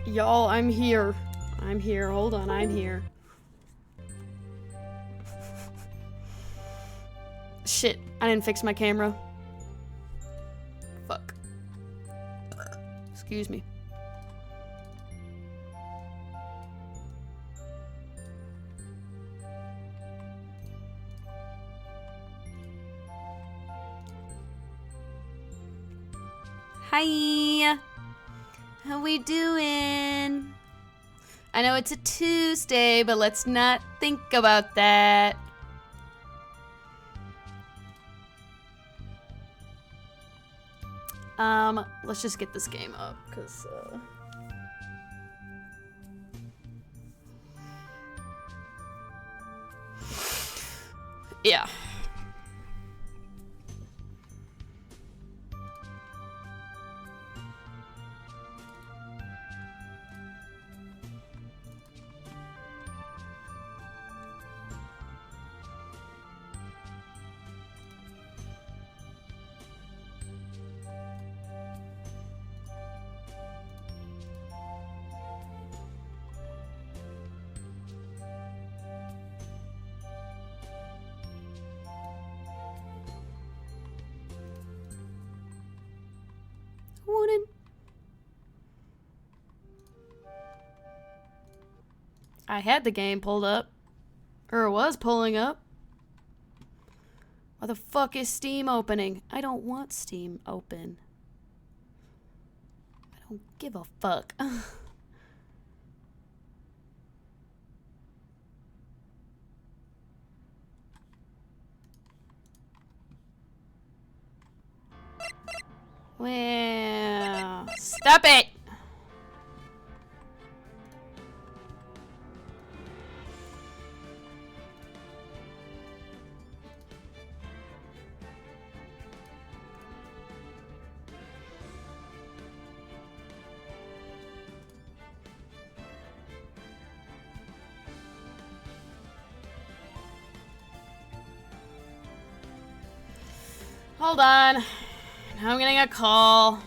Y'all, I'm here. I'm here. Hold on, I'm here. Shit, I didn't fix my camera. Fuck. Excuse me. Hi. How we doing? I know it's a Tuesday, but let's not think about that. Let's just get this game up, cause yeah. Wouldn't. I had the game pulled up. Or it was pulling up. Why the fuck is Steam opening? I don't want Steam open. I don't give a fuck. Well, stop it! Hold on. Now I'm getting a call.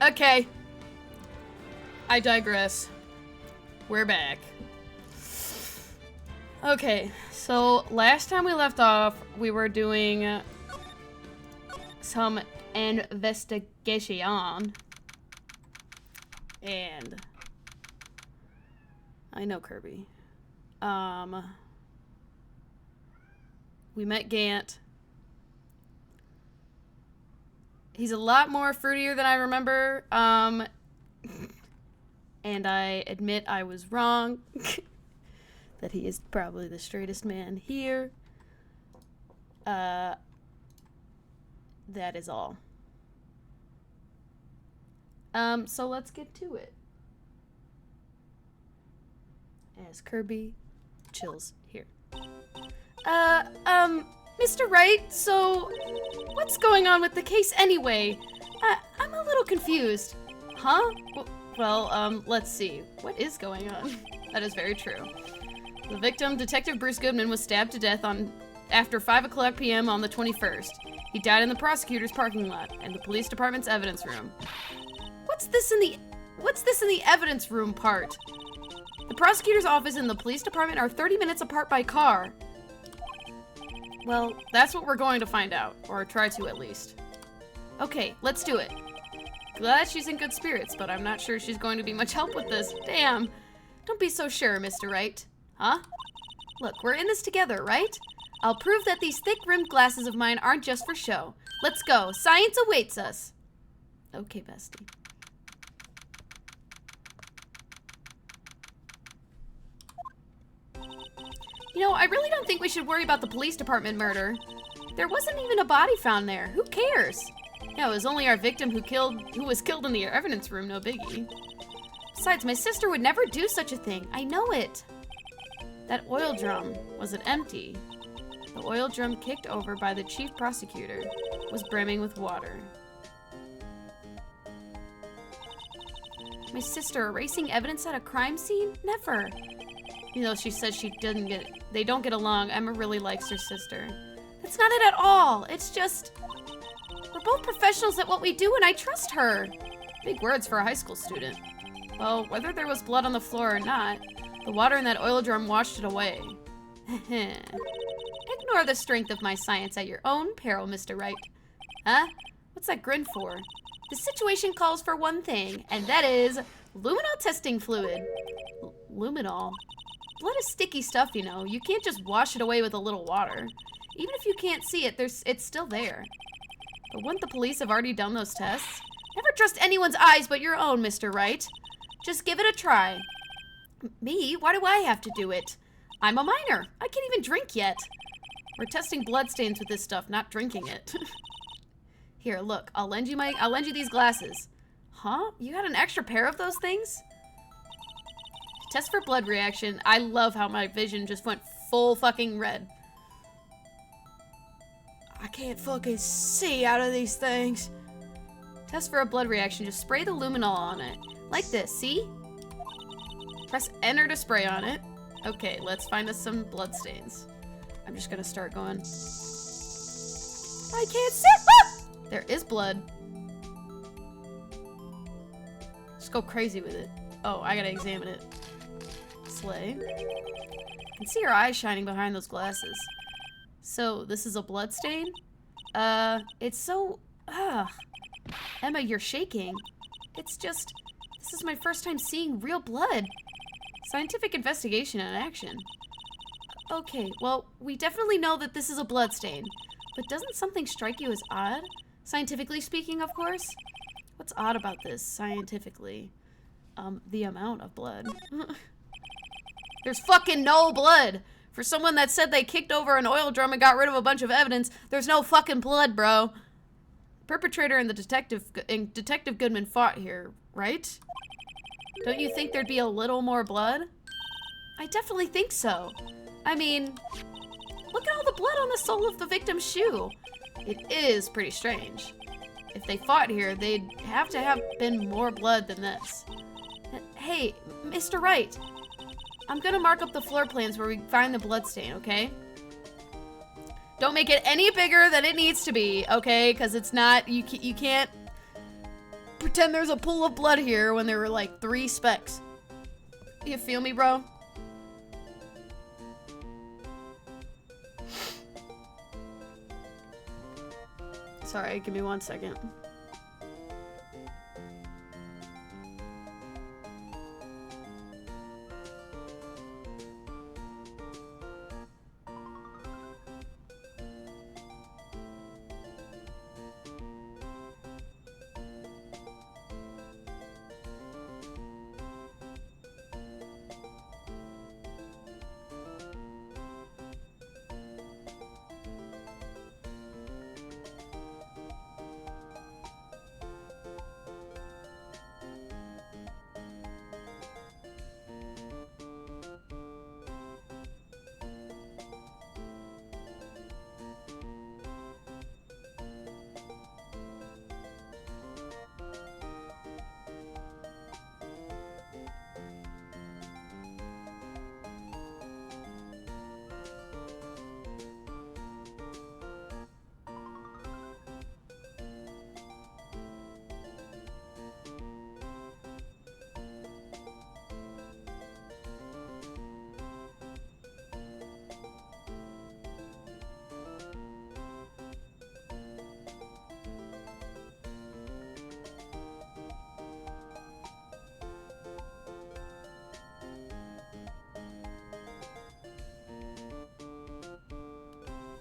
Okay. I digress. We're back. Okay, so last time we left off, we were doing some investigation. And I know Kirby. We met Gant. He's a lot more fruitier than I remember. And I admit I was wrong. That he is probably the straightest man here. That is all. So let's get to it. As Kirby chills here. Mr. Wright, so what's going on with the case anyway? I'm a little confused. Huh? Well, let's see. What is going on? That is very true. The victim, Detective Bruce Goodman, was stabbed to death after 5:00 p.m. on the 21st. He died in the prosecutor's parking lot and the police department's evidence room. What's this in the evidence room part? The prosecutor's office and the police department are 30 minutes apart by car. Well, that's what we're going to find out, or try to at least. Okay, let's do it. Glad she's in good spirits, but I'm not sure she's going to be much help with this. Damn. Don't be so sure, Mr. Wright. Huh? Look, we're in this together, right? I'll prove that these thick-rimmed glasses of mine aren't just for show. Let's go. Science awaits us. Okay, bestie. You know, I really don't think we should worry about the police department murder. There wasn't even a body found there. Who cares? Yeah, it was only our victim who was killed in the evidence room, no biggie. Besides, my sister would never do such a thing. I know it. That oil drum, was it empty? The oil drum kicked over by the chief prosecutor was brimming with water. My sister erasing evidence at a crime scene? Never. You know, she says they don't get along. Emma really likes her sister. That's not it at all. It's just, we're both professionals at what we do and I trust her. Big words for a high school student. Well, whether there was blood on the floor or not, the water in that oil drum washed it away. Ignore the strength of my science at your own peril, Mr. Wright. Huh? What's that grin for? The situation calls for one thing, and that is luminol testing fluid. Luminol? Blood is sticky stuff, you know. You can't just wash it away with a little water. Even if you can't see it, it's still there. But wouldn't the police have already done those tests? Never trust anyone's eyes but your own, Mr. Wright. Just give it a try. Me? Why do I have to do it? I'm a minor. I can't even drink yet. We're testing bloodstains with this stuff, not drinking it. Here, look. I'll lend you these glasses. Huh? You got an extra pair of those things? Test for blood reaction. I love how my vision just went full fucking red. I can't fucking see out of these things. Test for a blood reaction. Just spray the luminol on it. Like this, see? Press enter to spray on it. Okay, let's find us some blood stains. I'm just gonna start going. I can't see. Ah! There is blood. Just go crazy with it. Oh, I gotta examine it. Slay. I can see her eyes shining behind those glasses. So, this is a blood stain? It's so... Emma, you're shaking. It's just... This is my first time seeing real blood. Scientific investigation in action. Okay, well, we definitely know that this is a blood stain. But doesn't something strike you as odd? Scientifically speaking, of course? What's odd about this, scientifically? The amount of blood. There's fucking no blood! For someone that said they kicked over an oil drum and got rid of a bunch of evidence, there's no fucking blood, bro. Perpetrator and Detective Goodman fought here, right? Don't you think there'd be a little more blood? I definitely think so. I mean, look at all the blood on the sole of the victim's shoe. It is pretty strange. If they fought here, they'd have to have been more blood than this. Hey, Mr. Wright. I'm gonna mark up the floor plans where we find the bloodstain, okay? Don't make it any bigger than it needs to be, okay? Because it's not, you can't pretend there's a pool of blood here when there were like 3 specks. You feel me, bro? Sorry, give me 1 second.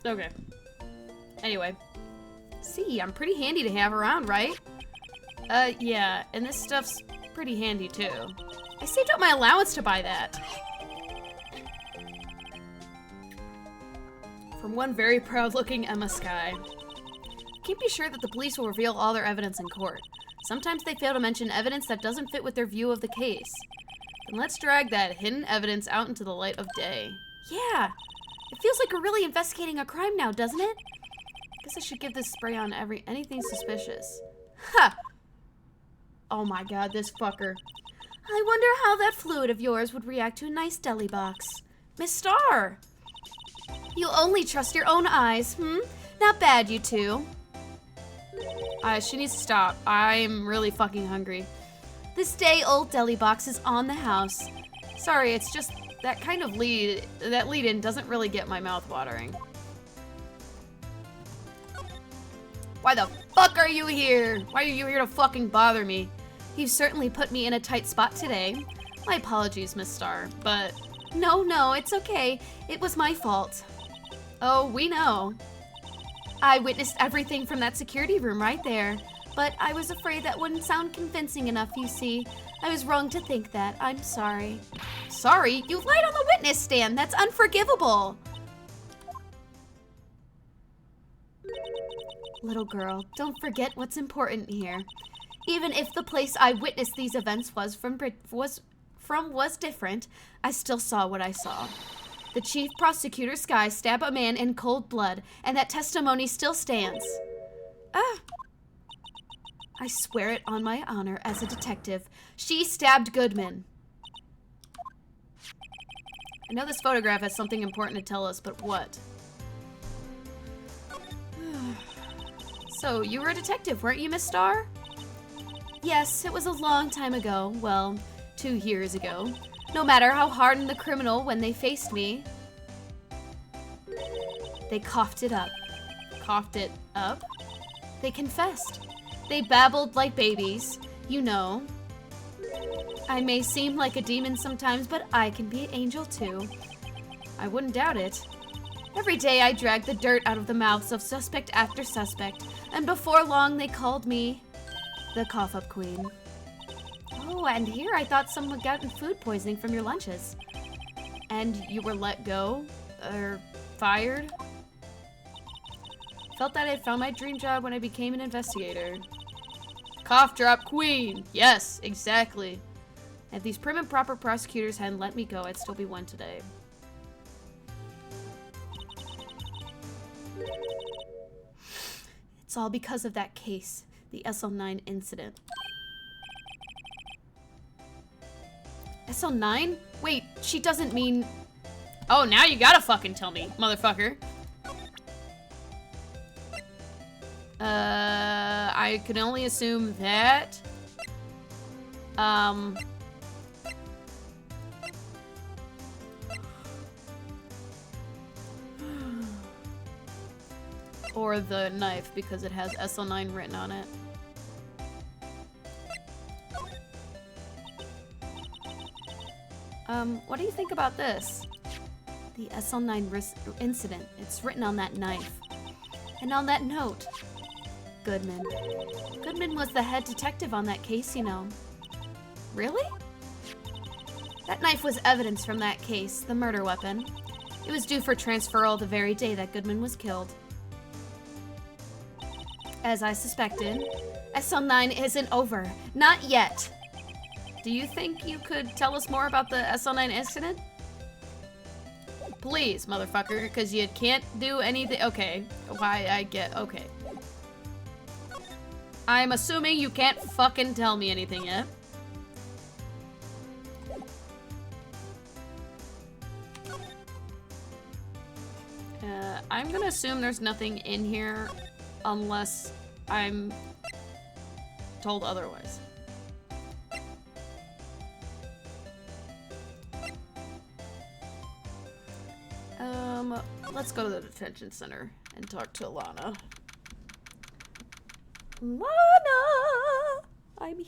Okay. Anyway. See, I'm pretty handy to have around, right? Yeah, and this stuff's pretty handy too. I saved up my allowance to buy that. From one very proud-looking Emma Skye. Can't be sure that the police will reveal all their evidence in court. Sometimes they fail to mention evidence that doesn't fit with their view of the case. Then let's drag that hidden evidence out into the light of day. Yeah! It feels like we're really investigating a crime now, doesn't it? Guess I should give this spray on anything suspicious. Ha! Oh my god, this fucker. I wonder how that fluid of yours would react to a nice deli box. Miss Starr! You only trust your own eyes, Not bad, you two. She needs to stop. I'm really fucking hungry. This day-old deli box is on the house. Sorry, it's just that kind of lead-in doesn't really get my mouth watering. Why the fuck are you here? Why are you here to fucking bother me? You've certainly put me in a tight spot today. My apologies, Miss Starr, but... No, it's okay. It was my fault. Oh, we know. I witnessed everything from that security room right there, but I was afraid that wouldn't sound convincing enough, you see. I was wrong to think that. I'm sorry. Sorry? You lied on the witness stand. That's unforgivable. Little girl, don't forget what's important here. Even if the place I witnessed these events was different, I still saw what I saw. The chief prosecutor Skye stabbed a man in cold blood, and that testimony still stands. I swear it on my honor as a detective. She stabbed Goodman. I know this photograph has something important to tell us, but what? So, you were a detective, weren't you, Miss Starr? Yes, it was a long time ago. Well, 2 years ago. No matter how hardened the criminal when they faced me, they coughed it up. Coughed it up? They confessed. They babbled like babies, you know. I may seem like a demon sometimes, but I can be an angel too. I wouldn't doubt it. Every day I dragged the dirt out of the mouths of suspect after suspect, and before long they called me the cough-up queen. Oh, and here I thought someone had gotten food poisoning from your lunches. And you were let go? Or fired? Felt that I had found my dream job when I became an investigator. Cough drop queen! Yes, exactly. If these prim and proper prosecutors hadn't let me go, I'd still be one today. It's all because of that case, the SL9 incident. SL9? Wait, she doesn't mean... Oh, now you gotta fucking tell me, motherfucker. I can only assume that Or the knife, because it has SL9 written on it. What do you think about this? The SL9 incident. It's written on that knife. And on that note, Goodman. Goodman was the head detective on that case, you know. Really? That knife was evidence from that case, the murder weapon. It was due for transferal the very day that Goodman was killed. As I suspected, SL9 isn't over. Not yet. Do you think you could tell us more about the SL9 incident? Please, motherfucker, because you can't do anything. Okay, why I get, okay. I'm assuming you can't fucking tell me anything yet. I'm gonna assume there's nothing in here unless I'm told otherwise. Let's go to the detention center and talk to Lana. Lana! I'm here!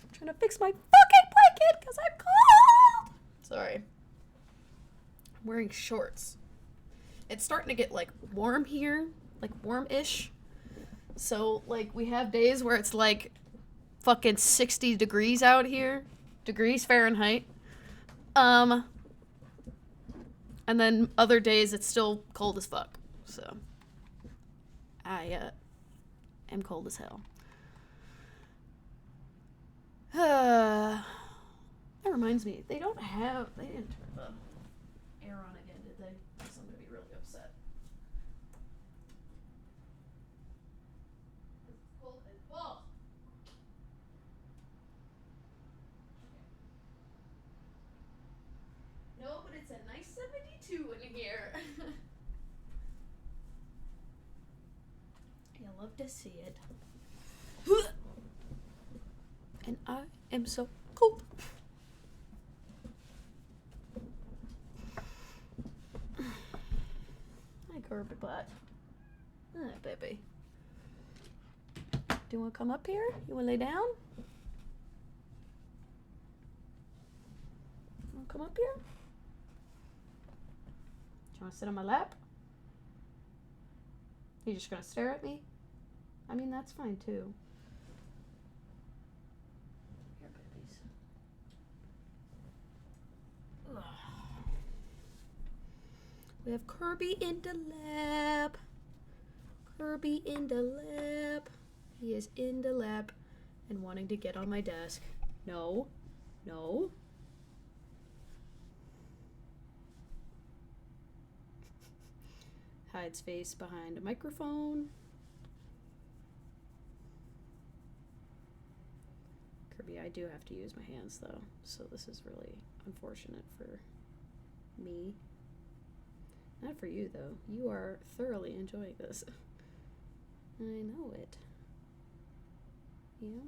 I'm trying to fix my fucking blanket because I'm cold! Sorry. I'm wearing shorts. It's starting to get, like, warm here. Like, warm-ish. So, like, we have days where it's, like, fucking 60 degrees out here. Degrees Fahrenheit. And then other days it's still cold as fuck. So, I, am cold as hell. That reminds me, they didn't turn the air on again, did they? So I'm gonna be really upset. It's cold as balls. No, but it's a nice 72 in here. I love to see it. And I am so cold. Hi, Kirby Butt. Hi, baby. Do you want to come up here? You want to lay down? You want to come up here? Do you want to sit on my lap? You just gonna stare at me? I mean, that's fine too. Here, babies. Ugh. We have Kirby in the lab. Kirby in the lab. He is in the lab and wanting to get on my desk. No. No. Hides face behind a microphone. Kirby, I do have to use my hands though, so this is really unfortunate for me. Not for you though. You are thoroughly enjoying this. I know it. Yeah.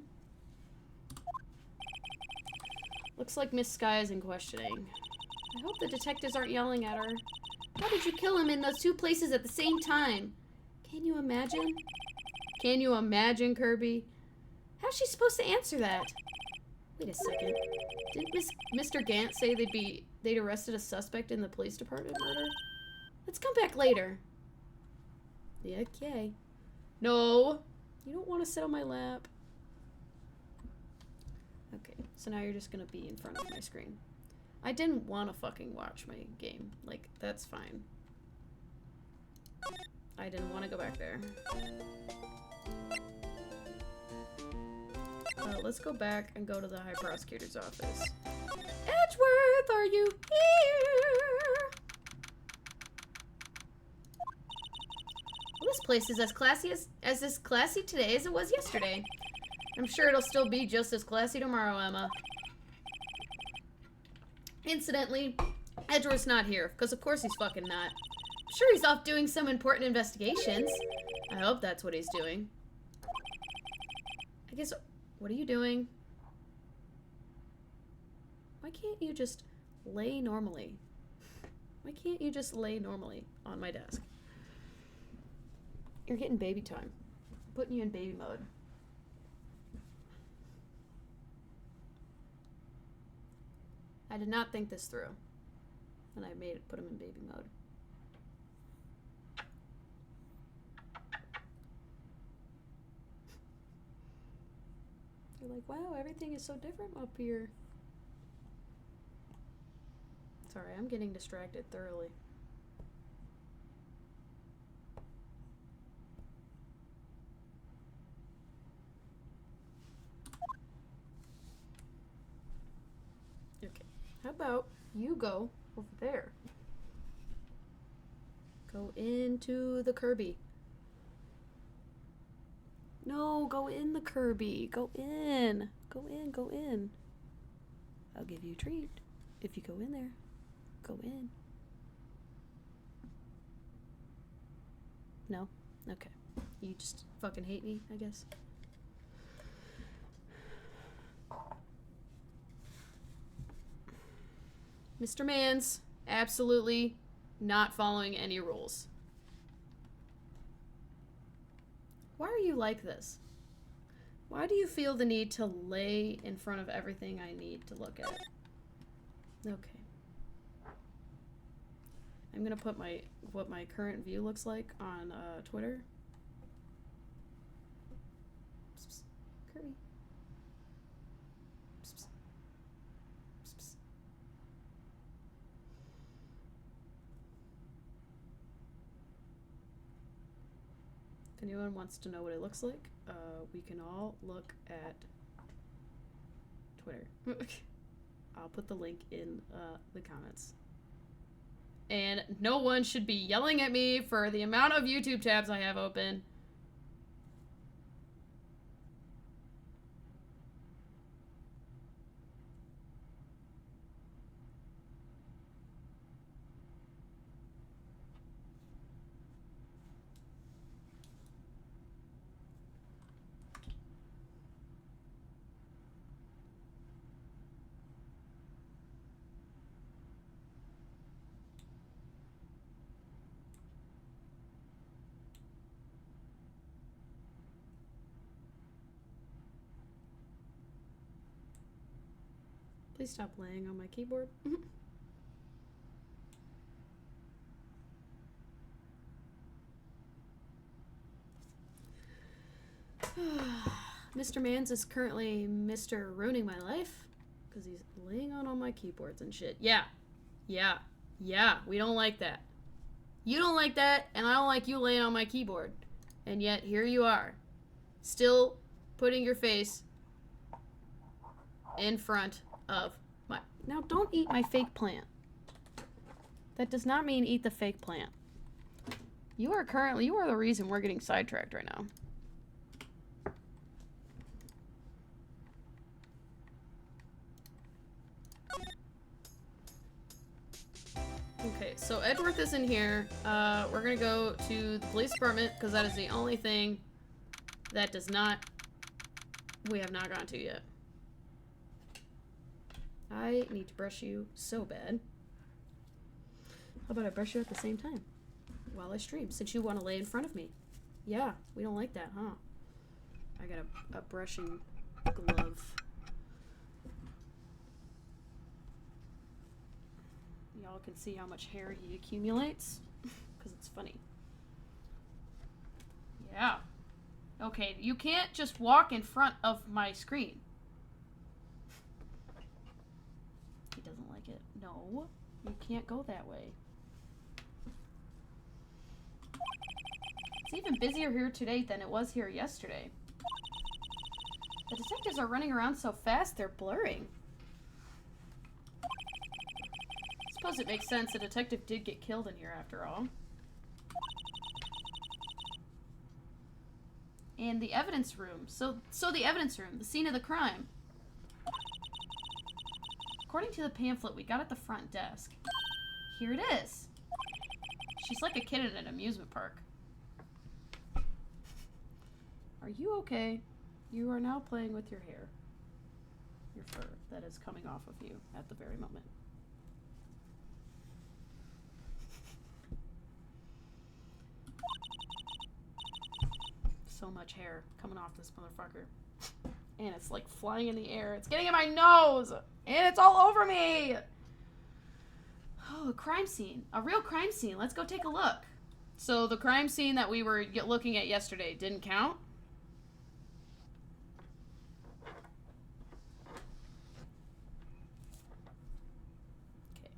Looks like Miss Sky is in questioning. I hope the detectives aren't yelling at her. How did you kill him in those two places at the same time? Can you imagine? Can you imagine, Kirby? How's she supposed to answer that? Wait a second. Didn't Mr. Gant say they'd arrested a suspect in the police department murder? Let's come back later. Yeah, okay. No. You don't want to sit on my lap. Okay, so now you're just gonna be in front of my screen. I didn't want to fucking watch my game. Like, that's fine. I didn't want to go back there. Let's go back and go to the High Prosecutor's office. Edgeworth, are you here? Well, this place is as classy as classy today as it was yesterday. I'm sure it'll still be just as classy tomorrow, Emma. Incidentally, Edgeworth's not here, because of course he's fucking not. I'm sure he's off doing some important investigations. I hope that's what he's doing. I guess What are you doing? Why can't you just lay normally? Why can't you just lay normally on my desk? You're getting baby time. I'm putting you in baby mode. I did not think this through. And I put him in baby mode. You're like, wow, everything is so different up here. Sorry, I'm getting distracted thoroughly. Okay, how about you go over there? Go into the Kirby. No, go in the Kirby. Go in. Go in, go in. I'll give you a treat if you go in there. Go in. No? Okay. You just fucking hate me, I guess. Mr. Mans, absolutely not following any rules. Why are you like this? Why do you feel the need to lay in front of everything I need to look at? Okay. I'm gonna put what my current view looks like on Twitter. Psst, psst. Kirby. Psst, psst. Psst, psst. If anyone wants to know what it looks like, we can all look at Twitter. I'll put the link in the comments. And no one should be yelling at me for the amount of YouTube tabs I have open. Please stop laying on my keyboard. Mr. Mans is currently Mr. Ruining My Life because he's laying on all my keyboards and shit. Yeah. We don't like that. You don't like that, and I don't like you laying on my keyboard. And yet, here you are. Still putting your face in front of my... Now, don't eat my fake plant. That does not mean eat the fake plant. You are the reason we're getting sidetracked right now. Okay, so Edgeworth is in here. We're gonna go to the police department because that is the only thing that we have not gone to yet. I need to brush you so bad. How about I brush you at the same time while I stream, since you want to lay in front of me? Yeah, we don't like that, huh? I got a brushing glove. Y'all can see how much hair he accumulates, because it's funny. Yeah. Okay, you can't just walk in front of my screen. He doesn't like it. No, you can't go that way. It's even busier here today than it was here yesterday. The detectives are running around so fast, they're blurring. I suppose it makes sense. A detective did get killed in here after all. And the evidence room. So the evidence room, the scene of the crime. According to the pamphlet we got at the front desk, here it is. She's like a kid at an amusement park. Are you okay? You are now playing with your hair. Your fur that is coming off of you at the very moment. So much hair coming off this motherfucker. And it's like flying in the air. It's getting in my nose! And it's all over me! Oh, a crime scene. A real crime scene. Let's go take a look. So the crime scene that we were looking at yesterday didn't count?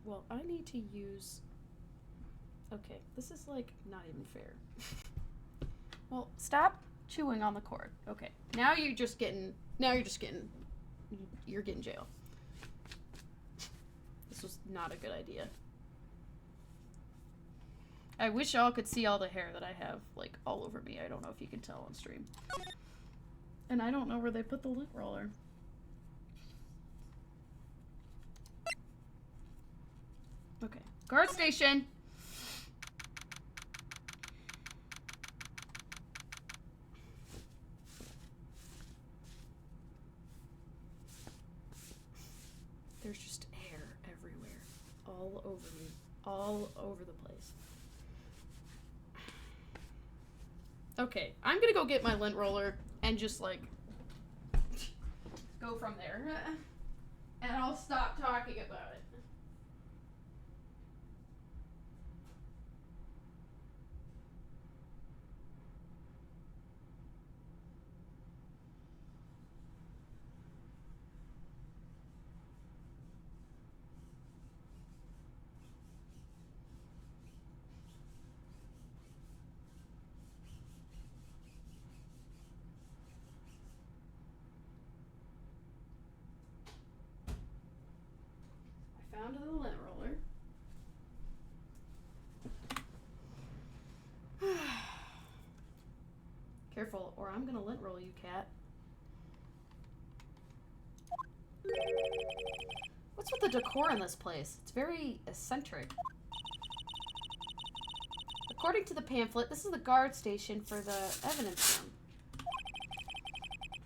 Well, I need to use... Okay, this is, like, not even fair. Well, stop chewing on the cord. Okay, now you're just getting... You're getting jail. This was not a good idea. I wish y'all could see all the hair that I have, like, all over me. I don't know if you can tell on stream. And I don't know where they put the lint roller. Okay. Guard station! There's just hair everywhere. All over me. All over the place. Okay, I'm gonna go get my lint roller and just, like, go from there. And I'll stop talking about it. Found the lint roller. Careful, or I'm gonna lint roll you, cat. What's with the decor in this place? It's very eccentric. According to the pamphlet, this is the guard station for the evidence room.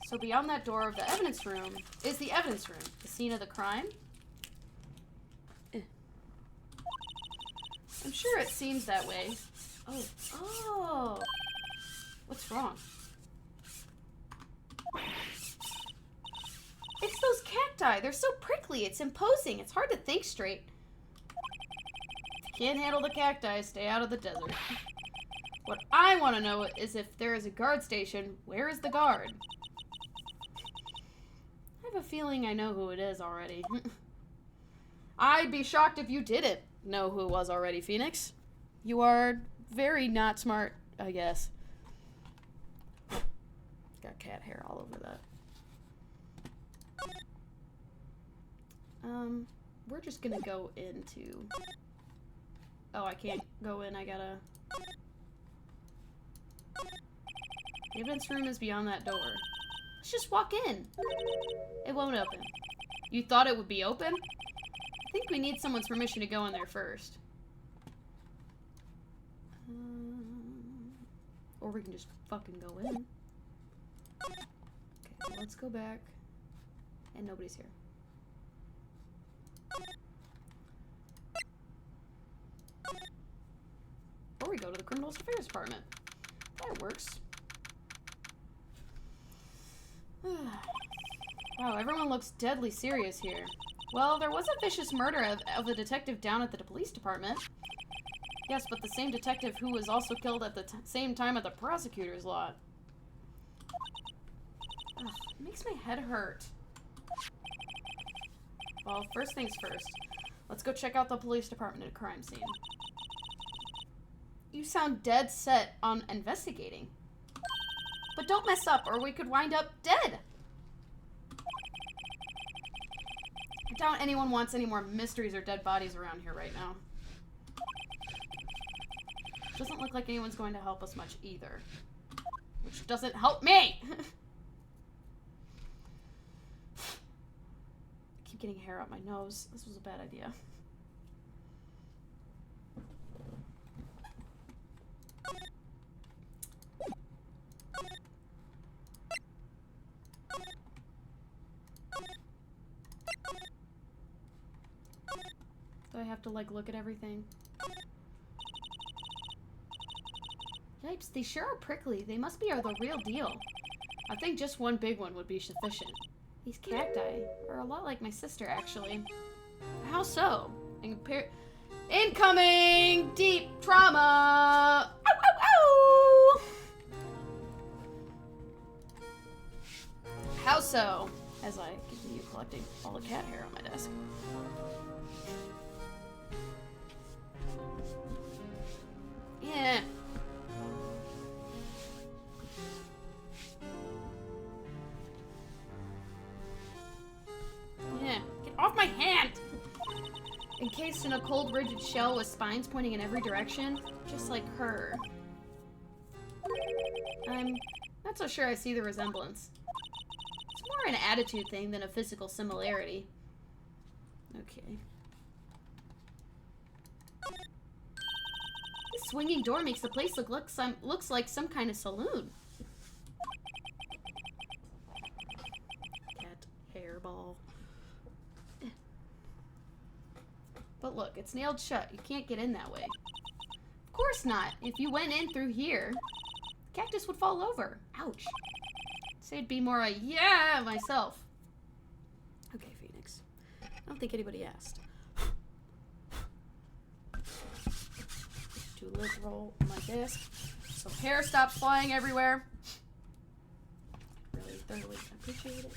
So beyond that door of the evidence room is the evidence room, the scene of the crime. I'm sure it seems that way. Oh. Oh. What's wrong? It's those cacti. They're so prickly. It's imposing. It's hard to think straight. If you can't handle the cacti, stay out of the desert. What I want to know is if there is a guard station, where is the guard? I have a feeling I know who it is already. I'd be shocked if you didn't know who it was already, Phoenix. You are very not smart, I guess. Got cat hair all over that. We're just gonna go into... Oh, I can't go in, I gotta... The evidence room is beyond that door. Let's just walk in. It won't open. You thought it would be open? I think we need someone's permission to go in there first. Or we can just fucking go in. Okay, let's go back. And nobody's here. Or we go to the Criminal Affairs Department. That works. Wow, everyone looks deadly serious here. Well, there was a vicious murder of a detective down at the police department. Yes, but the same detective who was also killed at the same time at the prosecutor's lot. Ugh, it makes my head hurt. Well, first things first. Let's go check out the police department at a crime scene. You sound dead set on investigating. But don't mess up, or we could wind up dead. I doubt anyone wants any more mysteries or dead bodies around here right now. Doesn't look like anyone's going to help us much either. Which doesn't help me! I keep getting hair out my nose. This was a bad idea. have to, like, look at everything. Yipes, they sure are prickly. They must be the real deal. I think just one big one would be sufficient. These cacti are a lot like my sister, actually. How so? Incoming deep trauma! Ow, ow, ow! How so? As I continue collecting all the cat hair on my desk. Yeah. Yeah. Get off my hand! Encased in a cold, rigid shell with spines pointing in every direction, just like her. I'm not so sure I see the resemblance. It's more an attitude thing than a physical similarity. Okay. This swinging door makes the place looks like some kind of saloon. Cat hairball. But look, it's nailed shut. You can't get in that way. Of course not. If you went in through here, the cactus would fall over. Ouch. I'd say it'd be more a yeah myself. Okay, Phoenix. I don't think anybody asked. Too literal on my desk. So hair stops flying everywhere. Really thoroughly appreciate it.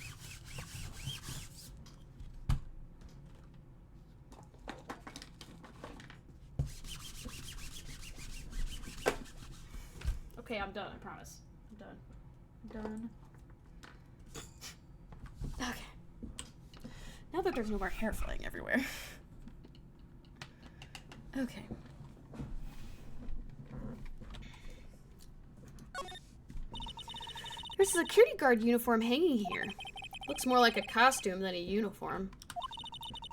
Okay, I'm done, I promise. I'm done. I'm done. Okay. Now that there's no more hair flying everywhere. Okay. There's a security guard uniform hanging here. Looks more like a costume than a uniform.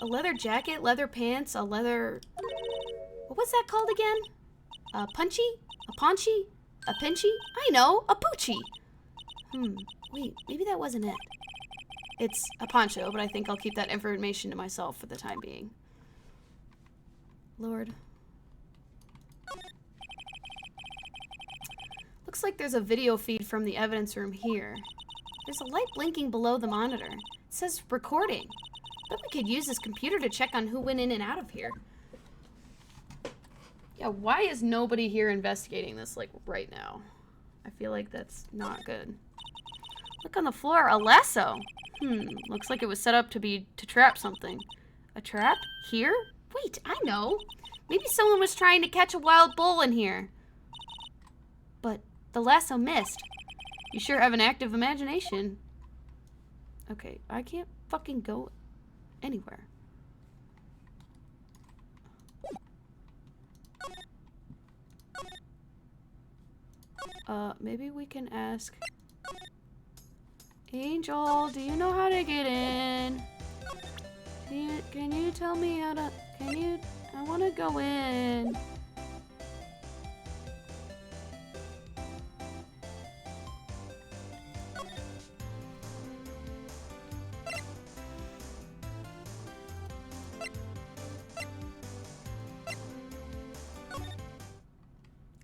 A leather jacket, leather pants, a leather... What was that called again? A punchy? A paunchy? A pinchy? I know, a poochie. Wait, maybe that wasn't it. It's a poncho, but I think I'll keep that information to myself for the time being. Lord. Looks like there's a video feed from the evidence room here. There's a light blinking below the monitor. It says recording. Bet we could use this computer to check on who went in and out of here. Yeah, why is nobody here investigating this, like, right now? I feel like that's not good. Look on the floor, a lasso. Looks like it was set up to trap something. A trap? Here? Wait, I know. Maybe someone was trying to catch a wild bull in here. But the lasso missed. You sure have an active imagination. Okay, I can't fucking go anywhere. Maybe we can ask... Angel, do you know how to get in? Can you tell me how to... I want to go in.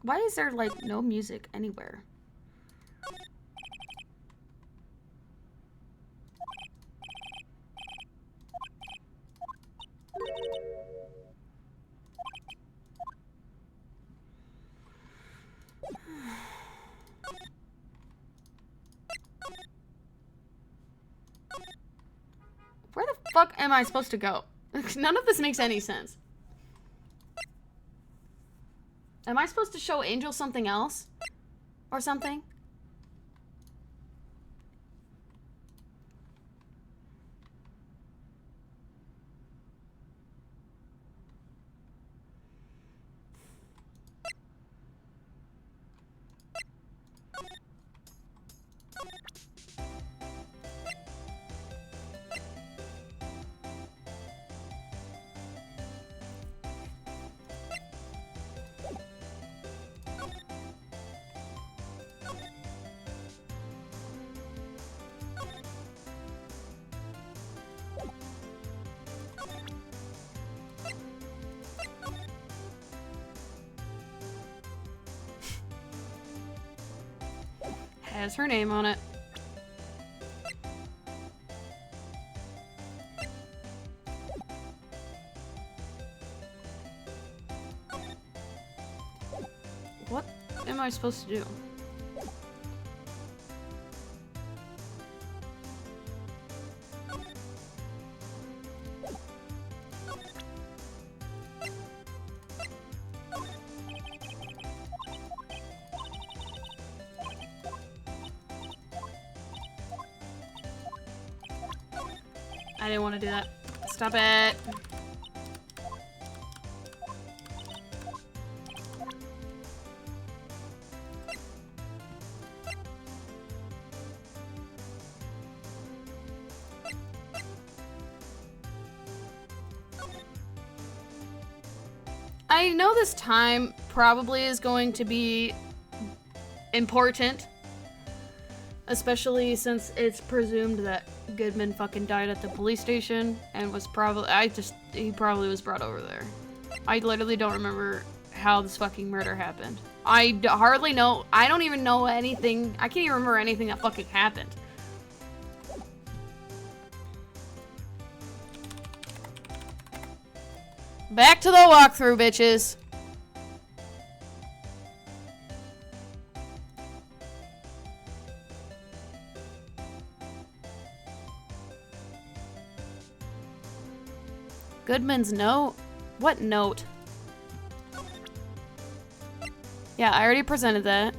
Why is there, like, no music anywhere? Where the fuck am I supposed to go? None of this makes any sense. Am I supposed to show Angel something else? Or something? has her name on it. What am I supposed to do? I didn't want to do that. Stop it. I know this time probably is going to be important, especially since it's presumed that Goodman fucking died at the police station and was probably, he probably was brought over there. I literally don't remember how this fucking murder happened. I hardly know, I don't even know anything, I can't even remember anything that fucking happened. Back to the walkthrough, bitches. Goodman's note? What note? Yeah, I already presented that.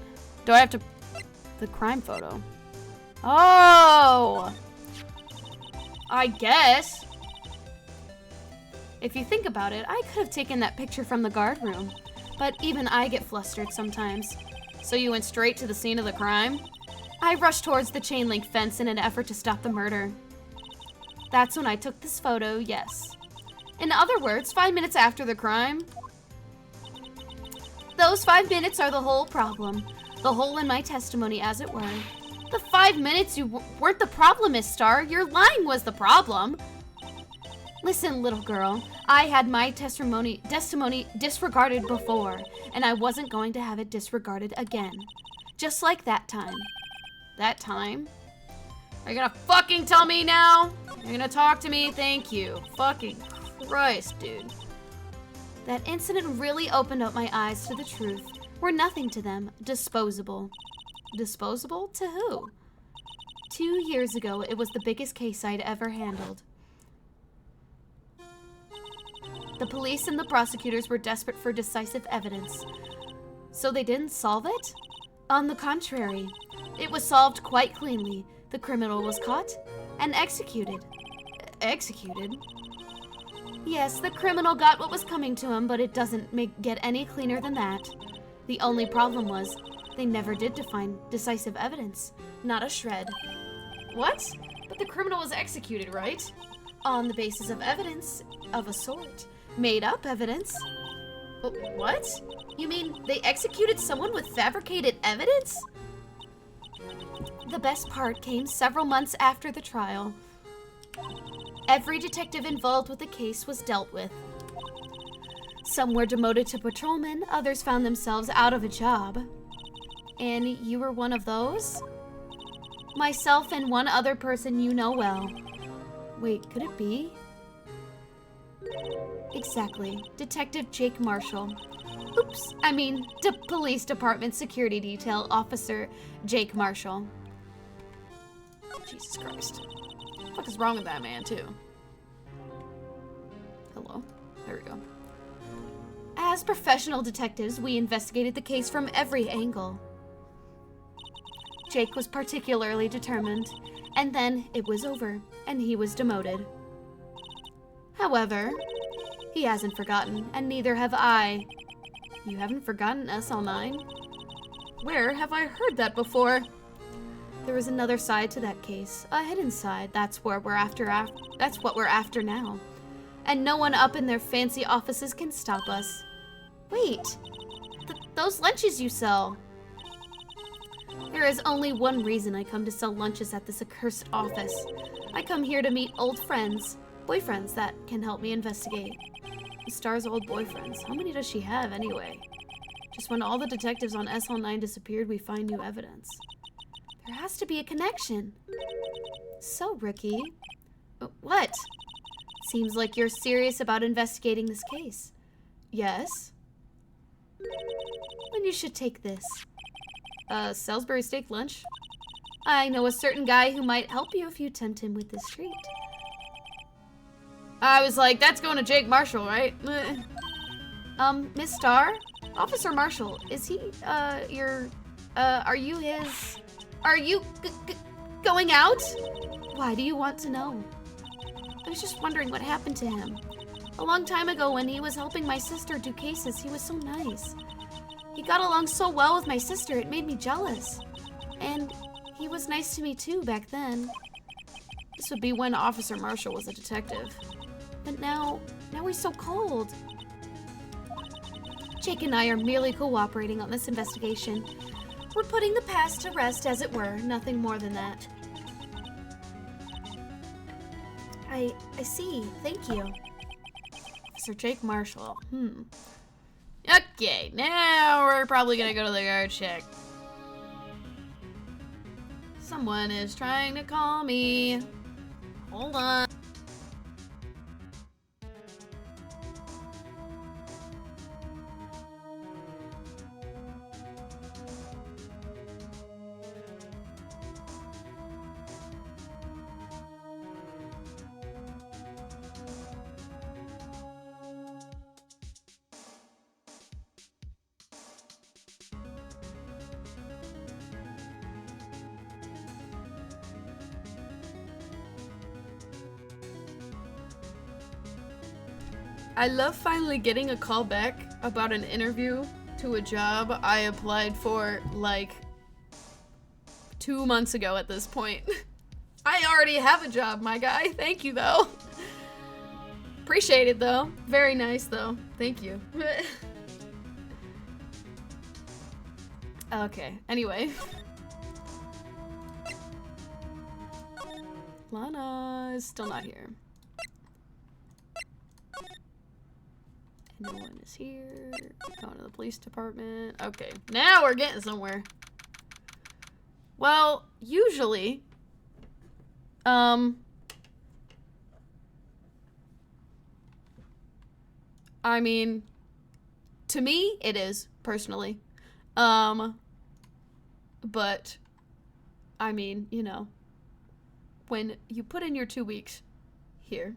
Do I have to... The crime photo. Oh! I guess. If you think about it, I could have taken that picture from the guard room. But even I get flustered sometimes. So you went straight to the scene of the crime? I rushed towards the chain link fence in an effort to stop the murder. That's when I took this photo, yes. In other words, 5 minutes after the crime. Those 5 minutes are the whole problem. The hole in my testimony, as it were. The 5 minutes you weren't the problem, Miss Starr. Your lying was the problem. Listen, little girl. I had my testimony disregarded before, and I wasn't going to have it disregarded again. Just like that time. That time? Are you gonna fucking tell me now? You're gonna talk to me? Thank you. Fucking Christ, dude. That incident really opened up my eyes to the truth. We're nothing to them. Disposable. Disposable? To who? 2 years ago, it was the biggest case I'd ever handled. The police and the prosecutors were desperate for decisive evidence. So they didn't solve it? On the contrary, it was solved quite cleanly. The criminal was caught and executed. Executed? Yes, the criminal got what was coming to him, but it doesn't get any cleaner than that. The only problem was, they never did find decisive evidence. Not a shred. What? But the criminal was executed, right? On the basis of evidence of a sort. Made up evidence. What? You mean they executed someone with fabricated evidence? The best part came several months after the trial. Every detective involved with the case was dealt with. Some were demoted to patrolmen, others found themselves out of a job. And you were one of those? Myself and one other person you know well. Wait, could it be? Exactly. Detective Jake Marshall. Oops, I mean, Police Department Security Detail Officer Jake Marshall. Jesus Christ. What the fuck is wrong with that man, too? Hello? There we go. As professional detectives, we investigated the case from every angle. Jake was particularly determined, and then it was over, and he was demoted. However, he hasn't forgotten, and neither have I. You haven't forgotten SL9? Where have I heard that before? There was another side to that case, a hidden side. That's what we're after now. And no one up in their fancy offices can stop us. Wait, those lunches you sell. There is only one reason I come to sell lunches at this accursed office. I come here to meet old friends, boyfriends that can help me investigate. Star's old boyfriends. How many does she have anyway? Just when all the detectives on SL9 disappeared, we find new evidence. There has to be a connection. So, Rookie. What? Seems like you're serious about investigating this case. Yes? Then you should take this. Salisbury steak lunch? I know a certain guy who might help you if you tempt him with this treat. I was like, that's going to Jake Marshall, right? Miss Starr? Officer Marshall, is he, are you his... Are you going out? Why do you want to know? I was just wondering what happened to him. A long time ago when he was helping my sister do cases, he was so nice. He got along so well with my sister, it made me jealous. And he was nice to me too back then. This would be when Officer Marshall was a detective. But now he's so cold. Jake and I are merely cooperating on this investigation. We're putting the past to rest, as it were, nothing more than that. I see. Thank you. Officer Jake Marshall. Okay, now we're probably gonna go to the guard shack. Someone is trying to call me. Hold on. I love finally getting a call back about an interview to a job I applied for like 2 months ago at this point. I already have a job, my guy. Thank you, though. Appreciate it, though. Very nice, though. Thank you. Okay, anyway. Lana is still not here. No one is here. Going to the police department. Okay, now we're getting somewhere. Well, usually, I mean, to me, it is, personally. But, I mean, you know, when you put in your 2 weeks here,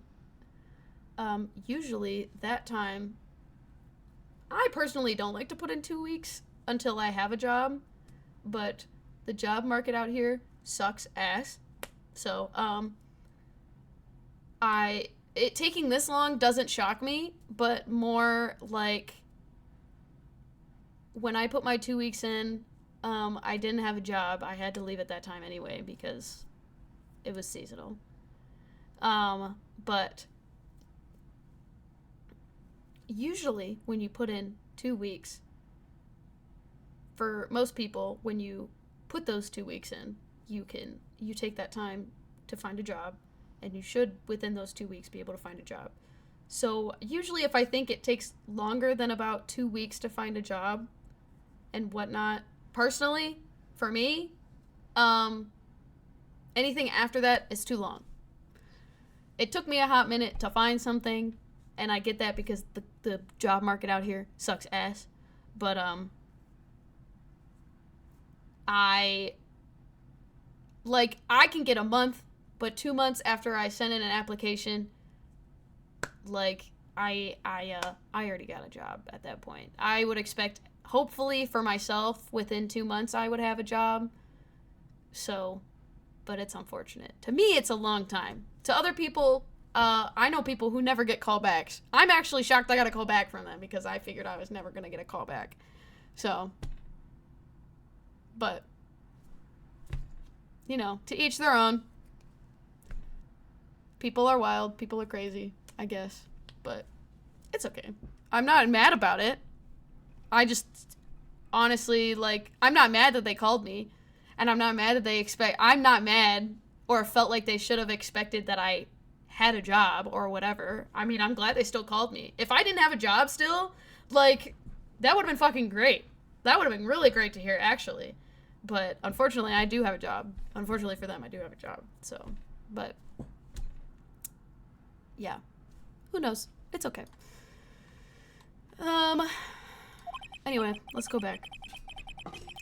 usually that time, I personally don't like to put in 2 weeks until I have a job, but the job market out here sucks ass. So, taking this long doesn't shock me, but more like when I put my 2 weeks in, I didn't have a job. I had to leave at that time anyway because it was seasonal. But usually when you put in 2 weeks, for most people, when you put those 2 weeks in, you take that time to find a job, and you should, within those 2 weeks, be able to find a job. So usually if I think it takes longer than about 2 weeks to find a job and whatnot, personally, for me, anything after that is too long. It took me a hot minute to find something, and I get that because the job market out here sucks ass. But, I can get a month, but 2 months after I send in an application, like, I already got a job at that point. I would expect, hopefully for myself, within 2 months I would have a job. So, but it's unfortunate. To me, it's a long time. To other people, I know people who never get callbacks. I'm actually shocked I got a call back from them because I figured I was never going to get a call back. So, but, you know, to each their own. People are wild. People are crazy, I guess. But it's okay. I'm not mad about it. I just, honestly, like, I'm not mad that they called me. And I'm not mad that I'm not mad or felt like they should have expected that I had a job or whatever. I mean, I'm glad they still called me. If I didn't have a job still, like, that would have been fucking great. That would have been really great to hear, actually. But unfortunately, I do have a job. Unfortunately for them, I do have a job. So, but yeah, who knows? It's okay. Anyway, let's go back.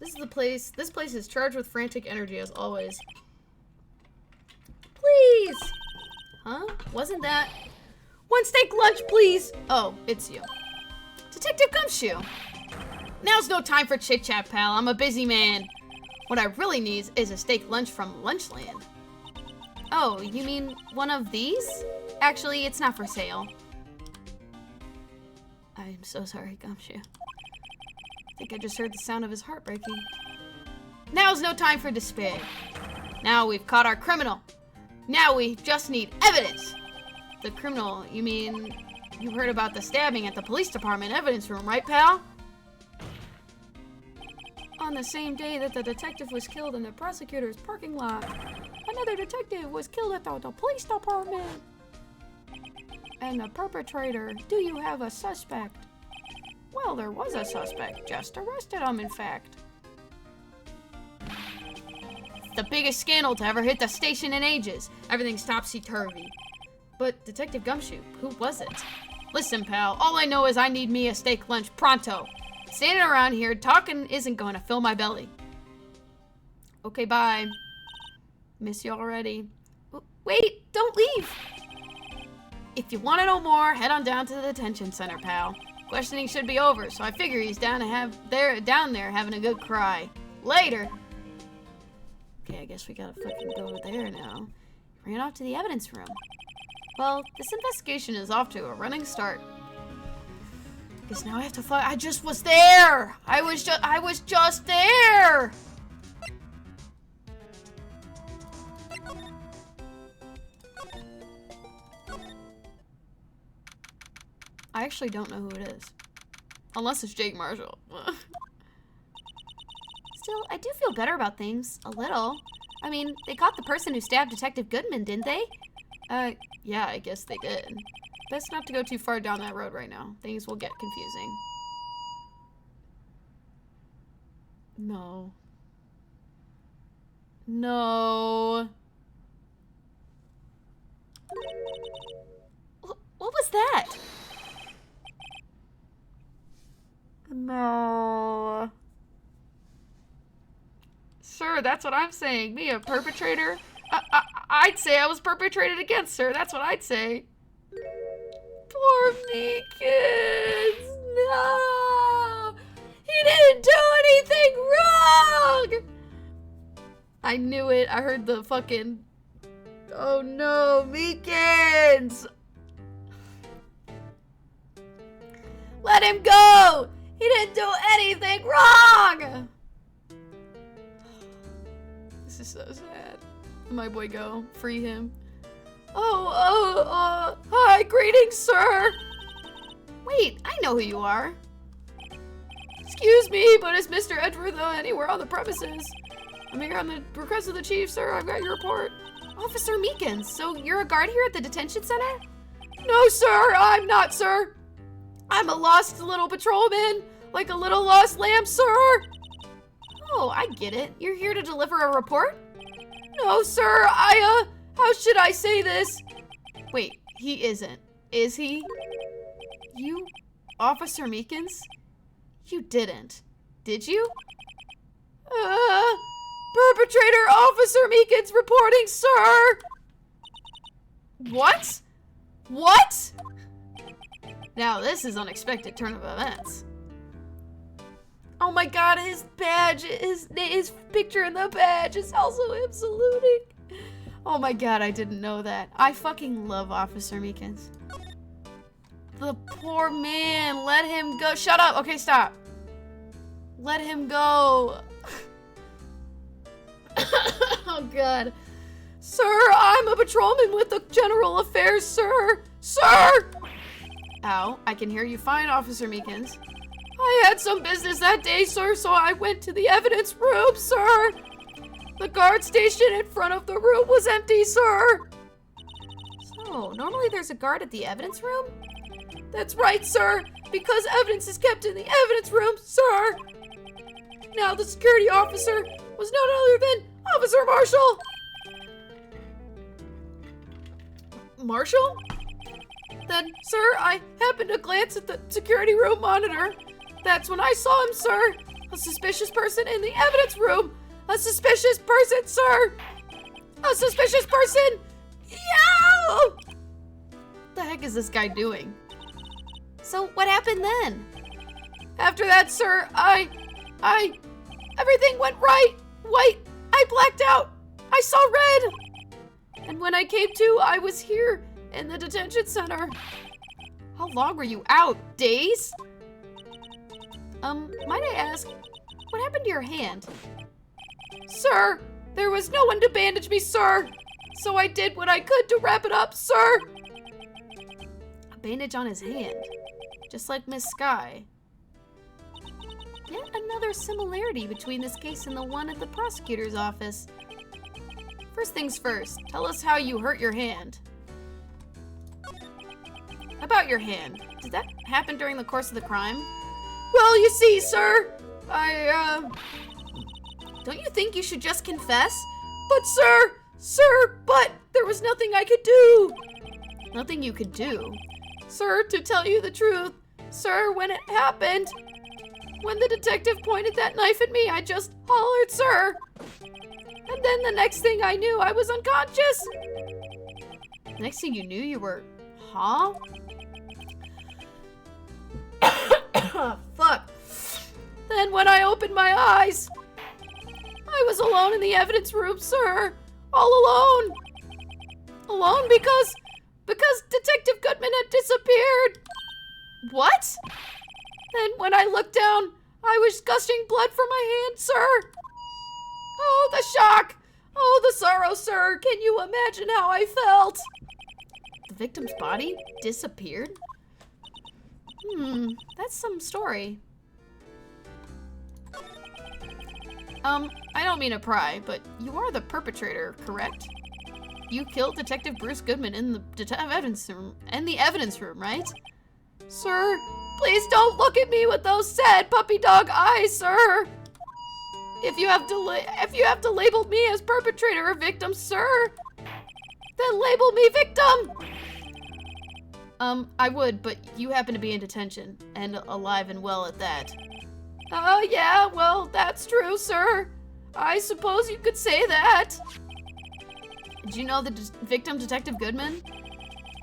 This is the place. This place is charged with frantic energy as always. Please! Huh? Wasn't that? One steak lunch, please! Oh, it's you. Detective Gumshoe! Now's no time for chit-chat, pal. I'm a busy man. What I really need is a steak lunch from Lunchland. Oh, you mean one of these? Actually, it's not for sale. I'm so sorry, Gumshoe. I think I just heard the sound of his heart breaking. Now's no time for despair. Now we've caught our criminal. Now we just need evidence. The criminal, you mean you heard about the stabbing at the police department evidence room, right, pal? On the same day that the detective was killed in the prosecutor's parking lot, another detective was killed at the police department. And the perpetrator, do you have a suspect? Well, there was a suspect. Just arrested him, in fact. The biggest scandal to ever hit the station in ages. Everything's topsy-turvy. But, Detective Gumshoe, who was it? Listen, pal, all I know is I need me a steak lunch pronto. Standing around here talking isn't going to fill my belly. Okay, bye. Miss you already. Wait, don't leave. If you want to know more, head on down to the detention center, pal. Questioning should be over, so I figure he's down there having a good cry. Later. Okay, I guess we gotta fucking go over there now. He ran off to the evidence room. Well, this investigation is off to a running start. Guess now I have to fly. I just was there! I was just there! I actually don't know who it is. Unless it's Jake Marshall. Still, I do feel better about things. A little. I mean, they caught the person who stabbed Detective Goodman, didn't they? Yeah, I guess they did. Best not to go too far down that road right now. Things will get confusing. No. No. What was that? No. Sir, that's what I'm saying. Me, a perpetrator? I'd say I was perpetrated against, sir. That's what I'd say. Poor me kids. No. He didn't do anything wrong. I knew it. I heard the fucking... Oh no, Meekins. Let him go. He didn't do anything wrong. This is so sad. My boy go. Free him. Hi, greetings, sir. Wait, I know who you are. Excuse me, but is Mr. Edgeworth anywhere on the premises? I'm here on the request of the chief, sir. I've got your report. Officer Meekins, so you're a guard here at the detention center? No, sir, I'm not, sir. I'm a lost little patrolman, like a little lost lamb, sir. Oh, I get it. You're here to deliver a report? No, sir, how should I say this? Wait, he isn't. Is he? You, Officer Meekins? You didn't. Did you? Perpetrator Officer Meekins reporting, sir! What? What? Now this is an unexpected turn of events. Oh my god, his badge, his picture in the badge is also him saluting. Oh my god, I didn't know that. I fucking love Officer Meekins. The poor man, let him go. Shut up, okay, stop. Let him go. Oh god. Sir, I'm a patrolman with the general affairs, sir. Sir! Ow, I can hear you fine, Officer Meekins. I had some business that day, sir, so I went to the evidence room, sir. The guard station in front of the room was empty, sir. So, normally there's a guard at the evidence room? That's right, sir, because evidence is kept in the evidence room, sir. Now the security officer was none other than Officer Marshall! Marshall? Then, sir, I happened to glance at the security room monitor. That's when I saw him, sir. A suspicious person in the evidence room. A suspicious person, sir. A suspicious person. Yeah! What the heck is this guy doing? So what happened then? After that, sir, everything went white. I blacked out. I saw red. And when I came to, I was here in the detention center. How long were you out? Days? Might I ask, what happened to your hand? Sir, there was no one to bandage me, sir. So I did what I could to wrap it up, sir. A bandage on his hand, just like Miss Sky. Yet another similarity between this case and the one at the prosecutor's office. First things first, tell us how you hurt your hand. About your hand, did that happen during the course of the crime? Well, you see, sir, don't you think you should just confess? But but there was nothing I could do. Nothing you could do? Sir, to tell you the truth, sir, when it happened, when the detective pointed that knife at me, I just hollered, sir. And then the next thing I knew, I was unconscious. Next thing you knew, you were, huh? Fuck. Then when I opened my eyes, I was alone in the evidence room, sir. All alone. Alone because Detective Goodman had disappeared. What? Then when I looked down, I was gushing blood from my hand, sir. Oh, the shock. Oh, the sorrow, sir. Can you imagine how I felt? The victim's body disappeared? That's some story. I don't mean to pry, but you are the perpetrator, correct? You killed Detective Bruce Goodman in the evidence room, right? Sir, please don't look at me with those sad puppy dog eyes, sir. If you have to label me as perpetrator or victim, sir, then label me victim. I would, but you happen to be in detention, and alive and well at that. Yeah, well, that's true, sir. I suppose you could say that. Did you know the victim, Detective Goodman?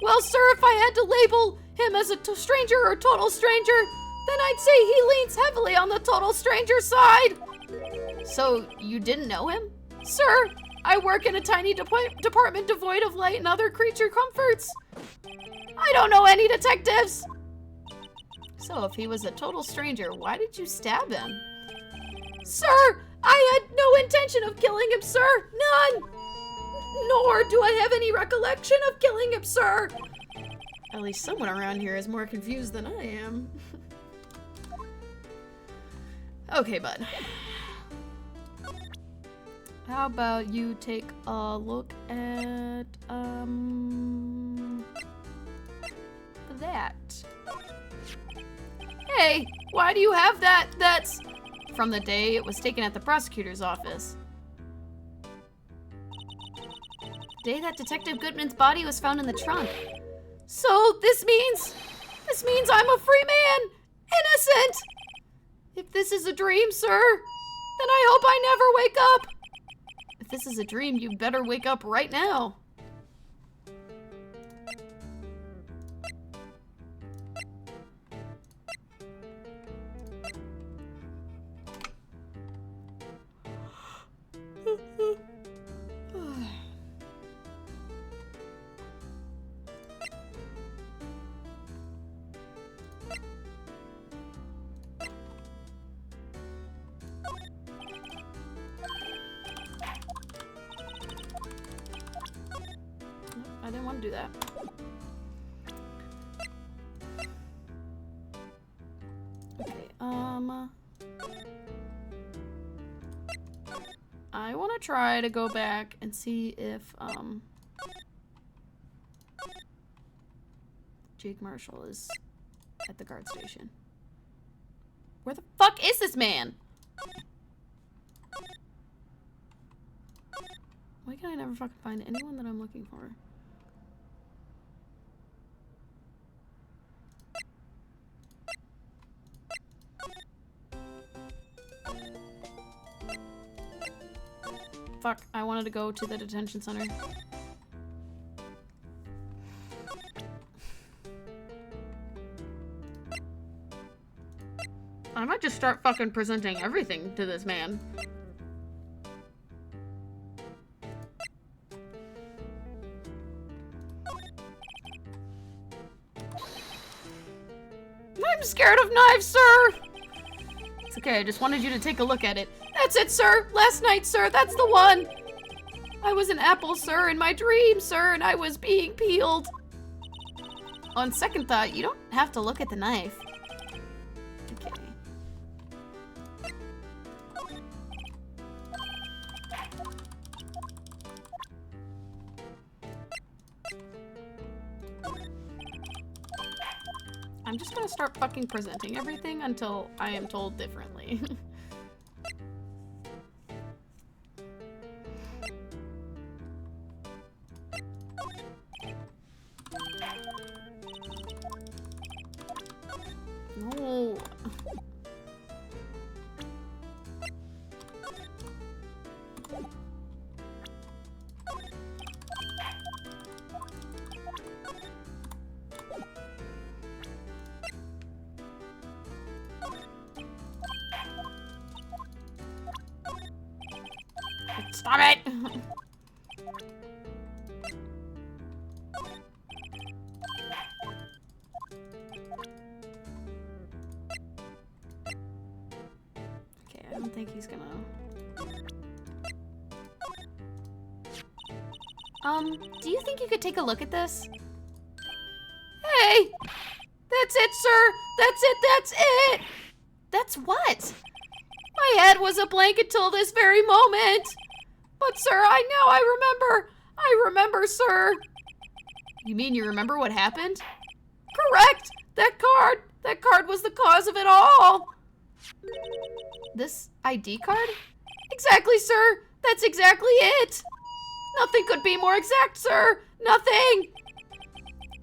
Well, sir, if I had to label him as a stranger or total stranger, then I'd say he leans heavily on the total stranger side. So, you didn't know him? Sir, I work in a tiny department devoid of light and other creature comforts. I don't know any detectives. So, if he was a total stranger, why did you stab him? Sir, I had no intention of killing him, sir. None. Nor do I have any recollection of killing him, sir. At least someone around here is more confused than I am. Okay, bud. How about you take a look at, that. Hey, why do you have that? That's from the day it was taken at the prosecutor's office. The day that Detective Goodman's body was found in the trunk. So this means I'm a free man, innocent. If this is a dream, sir, then I hope I never wake up. If this is a dream, you better wake up right now. I didn't want to do that. Okay, I want to try to go back and see if, Jake Marshall is at the guard station. Where the fuck is this man? Why can I never fucking find anyone that I'm looking for? Fuck, I wanted to go to the detention center. I might just start fucking presenting everything to this man. I'm scared of knives, sir! It's okay, I just wanted you to take a look at it. That's it, sir! Last night, sir, that's the one! I was an apple, sir, in my dream, sir, and I was being peeled. On second thought, you don't have to look at the knife. Okay. I'm just gonna start fucking presenting everything until I am told differently. No. Stop it! Okay, I don't think he's gonna... do you think you could take a look at this? Hey! That's it, sir! That's it, that's it! That's what? My head was a blank until this very moment! But sir, I remember, sir! You mean you remember what happened? Correct! That card was the cause of it all! This ID card? Exactly, sir! That's exactly it! Nothing could be more exact, sir! Nothing!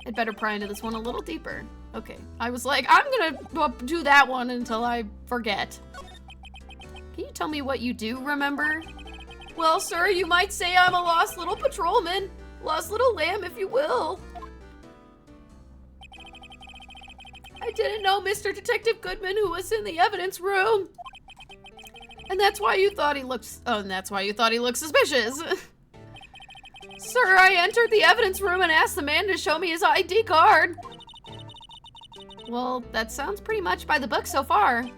I'd better pry into this one a little deeper. Okay, I was like, I'm gonna do that one until I forget. Can you tell me what you do remember? Well, sir, you might say I'm a lost little patrolman. Lost little lamb, if you will. I didn't know Mr. Detective Goodman, who was in the evidence room. And that's why you thought he looked... Oh, and that's why you thought he looked suspicious. Sir, I entered the evidence room and asked the man to show me his ID card. Well, that sounds pretty much by the book so far.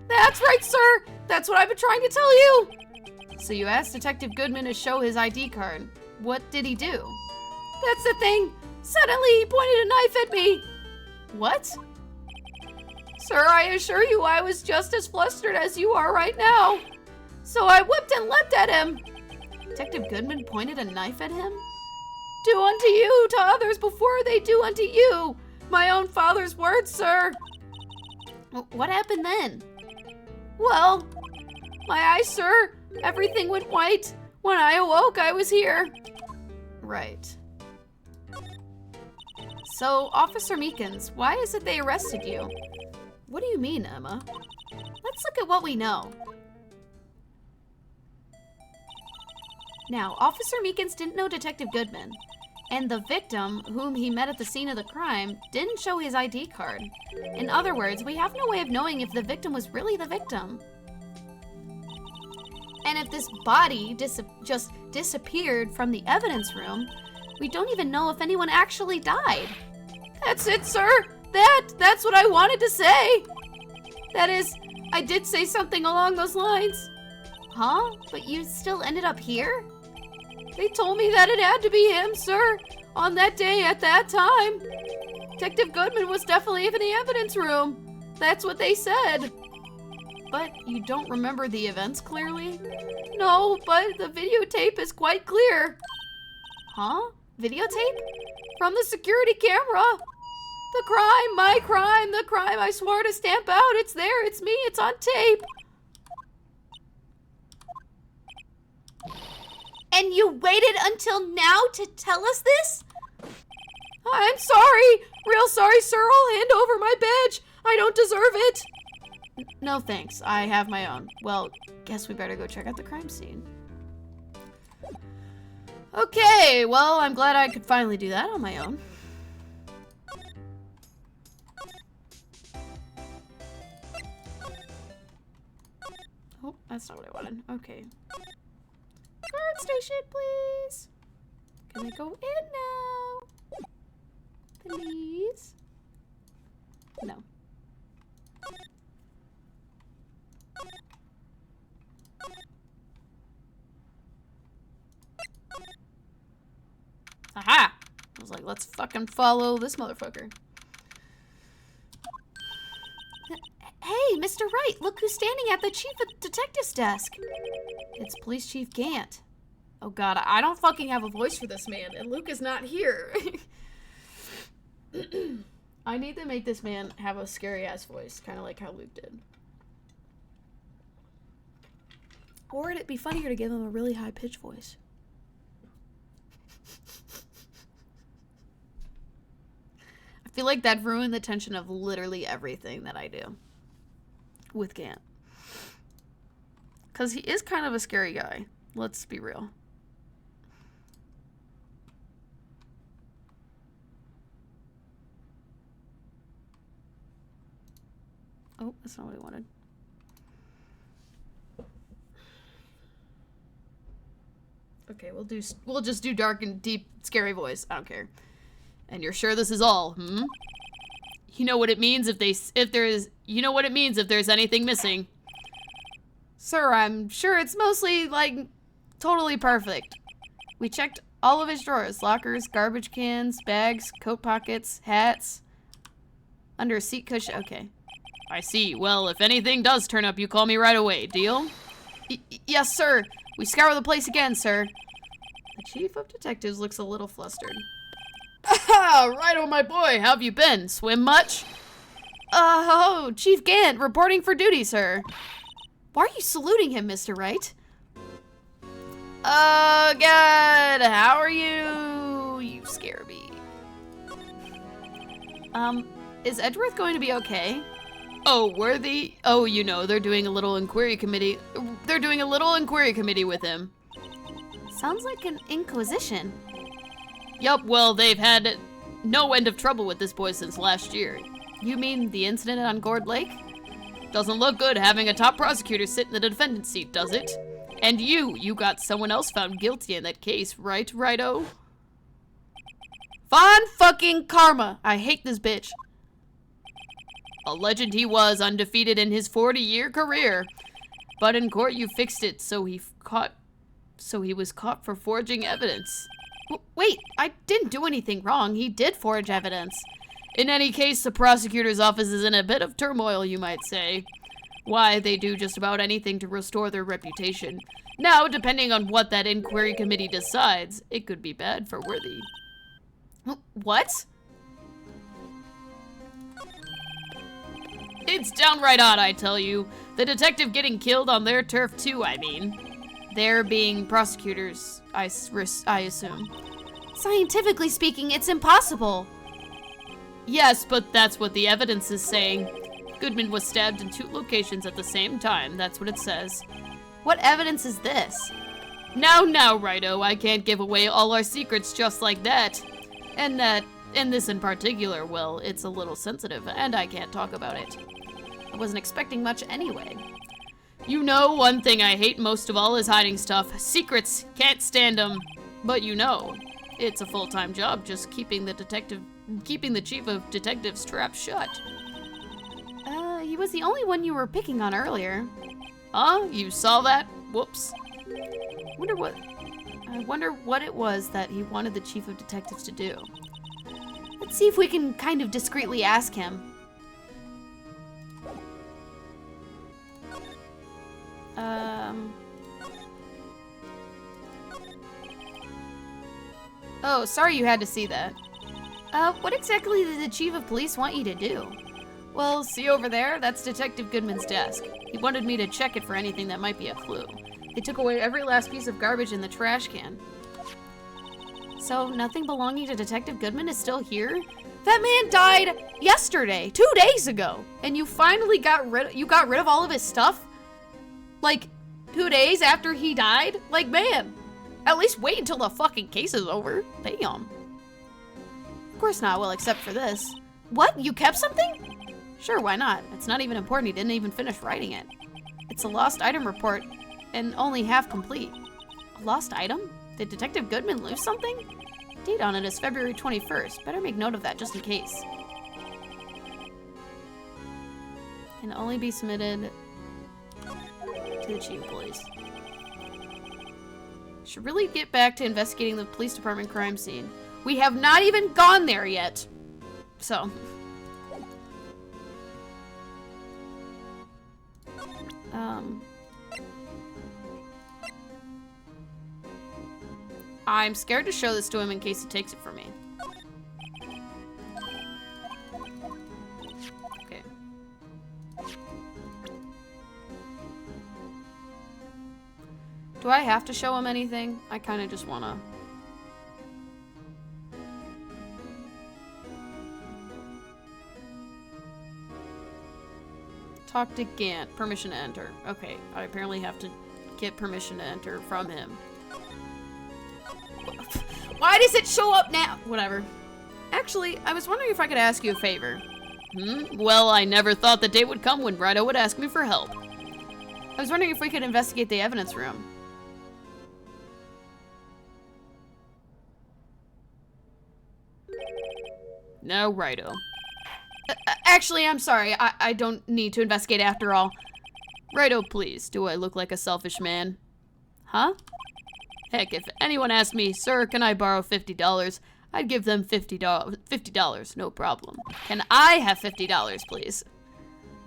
That's right, sir! That's what I've been trying to tell you! So you asked Detective Goodman to show his ID card. What did he do? That's the thing! Suddenly he pointed a knife at me! What? Sir, I assure you I was just as flustered as you are right now. So I whipped and leapt at him. Detective Goodman pointed a knife at him? Do unto you to others before they do unto you! My own father's words, sir! What happened then? Well, my eyes, sir, everything went white. When I awoke, I was here. Right. So, Officer Meekins, why is it they arrested you? What do you mean, Emma? Let's look at what we know. Now, Officer Meekins didn't know Detective Goodman, and the victim, whom he met at the scene of the crime, didn't show his ID card. In other words, we have no way of knowing if the victim was really the victim. And if this body just disappeared from the evidence room, we don't even know if anyone actually died. That's it, sir! That's what I wanted to say! That is, I did say something along those lines. Huh? But you still ended up here? They told me that it had to be him, sir, on that day at that time. Detective Goodman was definitely in the evidence room. That's what they said. But you don't remember the events clearly? No, but the videotape is quite clear. Huh? Videotape? From the security camera. The crime, my crime, the crime I swore to stamp out. It's there, it's me, it's on tape. And you waited until now to tell us this? I'm sorry. Real sorry, sir. I'll hand over my badge. I don't deserve it. No thanks. I have my own. Well, guess we better go check out the crime scene. Okay, well, I'm glad I could finally do that on my own. Oh, that's not what I wanted. Okay. Guard station, please. Can I go in now? Please? No. Aha! I was like, let's fucking follow this motherfucker. Hey, Mr. Wright, look who's standing at the chief of detective's desk. It's Police Chief Gant. Oh god, I don't fucking have a voice for this man, and Luke is not here. I need to make this man have a scary-ass voice, kind of like how Luke did. Or it'd be funnier to give him a really high-pitched voice. I feel like that ruined the tension of literally everything that I do with Gant. Because he is kind of a scary guy. Let's be real. Oh, that's not what I wanted. Okay, we'll just do dark and deep, scary voice. I don't care. And you're sure this is all, hmm? You know what it means if there's anything missing. Sir, I'm sure it's mostly, like, totally perfect. We checked all of his drawers, lockers, garbage cans, bags, coat pockets, hats, under a seat cushion. Okay. I see. Well, if anything does turn up, you call me right away. Deal? Yes, sir. We scour the place again, sir. The chief of detectives looks a little flustered. Ah, Righto, my boy. How have you been? Swim much? Oh, Chief Gant, reporting for duty, sir. Why are you saluting him, Mr. Wright? Oh, God. How are you? You scare me. Is Edgeworth going to be okay? Oh, worthy? Oh, you know, they're doing a little inquiry committee. They're doing a little inquiry committee with him. Sounds like an inquisition. Yup, well, they've had no end of trouble with this boy since last year. You mean the incident on Gourd Lake? Doesn't look good having a top prosecutor sit in the defendant's seat, does it? And you got someone else found guilty in that case, right, Righto? Fun fucking karma. I hate this bitch. A legend he was, undefeated in his 40-year career. But in court you fixed it, so he was caught for forging evidence. Wait, I didn't do anything wrong. He did forge evidence. In any case, the prosecutor's office is in a bit of turmoil, you might say. Why, they do just about anything to restore their reputation. Now, depending on what that inquiry committee decides, it could be bad for Worthy. What? It's downright odd, I tell you. The detective getting killed on their turf too, I mean. They're being prosecutors, I assume. Scientifically speaking, it's impossible. Yes, but that's what the evidence is saying. Goodman was stabbed in 2 locations at the same time, that's what it says. What evidence is this? Now, Righto, I can't give away all our secrets just like that. And this in particular, well, it's a little sensitive, and I can't talk about it. I wasn't expecting much anyway. You know, one thing I hate most of all is hiding stuff. Secrets, can't stand them. But you know, it's a full-time job just keeping the chief of detectives trap shut. He was the only one you were picking on earlier. Huh? You saw that? Whoops. I wonder what it was that he wanted the chief of detectives to do. Let's see if we can kind of discreetly ask him. Oh, sorry you had to see that. What exactly did the chief of police want you to do? Well, see over there? That's Detective Goodman's desk. He wanted me to check it for anything that might be a clue. They took away every last piece of garbage in the trash can. So, nothing belonging to Detective Goodman is still here? That man died yesterday, 2 days ago, and you finally got rid of all of his stuff? Like, 2 days after he died? Like, man, at least wait until the fucking case is over. Damn. Of course not, well, except for this. What? You kept something? Sure, why not? It's not even important, he didn't even finish writing it. It's a lost item report, and only half complete. A lost item? Did Detective Goodman lose something? Date on it is February 21st. Better make note of that just in case. Can only be submitted to the chief of police. Should really get back to investigating the police department crime scene. We have not even gone there yet. So. I'm scared to show this to him in case he takes it from me. Okay. Do I have to show him anything? I kind of just want to. Talk to Gant. Permission to enter. Okay, I apparently have to get permission to enter from him. Why does it show up now? Whatever. Actually, I was wondering if I could ask you a favor. Well, I never thought the day would come when Righto would ask me for help. I was wondering if we could investigate the evidence room. No, Righto. Actually, I'm sorry. I don't need to investigate after all. Righto, please. Do I look like a selfish man? Huh? Heck, if anyone asked me, sir, can I borrow $50? I'd give them $50, no problem. Can I have $50, please?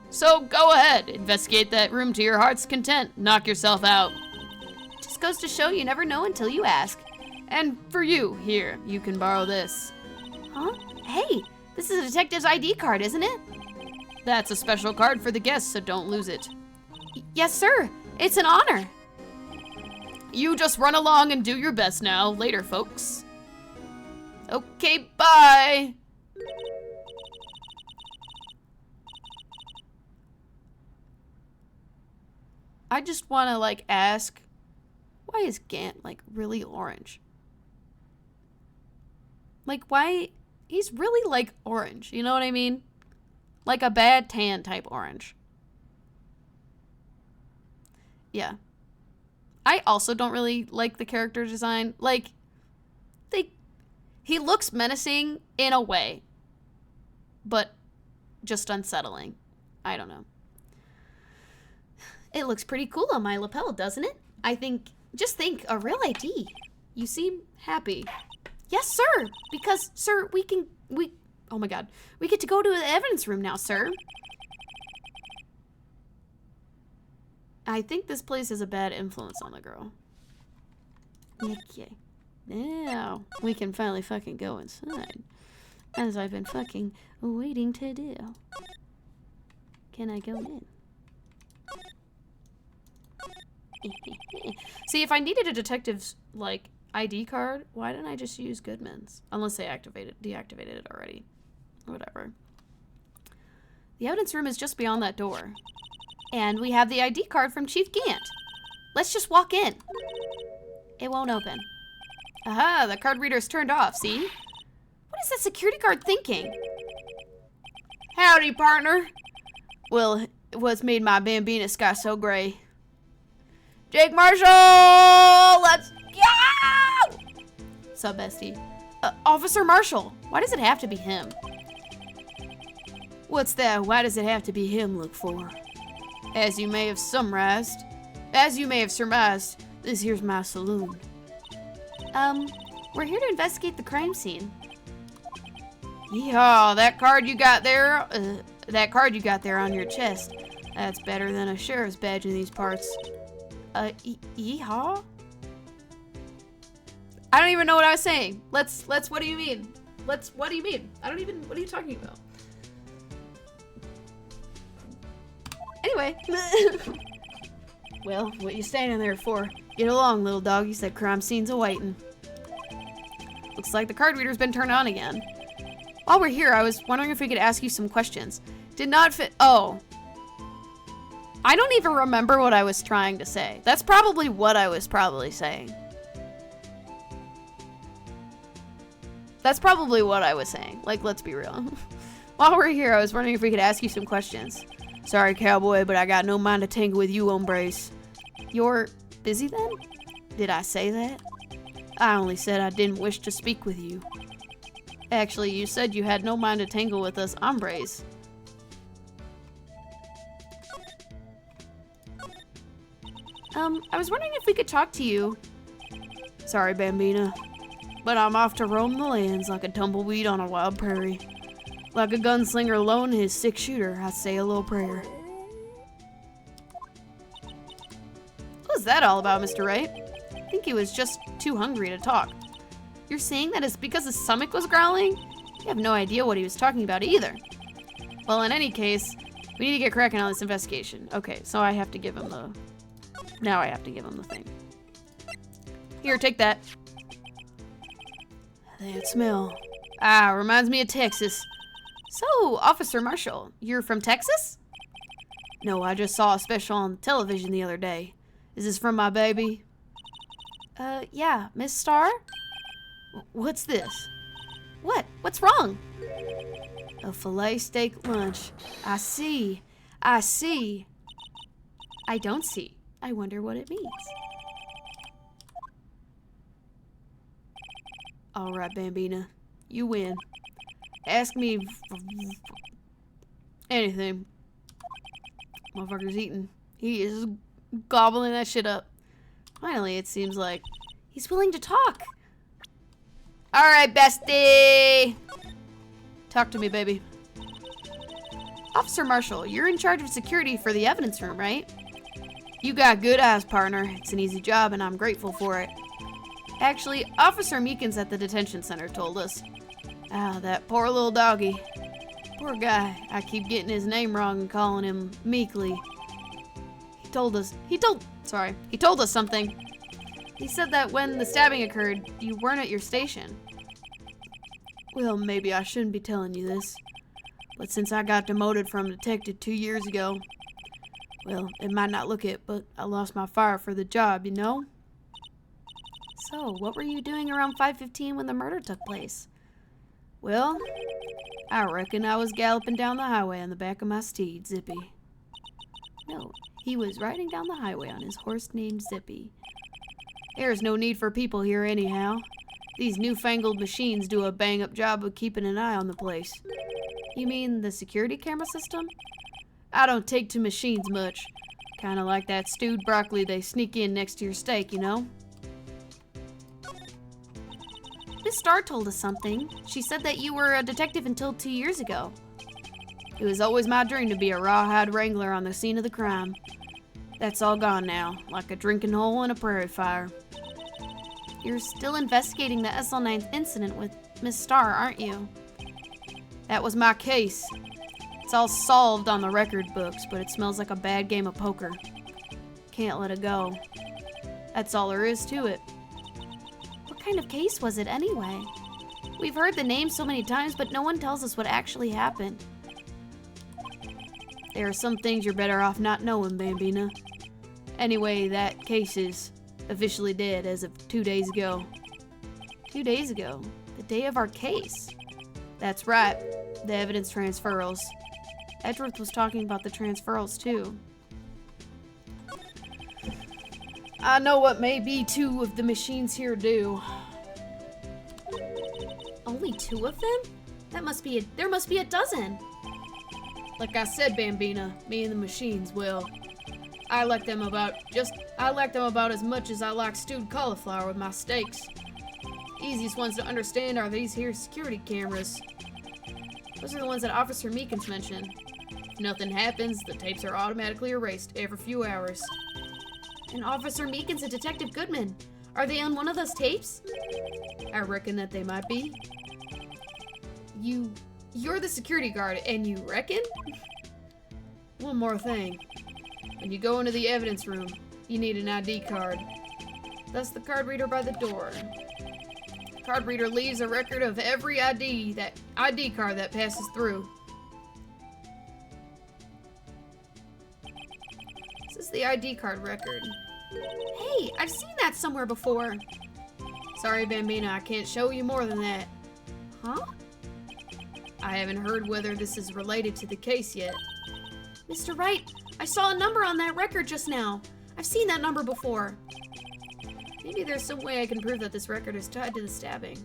So go ahead, investigate that room to your heart's content. Knock yourself out. Just goes to show you never know until you ask. And for you, here, you can borrow this. Huh? Hey, this is a detective's ID card, isn't it? That's a special card for the guests, so don't lose it. Yes, sir. It's an honor. You just run along and do your best now. Later, folks. Okay, bye. I just want to, like, ask, why is Gant, like, really orange? Like, why? He's really, like, orange. You know what I mean? Like a bad tan type orange. Yeah. I also don't really like the character design. Like, he looks menacing in a way, but just unsettling. I don't know. It looks pretty cool on my lapel, doesn't it? Just think, a real ID. You seem happy. Yes, sir, because, sir, oh my god. We get to go to the evidence room now, sir. I think this place has a bad influence on the girl. Okay. Now, we can finally fucking go inside. As I've been fucking waiting to do. Can I go in? See, if I needed a detective's, like, ID card, why didn't I just use Goodman's? Unless they deactivated it already. Whatever. The evidence room is just beyond that door. And we have the ID card from Chief Gant. Let's just walk in. It won't open. Aha, the card reader's turned off, see? What is that security guard thinking? Howdy, partner. Well, what's made my Bambina sky so gray? Jake Marshall! Let's go! Sup, bestie? Officer Marshall. Why does it have to be him? What's that? Why does it have to be him, look for? As you may have surmised, this here's my saloon. We're here to investigate the crime scene. Yeehaw, that card you got there on your chest. That's better than a sheriff's badge in these parts. Yeehaw? I don't even know what I was saying. What do you mean? What do you mean? What are you talking about? Anyway. Well, what you standing there for? Get along, little doggy, said crime scene's awaiting. Looks like the card reader's been turned on again. While we're here, I was wondering if we could ask you some questions. Did not fit. Oh. I don't even remember what I was trying to say. That's probably what I was probably saying. That's probably what I was saying. Like, let's be real. While we're here, I was wondering if we could ask you some questions. Sorry, cowboy, but I got no mind to tangle with you, hombres. You're busy then? Did I say that? I only said I didn't wish to speak with you. Actually, you said you had no mind to tangle with us hombres. I was wondering if we could talk to you. Sorry, Bambina, but I'm off to roam the lands like a tumbleweed on a wild prairie. Like a gunslinger alone his six-shooter, I say a little prayer. What was that all about, Mr. Wright? I think he was just too hungry to talk. You're saying that it's because his stomach was growling? You have no idea what he was talking about either. Well, in any case, we need to get cracking on this investigation. Okay, so I have to give him the... Now I have to give him the thing. Here, take that. That smell. Ah, reminds me of Texas. So, Officer Marshall, you're from Texas? No, I just saw a special on television the other day. Is this from my baby? Yeah, Miss Starr? What's this? What? What's wrong? A filet steak lunch. I see. I see. I don't see. I wonder what it means. All right, Bambina. You win. Ask me anything. Motherfucker's eating. He is gobbling that shit up. Finally, it seems like he's willing to talk. All right, bestie. Talk to me, baby. Officer Marshall, you're in charge of security for the evidence room, right? You got good eyes, partner. It's an easy job, and I'm grateful for it. Actually, Officer Meekins at the detention center told us. Ah, that poor little doggy. Poor guy. I keep getting his name wrong and calling him Meekly. He told us something. He said that when the stabbing occurred, you weren't at your station. Well, maybe I shouldn't be telling you this, but since I got demoted from detective 2 years ago, well, it might not look it, but I lost my fire for the job, you know? So, what were you doing around 5:15 when the murder took place? Well, I reckon I was galloping down the highway on the back of my steed, Zippy. No, he was riding down the highway on his horse named Zippy. There's no need for people here anyhow. These newfangled machines do a bang-up job of keeping an eye on the place. You mean the security camera system? I don't take to machines much. Kinda like that stewed broccoli they sneak in next to your steak, you know? Miss Starr told us something. She said that you were a detective until 2 years ago. It was always my dream to be a rawhide wrangler on the scene of the crime. That's all gone now, like a drinking hole in a prairie fire. You're still investigating the SL9 incident with Miss Starr, aren't you? That was my case. It's all solved on the record books, but it smells like a bad game of poker. Can't let it go. That's all there is to it. What kind of case was it anyway? We've heard the name so many times, but no one tells us what actually happened. There are some things you're better off not knowing, Bambina. Anyway, that case is officially dead as of 2 days ago. 2 days ago? The day of our case? That's right. The evidence transferals. Edgeworth was talking about the transferals too. I know what maybe 2 of the machines here do. Only 2 of them? There must be a dozen. Like I said, Bambina, me and the machines, well, I like them about as much as I like stewed cauliflower with my steaks. Easiest ones to understand are these here security cameras. Those are the ones that Officer Meekins mentioned. If nothing happens, the tapes are automatically erased every few hours. And Officer Meekins and Detective Goodman, are they on one of those tapes? I reckon that they might be. You're the security guard, and you reckon? One more thing. When you go into the evidence room, You need an ID card. That's the card reader by the door. Card reader leaves a record of every ID card that passes through. This is the ID card record. Hey, I've seen that somewhere before. Sorry, Bambina, I can't show you more than that. Huh? I haven't heard whether this is related to the case yet. Mr. Wright, I saw a number on that record just now. I've seen that number before. Maybe there's some way I can prove that this record is tied to the stabbing.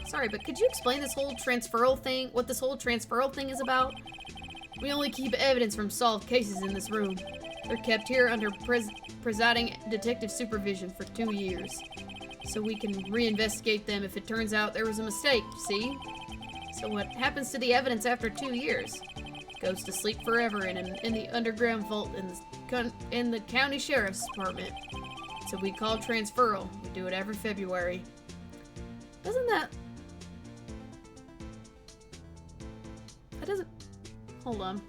Sorry, but could you explain this whole transferal thing, what this whole transferal thing is about? We only keep evidence from solved cases in this room. They're kept here under presiding detective supervision for 2 years. So we can reinvestigate them if it turns out there was a mistake, see? So what happens to the evidence after 2 years? Goes to sleep forever in the underground vault in the county sheriff's department. So we call transferal. We do it every February. Doesn't that doesn't... Hold on.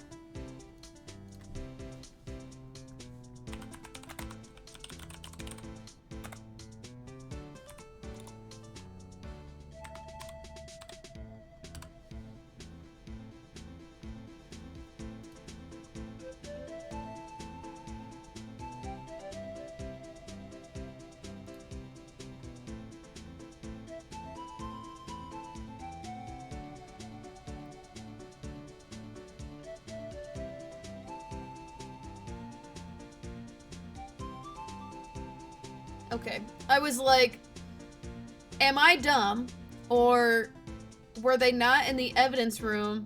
Okay, I was like, am I dumb, or were they not in the evidence room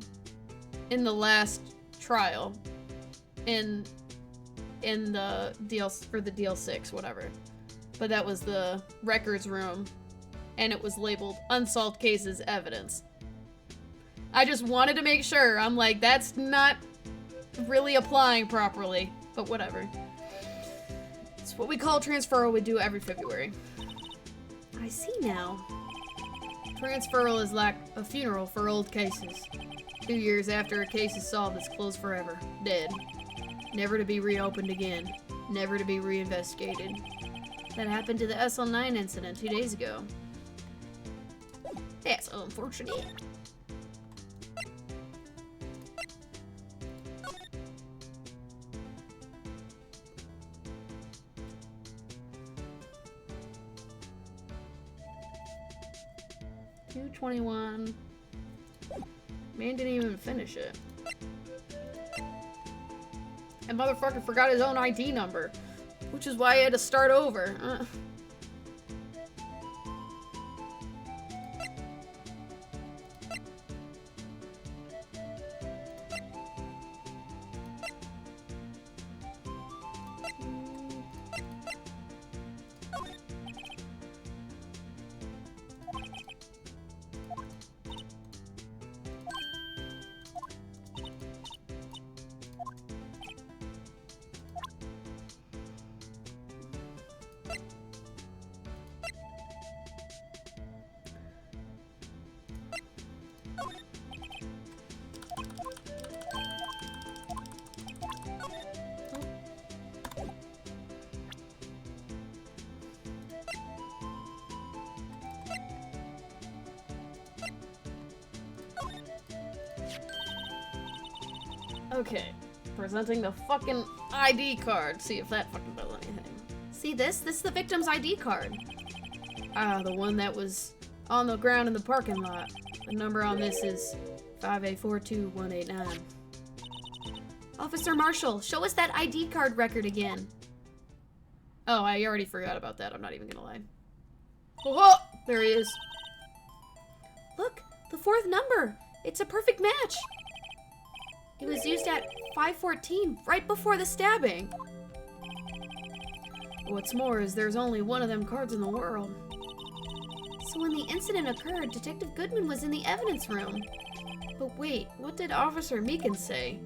in the last trial, in the deal for the DL6, whatever, but that was the records room, and it was labeled unsolved cases evidence. I just wanted to make sure. I'm like, that's not really applying properly, but whatever. It's what we call transferal. We do every February. I see now. Transferal is like a funeral for old cases. 2 years after a case is solved, it's closed forever. Dead. Never to be reopened again. Never to be reinvestigated. That happened to the SL9 incident 2 days ago. That's unfortunate. $221. Man didn't even finish it. And motherfucker forgot his own ID number, which is why he had to start over. Okay, presenting the fucking ID card. See if that fucking does anything. See this? This is the victim's ID card. Ah, the one that was on the ground in the parking lot. The number on this is 5842189. Officer Marshall, show us that ID card record again. Oh, I already forgot about that. I'm not even gonna lie. Oh, there he is. Look, the 4th number. It's a perfect match. It was used at 5:14, right before the stabbing. What's more is there's only one of them cards in the world. So when the incident occurred, Detective Goodman was in the evidence room. But wait, what did Officer Meekin say?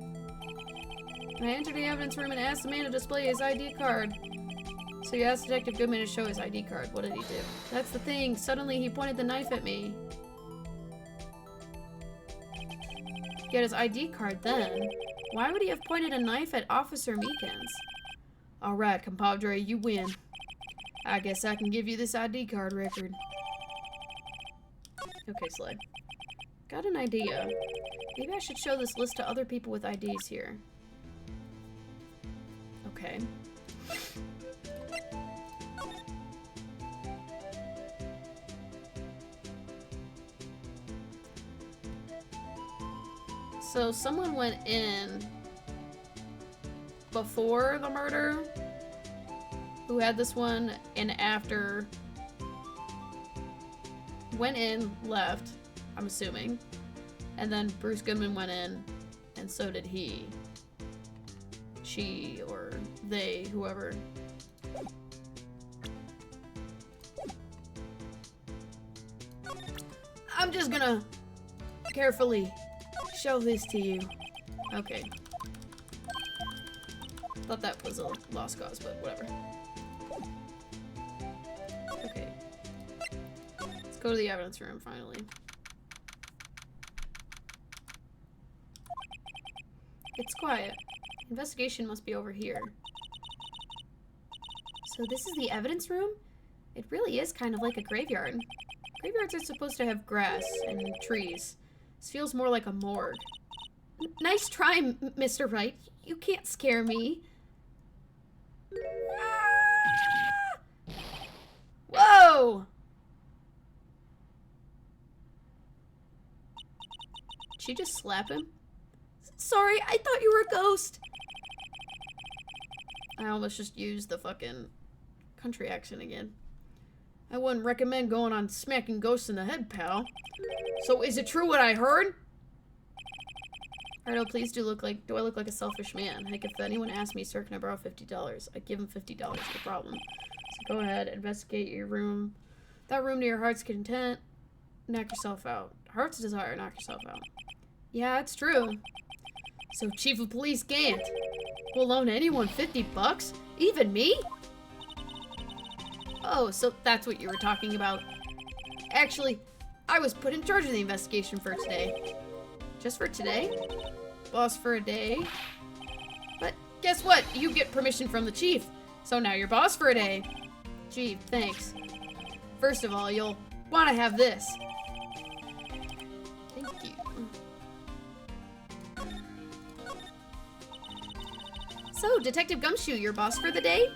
I entered the evidence room and asked the man to display his ID card. So you asked Detective Goodman to show his ID card. What did he do? That's the thing. Suddenly he pointed the knife at me. Get his ID card then. Why would he have pointed a knife at Officer Meekins? Alright, compadre, you win. I guess I can give you this ID card record. Okay, Slay. Got an idea. Maybe I should show this list to other people with IDs here. Okay. So someone went in before the murder who had this one, and after went in, left, I'm assuming, and then Bruce Goodman went in, and so did he. She, or they, whoever. I'm just gonna carefully show this to you. Okay. Thought that was a lost cause, but whatever. Okay. Let's go to the evidence room, finally. It's quiet. Investigation must be over here. So this is the evidence room? It really is kind of like a graveyard. Graveyards are supposed to have grass and trees. This feels more like a morgue. Nice try, Mr. Wright. You can't scare me. Ah! Whoa! Did she just slap him? Sorry, I thought you were a ghost. I almost just used the fucking country accent again. I wouldn't recommend going on smacking ghosts in the head, pal. So is it true what I heard? Ardo, please do I look like a selfish man? Heck, if anyone asked me, sir, can I borrow $50? I'd give him $50, no problem. So go ahead, investigate your room. That room to your heart's content. Knock yourself out. Heart's desire, knock yourself out. Yeah, it's true. So Chief of Police Gant will loan anyone $50? Even me? Oh, so that's what you were talking about. Actually, I was put in charge of the investigation for today. Just for today? Boss for a day? But guess what? You get permission from the chief. So now you're boss for a day. Gee, thanks. First of all, you'll want to have this. Thank you. So, Detective Gumshoe, your boss for the day?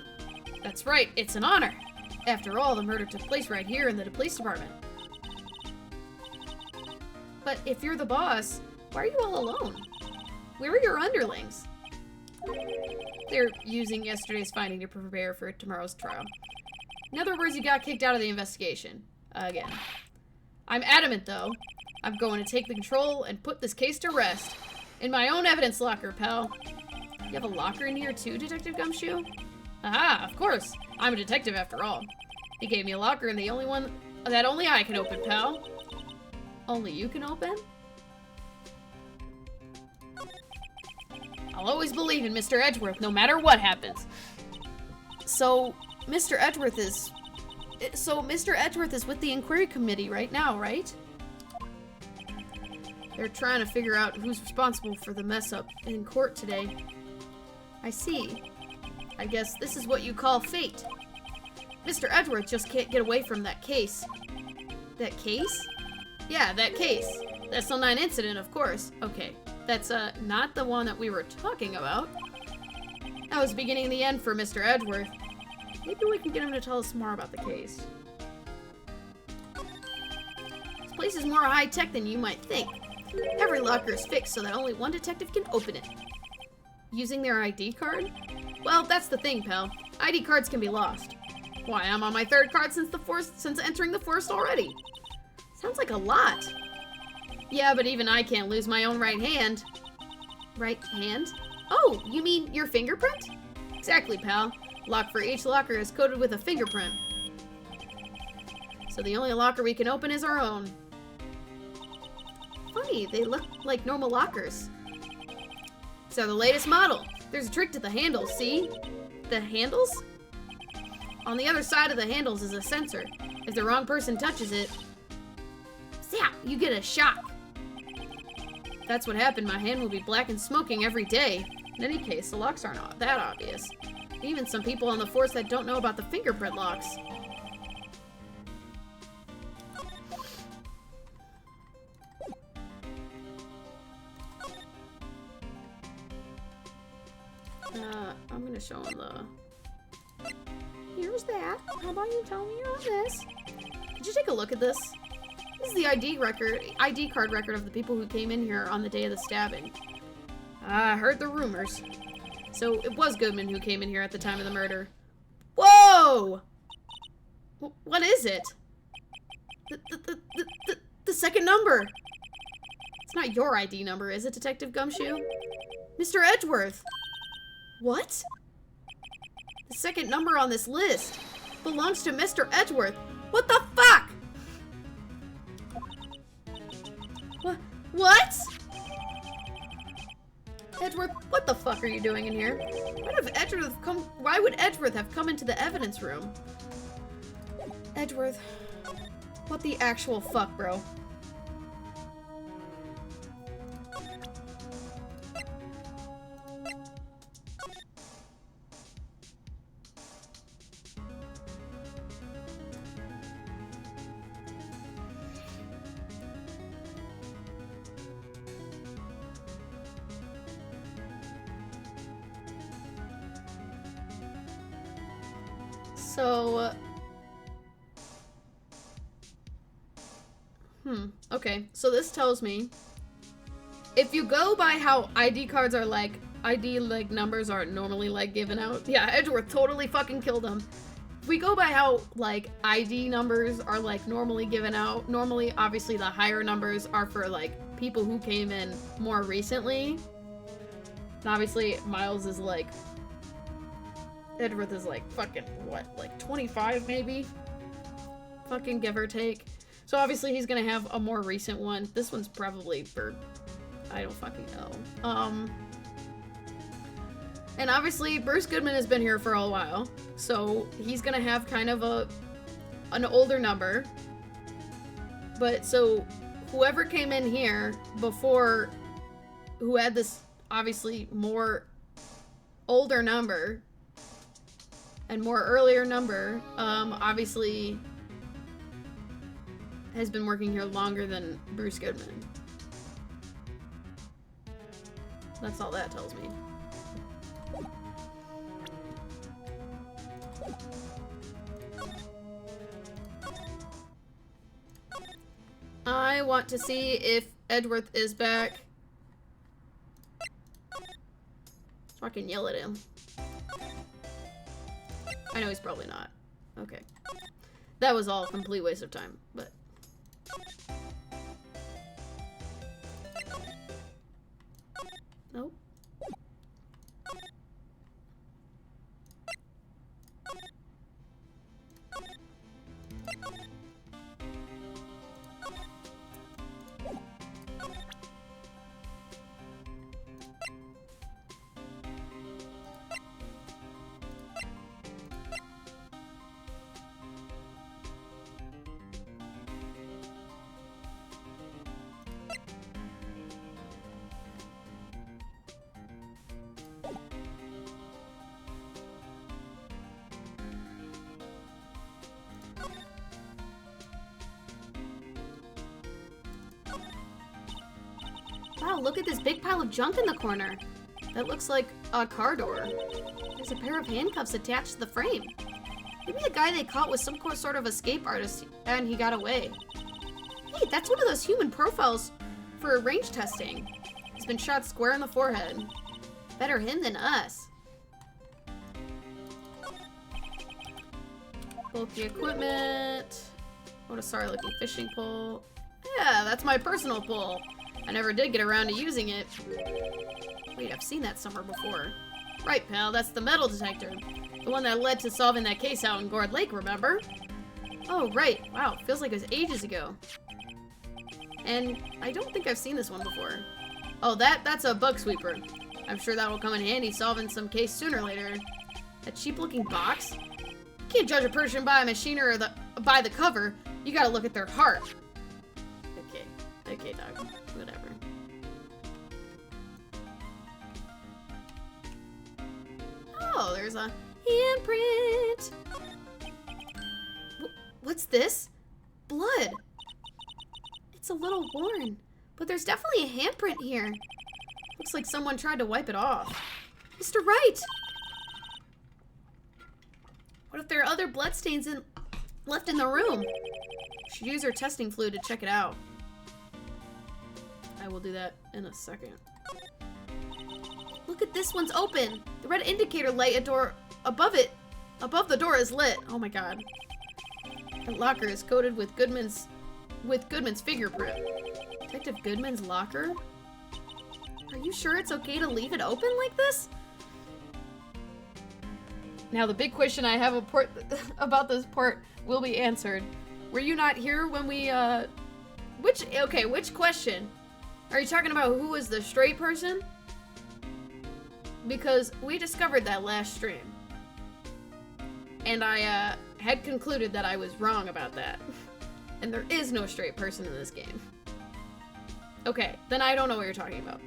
That's right, it's an honor. After all, the murder took place right here in the police department. But if you're the boss, why are you all alone? Where are your underlings? They're using yesterday's finding to prepare for tomorrow's trial. In other words, you got kicked out of the investigation. Again. I'm adamant, though. I'm going to take the control and put this case to rest. In my own evidence locker, pal. You have a locker in here too, Detective Gumshoe? Aha, of course. I'm a detective after all. He gave me a locker and the only one that only I can open, pal. Only you can open? I'll always believe in Mr. Edgeworth, no matter what happens. So, Mr. Edgeworth is with the inquiry committee right now, right? They're trying to figure out who's responsible for the mess up in court today. I see. I guess this is what you call fate. Mr. Edgeworth just can't get away from that case. That case? Yeah, that case. The SL9 incident, of course. Okay, that's not the one that we were talking about. That was the beginning and the end for Mr. Edgeworth. Maybe we can get him to tell us more about the case. This place is more high-tech than you might think. Every locker is fixed so that only one detective can open it. Using their ID card? Well, that's the thing, pal. ID cards can be lost. Why, I'm on my third card since entering the forest already. Sounds like a lot. Yeah, but even I can't lose my own right hand. Right hand? Oh, you mean your fingerprint? Exactly, pal. Lock for each locker is coded with a fingerprint. So the only locker we can open is our own. Funny, they look like normal lockers. These are the latest model. There's a trick to the handles, see? The handles? On the other side of the handles is a sensor. If the wrong person touches it, zap, you get a shock. that's what happened, my hand will be black and smoking every day. In any case, the locks aren't that obvious. Even some people on the force that don't know about the fingerprint locks. I'm gonna show him the... Here's that. How about you tell me on this? Could you take a look at this? This is the ID card record of the people who came in here on the day of the stabbing. I heard the rumors. So it was Goodman who came in here at the time of the murder. Whoa! What is it? The second number. It's not your ID number, is it, Detective Gumshoe? Mr. Edgeworth. What? The second number on this list belongs to Mr. Edgeworth. What the fuck? What? Edgeworth, what the fuck are you doing in here? Why would Edgeworth have come into the evidence room? Edgeworth, what the actual fuck, bro? So, okay, so this tells me, if you go by how ID cards are like, numbers are normally, like, given out, yeah, Edgeworth totally fucking killed him. If we go by how, like, ID numbers are, like, normally given out, normally, obviously, the higher numbers are for, like, people who came in more recently, and obviously, Miles is, like, Edgeworth is like fucking, what, like 25 maybe? Fucking give or take. So obviously he's gonna have a more recent one. This one's probably for, I don't fucking know. And obviously Bruce Goodman has been here for a while, so he's gonna have kind of an older number. But so whoever came in here before, who had this obviously more older number, and more earlier number, obviously has been working here longer than Bruce Goodman. That's all that tells me. I want to see if Edgeworth is back. So I can yell at him. I know he's probably not. Okay. That was all a complete waste of time, but... Nope. Wow, look at this big pile of junk in the corner. That looks like a car door. There's a pair of handcuffs attached to the frame. Maybe the guy they caught was some sort of escape artist and he got away. Hey, that's one of those human profiles for range testing. He's been shot square in the forehead. Better him than us. Bulky equipment. What a sorry looking fishing pole. Yeah, that's my personal pole. I never did get around to using it. Wait, I've seen that somewhere before. Right, pal, that's the metal detector. The one that led to solving that case out in Gourd Lake, remember? Oh, right. Wow, feels like it was ages ago. And I don't think I've seen this one before. Oh, that's a bug sweeper. I'm sure that will come in handy solving some case sooner or later. That cheap-looking box? You can't judge a person by a machine or by the cover. You gotta look at their heart. Okay, dog. Whatever. Oh, there's a handprint. What's this? Blood. It's a little worn, but there's definitely a handprint here. Looks like someone tried to wipe it off. Mr. Wright! What if there are other bloodstains left in the room? Should use our testing fluid to check it out. I will do that in a second. Look at this one's open. The red indicator light above the door is lit. Oh my god. The locker is coated with Goodman's fingerprint. Detective Goodman's locker? Are you sure it's okay to leave it open like this? Now the big question I have about this part will be answered. Were you not here when we, which question? Are you talking about who was the straight person? Because we discovered that last stream. And I, had concluded that I was wrong about that. And there is no straight person in this game. Okay, then I don't know what you're talking about.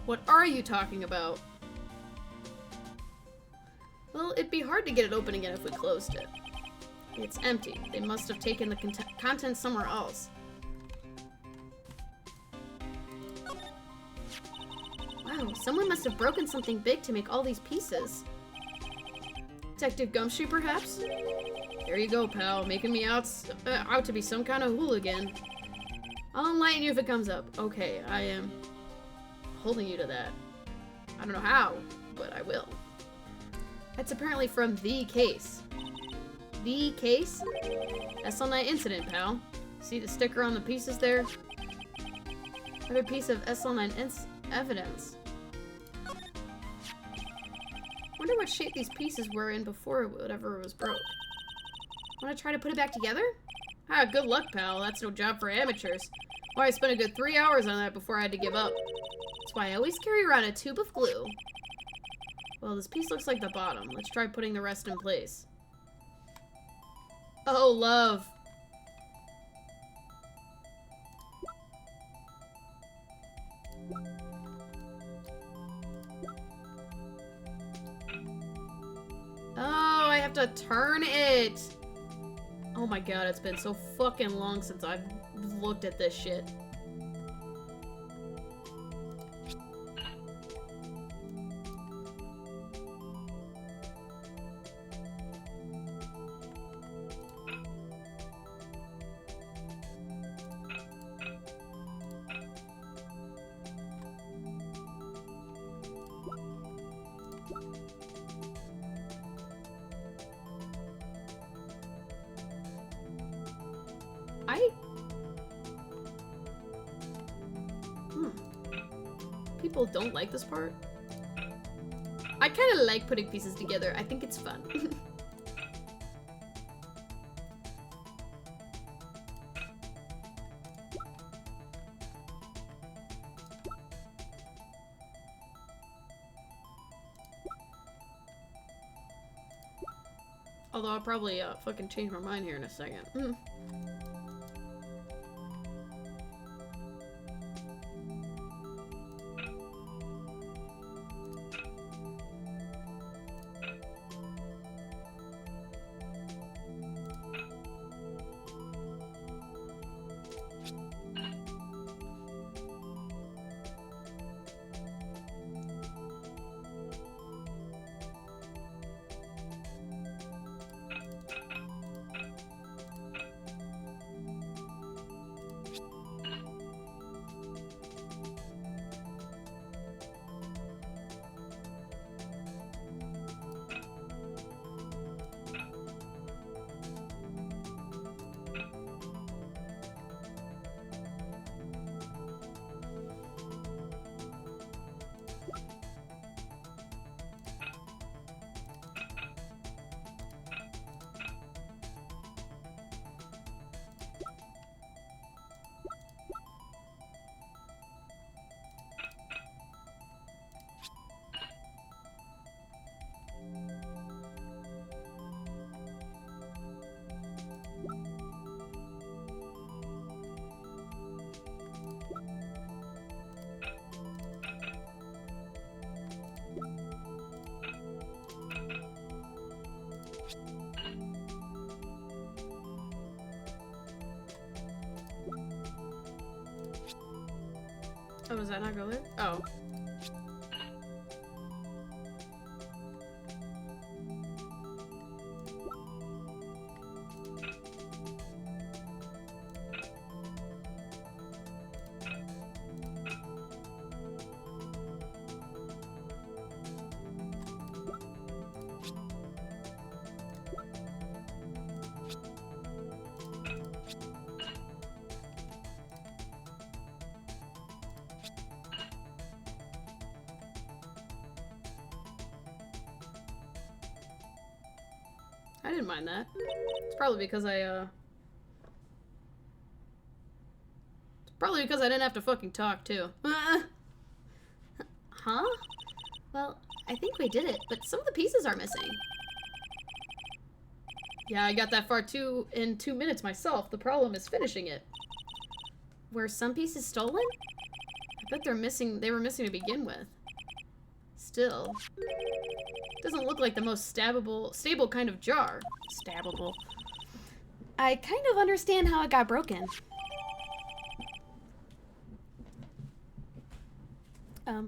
What are you talking about? Well, it'd be hard to get it open again if we closed it. It's empty. They must have taken the contents somewhere else. Wow, someone must have broken something big to make all these pieces. Detective Gumshoe, perhaps? There you go, pal, making me out to be some kind of hooligan. I'll enlighten you if it comes up. Okay, I am holding you to that. I don't know how, but I will. That's apparently from The Case. The Case? SL9 incident, pal. See the sticker on the pieces there? Another piece of SL9 evidence. Wonder what shape these pieces were in before whatever was broke. Wanna try to put it back together? Ah, good luck, pal. That's no job for amateurs. Why, I spent a good 3 hours on that before I had to give up. That's why I always carry around a tube of glue. Well, this piece looks like the bottom. Let's try putting the rest in place. Oh, love. Oh, I have to turn it. Oh my god, it's been so fucking long since I've looked at this shit. People don't like this part. I kind of like putting pieces together. I think it's fun. Although I'll probably fucking change my mind here in a second. Oh, does that not go there? Oh. I didn't mind that. It's probably because It's probably because I didn't have to fucking talk, too. Huh? Well, I think we did it, but some of the pieces are missing. Yeah, I got that far too in 2 minutes myself. The problem is finishing it. Were some pieces stolen? I bet they were missing to begin with. Still. Doesn't look like the most stable kind of jar. Stabbable. I kind of understand how it got broken.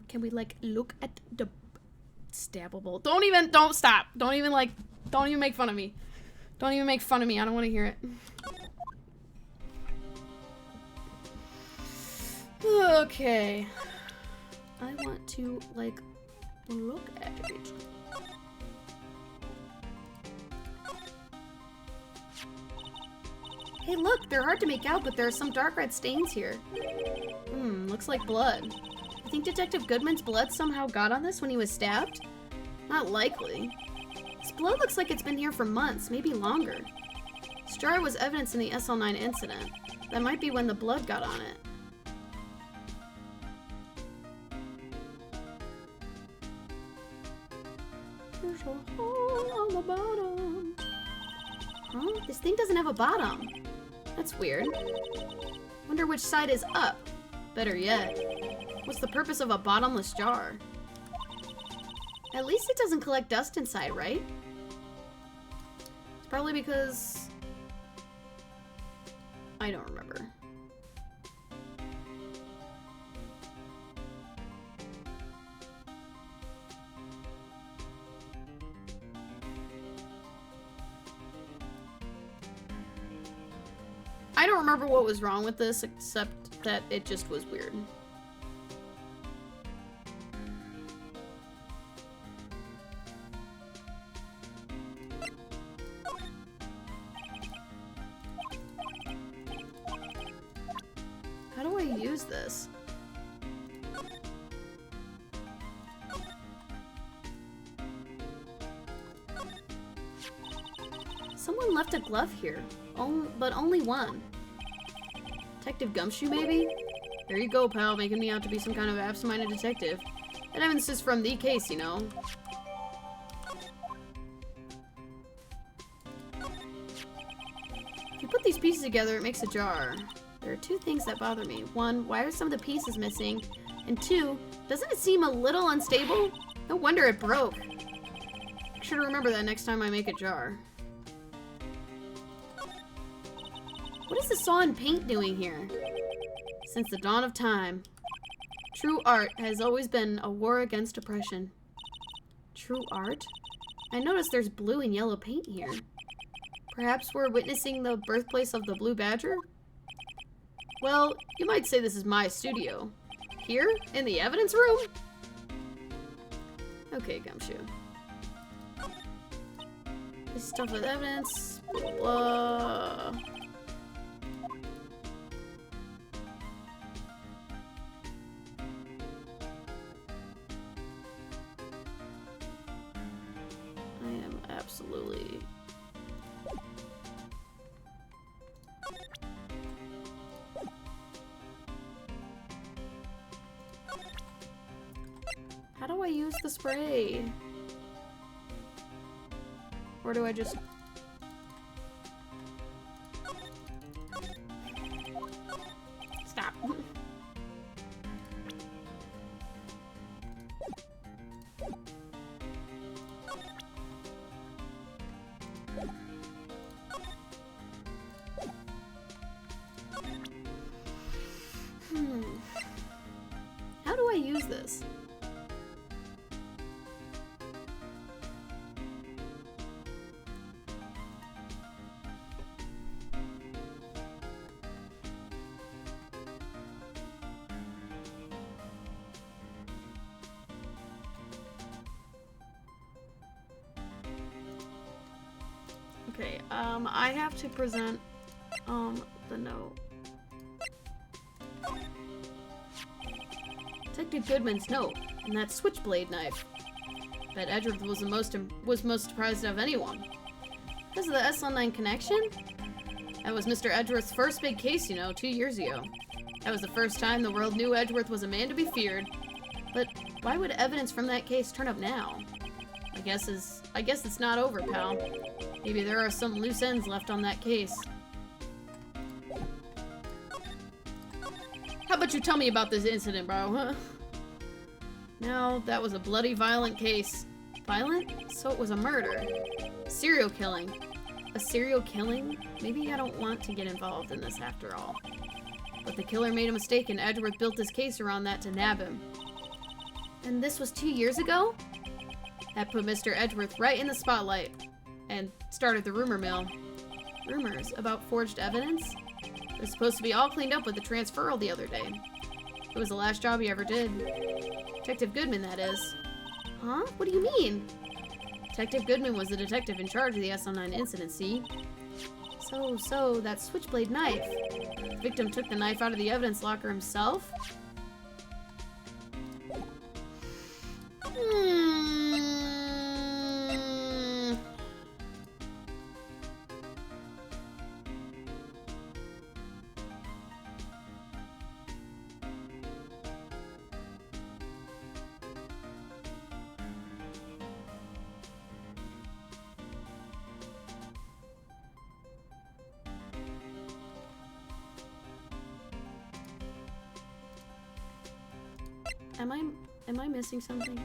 Can we, like, look at the stabbable? Don't stop. Don't even make fun of me. Don't even make fun of me. I don't want to hear it. Okay. I want to, like, look at it. Hey, look, they're hard to make out, but there are some dark red stains here. Looks like blood. You think Detective Goodman's blood somehow got on this when he was stabbed? Not likely. This blood looks like it's been here for months, maybe longer. This jar was evidence in the SL9 incident. That might be when the blood got on it. There's a hole on the bottom. Huh? This thing doesn't have a bottom. That's weird. Wonder which side is up. Better yet, what's the purpose of a bottomless jar? At least it doesn't collect dust inside, right? It's probably because... I don't remember. I don't remember what was wrong with this, except that it just was weird. How do I use this? Someone left a glove here, but only one. Detective Gumshoe, maybe? There you go, pal, making me out to be some kind of absent-minded detective. That evidence is from the case, you know. If you put these pieces together, it makes a jar. There are two things that bother me. One, why are some of the pieces missing? And two, doesn't it seem a little unstable? No wonder it broke. I should remember that next time I make a jar. What is the saw and paint doing here? Since the dawn of time, true art has always been a war against oppression. True art? I noticed there's blue and yellow paint here. Perhaps we're witnessing the birthplace of the Blue Badger? Well, you might say this is my studio. Here? In the evidence room? Okay, Gumshoe. This stuff with evidence, blah, blah. Absolutely. How do I use the spray? Or do I just... Stop. Okay, I have to present, the note. Detective Goodman's note, and that switchblade knife. Bet Edgeworth was most surprised of anyone. Because of the SL9 connection? That was Mr. Edgeworth's first big case, you know, 2 years ago. That was the first time the world knew Edgeworth was a man to be feared. But why would evidence from that case turn up now? I guess it's not over, pal. Maybe there are some loose ends left on that case. How about you tell me about this incident, bro, huh? No, that was a bloody, violent case. Violent? So it was a murder. Serial killing. A serial killing? Maybe I don't want to get involved in this after all. But the killer made a mistake and Edgeworth built his case around that to nab him. And this was 2 years ago? That put Mr. Edgeworth right in the spotlight and started the rumor mill. Rumors about forged evidence? It was supposed to be all cleaned up with the transferal the other day. It was the last job he ever did. Detective Goodman, that is. Huh? What do you mean? Detective Goodman was the detective in charge of the SL9 incident, see? So, that switchblade knife. The victim took the knife out of the evidence locker himself? Am I missing something?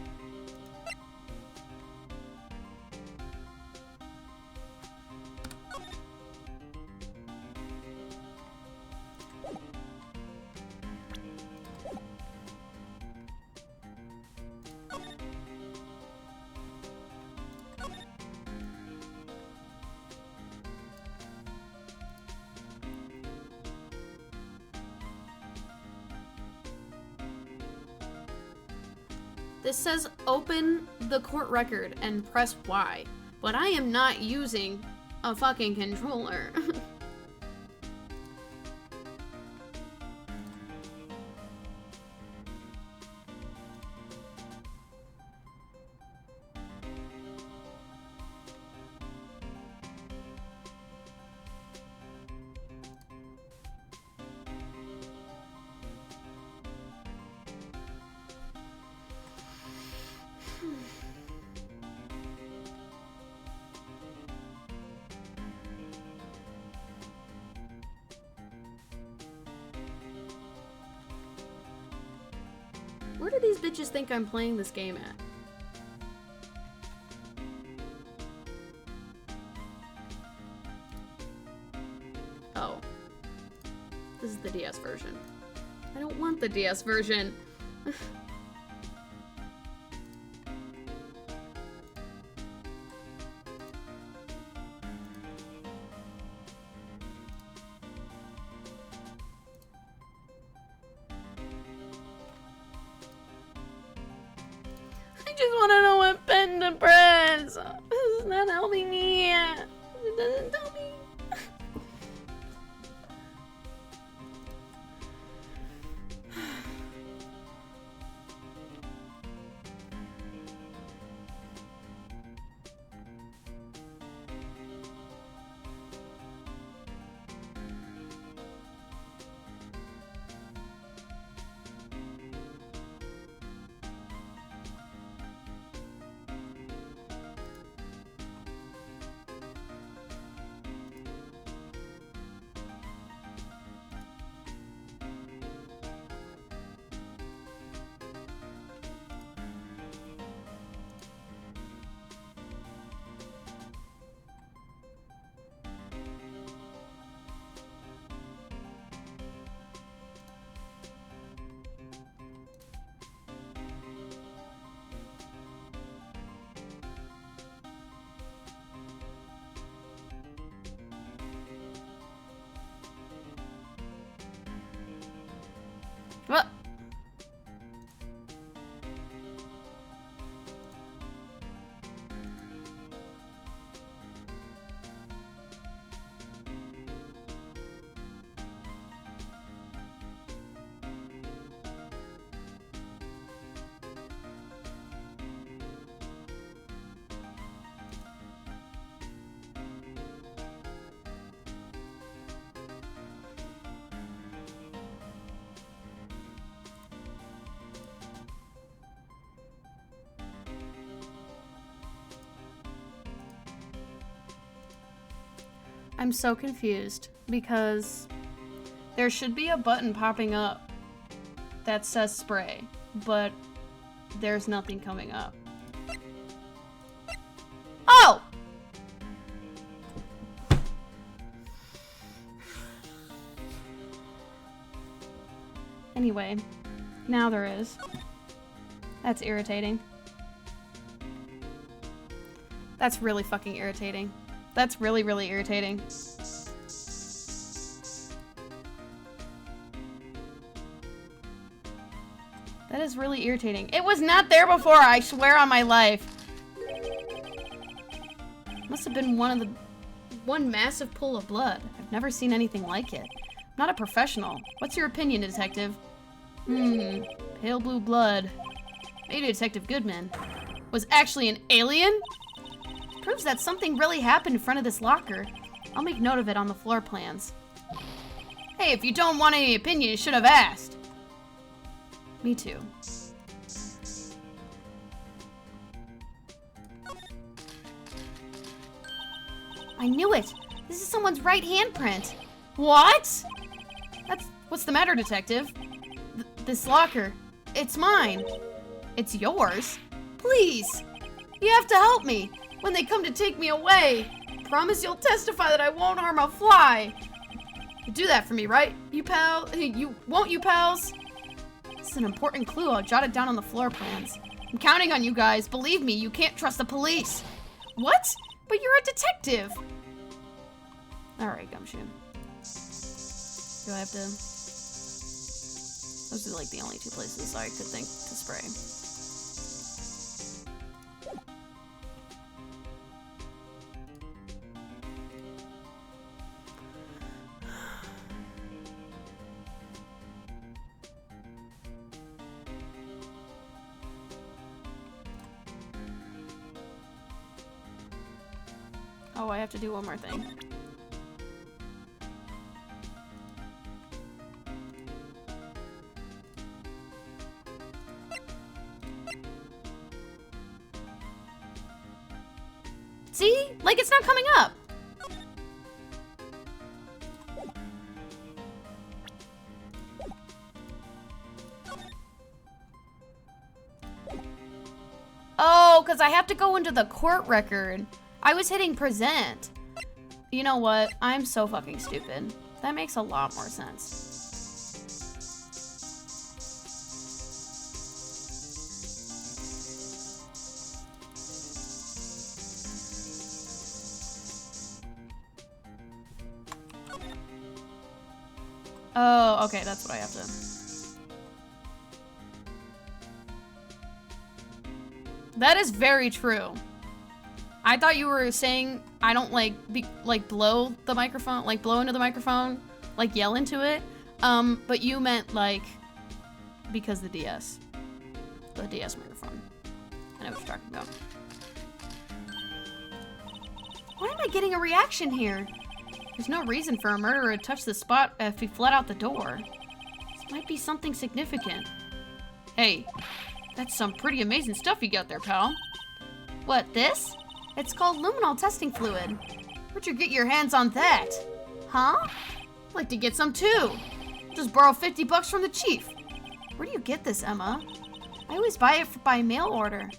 This says open the court record and press Y, but I am not using a fucking controller. Where do these bitches think I'm playing this game at? Oh. This is the DS version. I don't want the DS version. I just want to know what pen to press. This is not helping me. It doesn't tell me. I'm so confused because there should be a button popping up that says spray, but there's nothing coming up. Oh! Anyway, now there is. That's irritating. That's really fucking irritating. That's really, really irritating. That is really irritating. It was not there before, I swear on my life. Must have been one massive pool of blood. I've never seen anything like it. I'm not a professional. What's your opinion, detective? Pale blue blood. Maybe Detective Goodman was actually an alien? Proves that something really happened in front of this locker. I'll make note of it on the floor plans. Hey, if you don't want any opinion, you should have asked. Me too. I knew it! This is someone's right handprint! What? What's the matter, detective? This locker. It's mine. It's yours? Please! You have to help me when they come to take me away. Promise you'll testify that I won't harm a fly. You do that for me, right? You won't you, pals? This is an important clue. I'll jot it down on the floor plans. I'm counting on you guys. Believe me, you can't trust the police. What? But you're a detective. Alright, Gumshoe. Do I have to... Those are like the only two places I could think to spray. Oh, I have to do one more thing. See? Like, it's not coming up. Oh, because I have to go into the court record. I was hitting present. You know what? I'm so fucking stupid. That makes a lot more sense. Oh, okay, that's what I have to... That is very true. I thought you were saying I don't blow the microphone, like blow into the microphone, like yell into it. But you meant like because the DS microphone. I know what you're talking about. Why am I getting a reaction here? There's no reason for a murderer to touch the spot if he fled out the door. This might be something significant. Hey, that's some pretty amazing stuff you got there, pal. What, this? It's called luminol testing fluid. Where'd you get your hands on that? Huh? I'd like to get some too. Just borrow $50 from the chief. Where do you get this, Emma? I always buy it by mail order.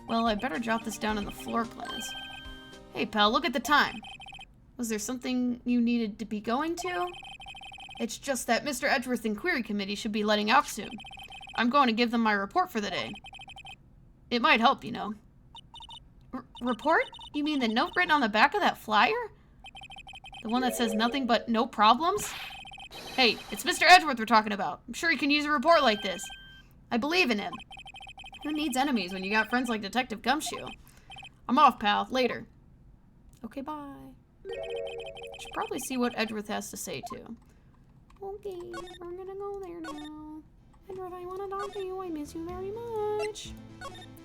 Well, I better jot this down in the floor plans. Hey, pal, look at the time. Was there something you needed to be going to? It's just that Mr. Edgeworth's inquiry committee should be letting out soon. I'm going to give them my report for the day. It might help, you know. Report? You mean the note written on the back of that flyer? The one that says nothing but no problems? Hey, it's Mr. Edgeworth we're talking about. I'm sure he can use a report like this. I believe in him. Who needs enemies when you got friends like Detective Gumshoe? I'm off, pal. Later. Okay, bye. Should probably see what Edgeworth has to say, too. Okay, we're gonna go there now. Edgeworth, I want to talk to you. I miss you very much.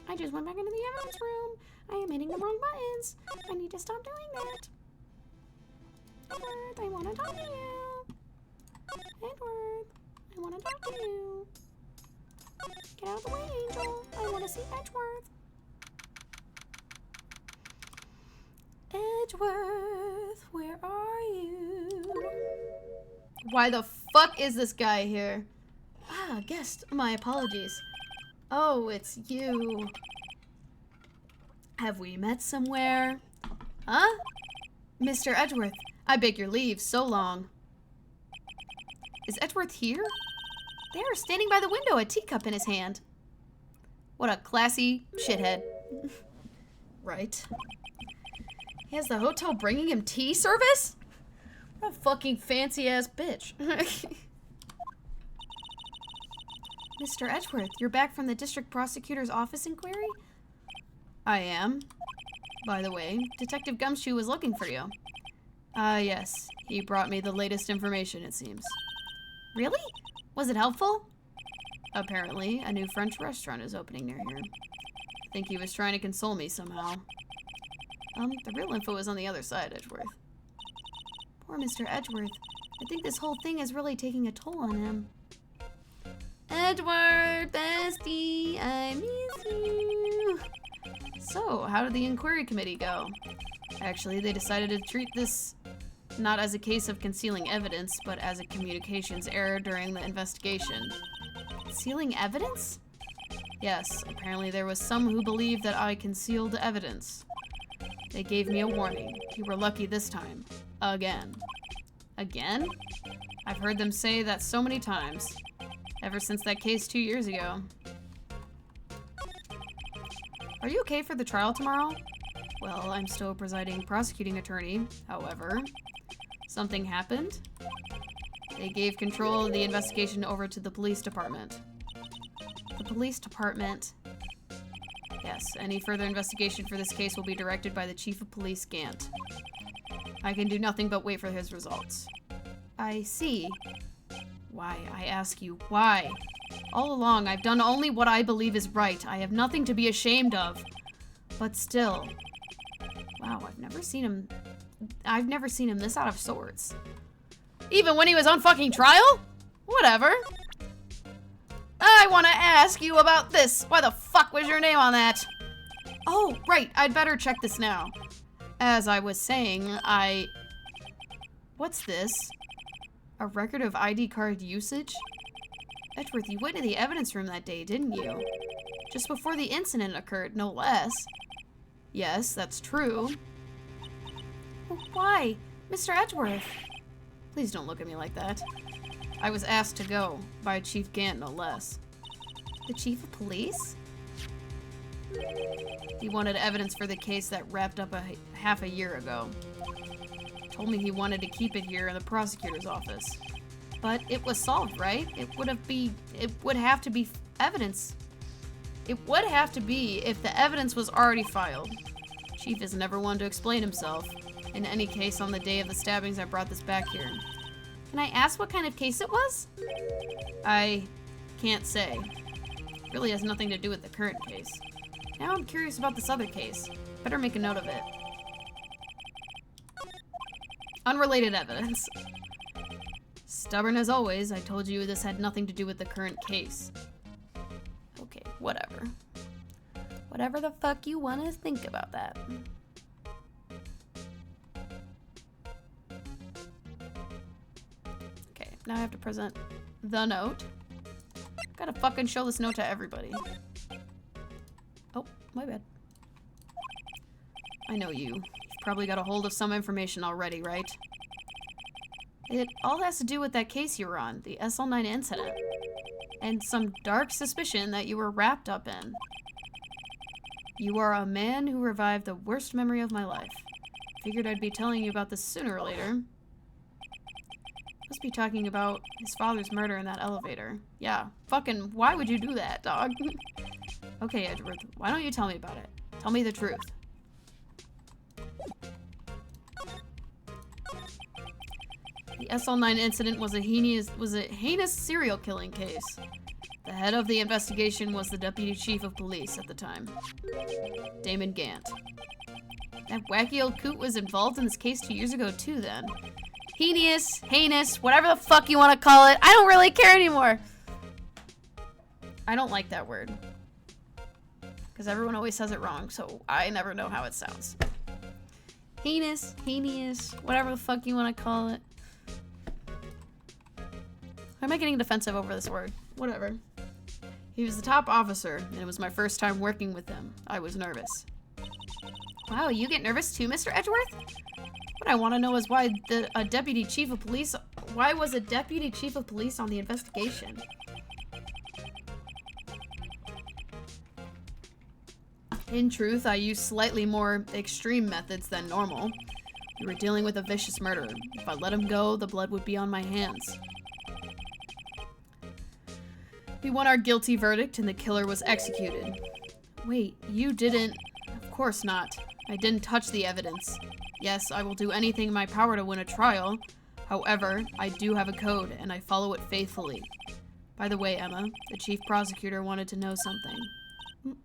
I just went back into the evidence room. I am hitting the wrong buttons. I need to stop doing that. Edgeworth, I want to talk to you. Edgeworth, I want to talk to you. Get out of the way, Angel. I want to see Edgeworth. Edgeworth, where are Why the fuck is this guy here? Ah, guest. My apologies. Oh, it's you. Have we met somewhere? Huh? Mr. Edgeworth, I beg your leave, so long. Is Edgeworth here? They are standing by the window, a teacup in his hand. What a classy shithead. Right. He has the hotel bringing him tea service? What a fucking fancy-ass bitch. Mr. Edgeworth, you're back from the district prosecutor's office inquiry? I am. By the way, Detective Gumshoe was looking for you. Yes. He brought me the latest information, it seems. Really? Was it helpful? Apparently, a new French restaurant is opening near here. I think he was trying to console me somehow. The real info is on the other side, Edgeworth. Poor Mr. Edgeworth. I think this whole thing is really taking a toll on him. Edward, bestie, I miss you. So, how did the inquiry committee go? Actually, they decided to treat this not as a case of concealing evidence, but as a communications error during the investigation. Concealing evidence? Yes, apparently there was some who believed that I concealed evidence. They gave me a warning. You were lucky this time. Again. Again? I've heard them say that so many times. Ever since that case 2 years ago. Are you okay for the trial tomorrow? Well, I'm still a presiding prosecuting attorney. However, something happened. They gave control of the investigation over to the police department. The police department? Yes, any further investigation for this case will be directed by the Chief of Police, Gant. I can do nothing but wait for his results. I see. Why, I ask you, why? All along, I've done only what I believe is right. I have nothing to be ashamed of. But still. Wow, I've never seen him this out of sorts. Even when he was on fucking trial? Whatever. I want to ask you about this. Why the fuck was your name on that? Oh, right. I'd better check this now. As I was saying, What's this? A record of ID card usage? Edgeworth, you went to the evidence room that day, didn't you? Just before the incident occurred, no less. Yes, that's true. Why? Mr. Edgeworth? Please don't look at me like that. I was asked to go, by Chief Gant, no less. The Chief of Police? He wanted evidence for the case that wrapped up half a year ago. Told me he wanted to keep it here in the prosecutor's office. But it was solved, right? It would have to be evidence. It would have to be if the evidence was already filed. Chief is never one to explain himself. In any case, on the day of the stabbings, I brought this back here. Can I ask what kind of case it was? I can't say. It really has nothing to do with the current case. Now I'm curious about this other case. Better make a note of it. Unrelated evidence. Stubborn as always, I told you this had nothing to do with the current case. Okay, whatever. Whatever the fuck you want to think about that. Okay, now I have to present the note. Gotta fucking show this note to everybody. Oh, my bad. I know you. You've probably got a hold of some information already, right? It all has to do with that case you were on, the SL9 incident. And some dark suspicion that you were wrapped up in. You are a man who revived the worst memory of my life. Figured I'd be telling you about this sooner or later. Must be talking about his father's murder in that elevator. Yeah, fucking, why would you do that, dog? Okay, Edgeworth, why don't you tell me about it? Tell me the truth. The SL9 incident was a heinous serial killing case. The head of the investigation was the deputy chief of police at the time, Damon Gant. That wacky old coot was involved in this case 2 years ago too then. Heinous, whatever the fuck you want to call it. I don't really care anymore. I don't like that word. Because everyone always says it wrong, so I never know how it sounds. Heinous, whatever the fuck you want to call it. Why am I getting defensive over this word? Whatever. He was the top officer, and it was my first time working with him. I was nervous. Wow, you get nervous too, Mr. Edgeworth? What I want to know is why a deputy chief of police... Why was a deputy chief of police on the investigation? In truth, I used slightly more extreme methods than normal. We were dealing with a vicious murderer. If I let him go, the blood would be on my hands. We won our guilty verdict and the killer was executed. Wait, you didn't... Of course not. I didn't touch the evidence. Yes, I will do anything in my power to win a trial. However, I do have a code and I follow it faithfully. By the way, Emma, the chief prosecutor wanted to know something.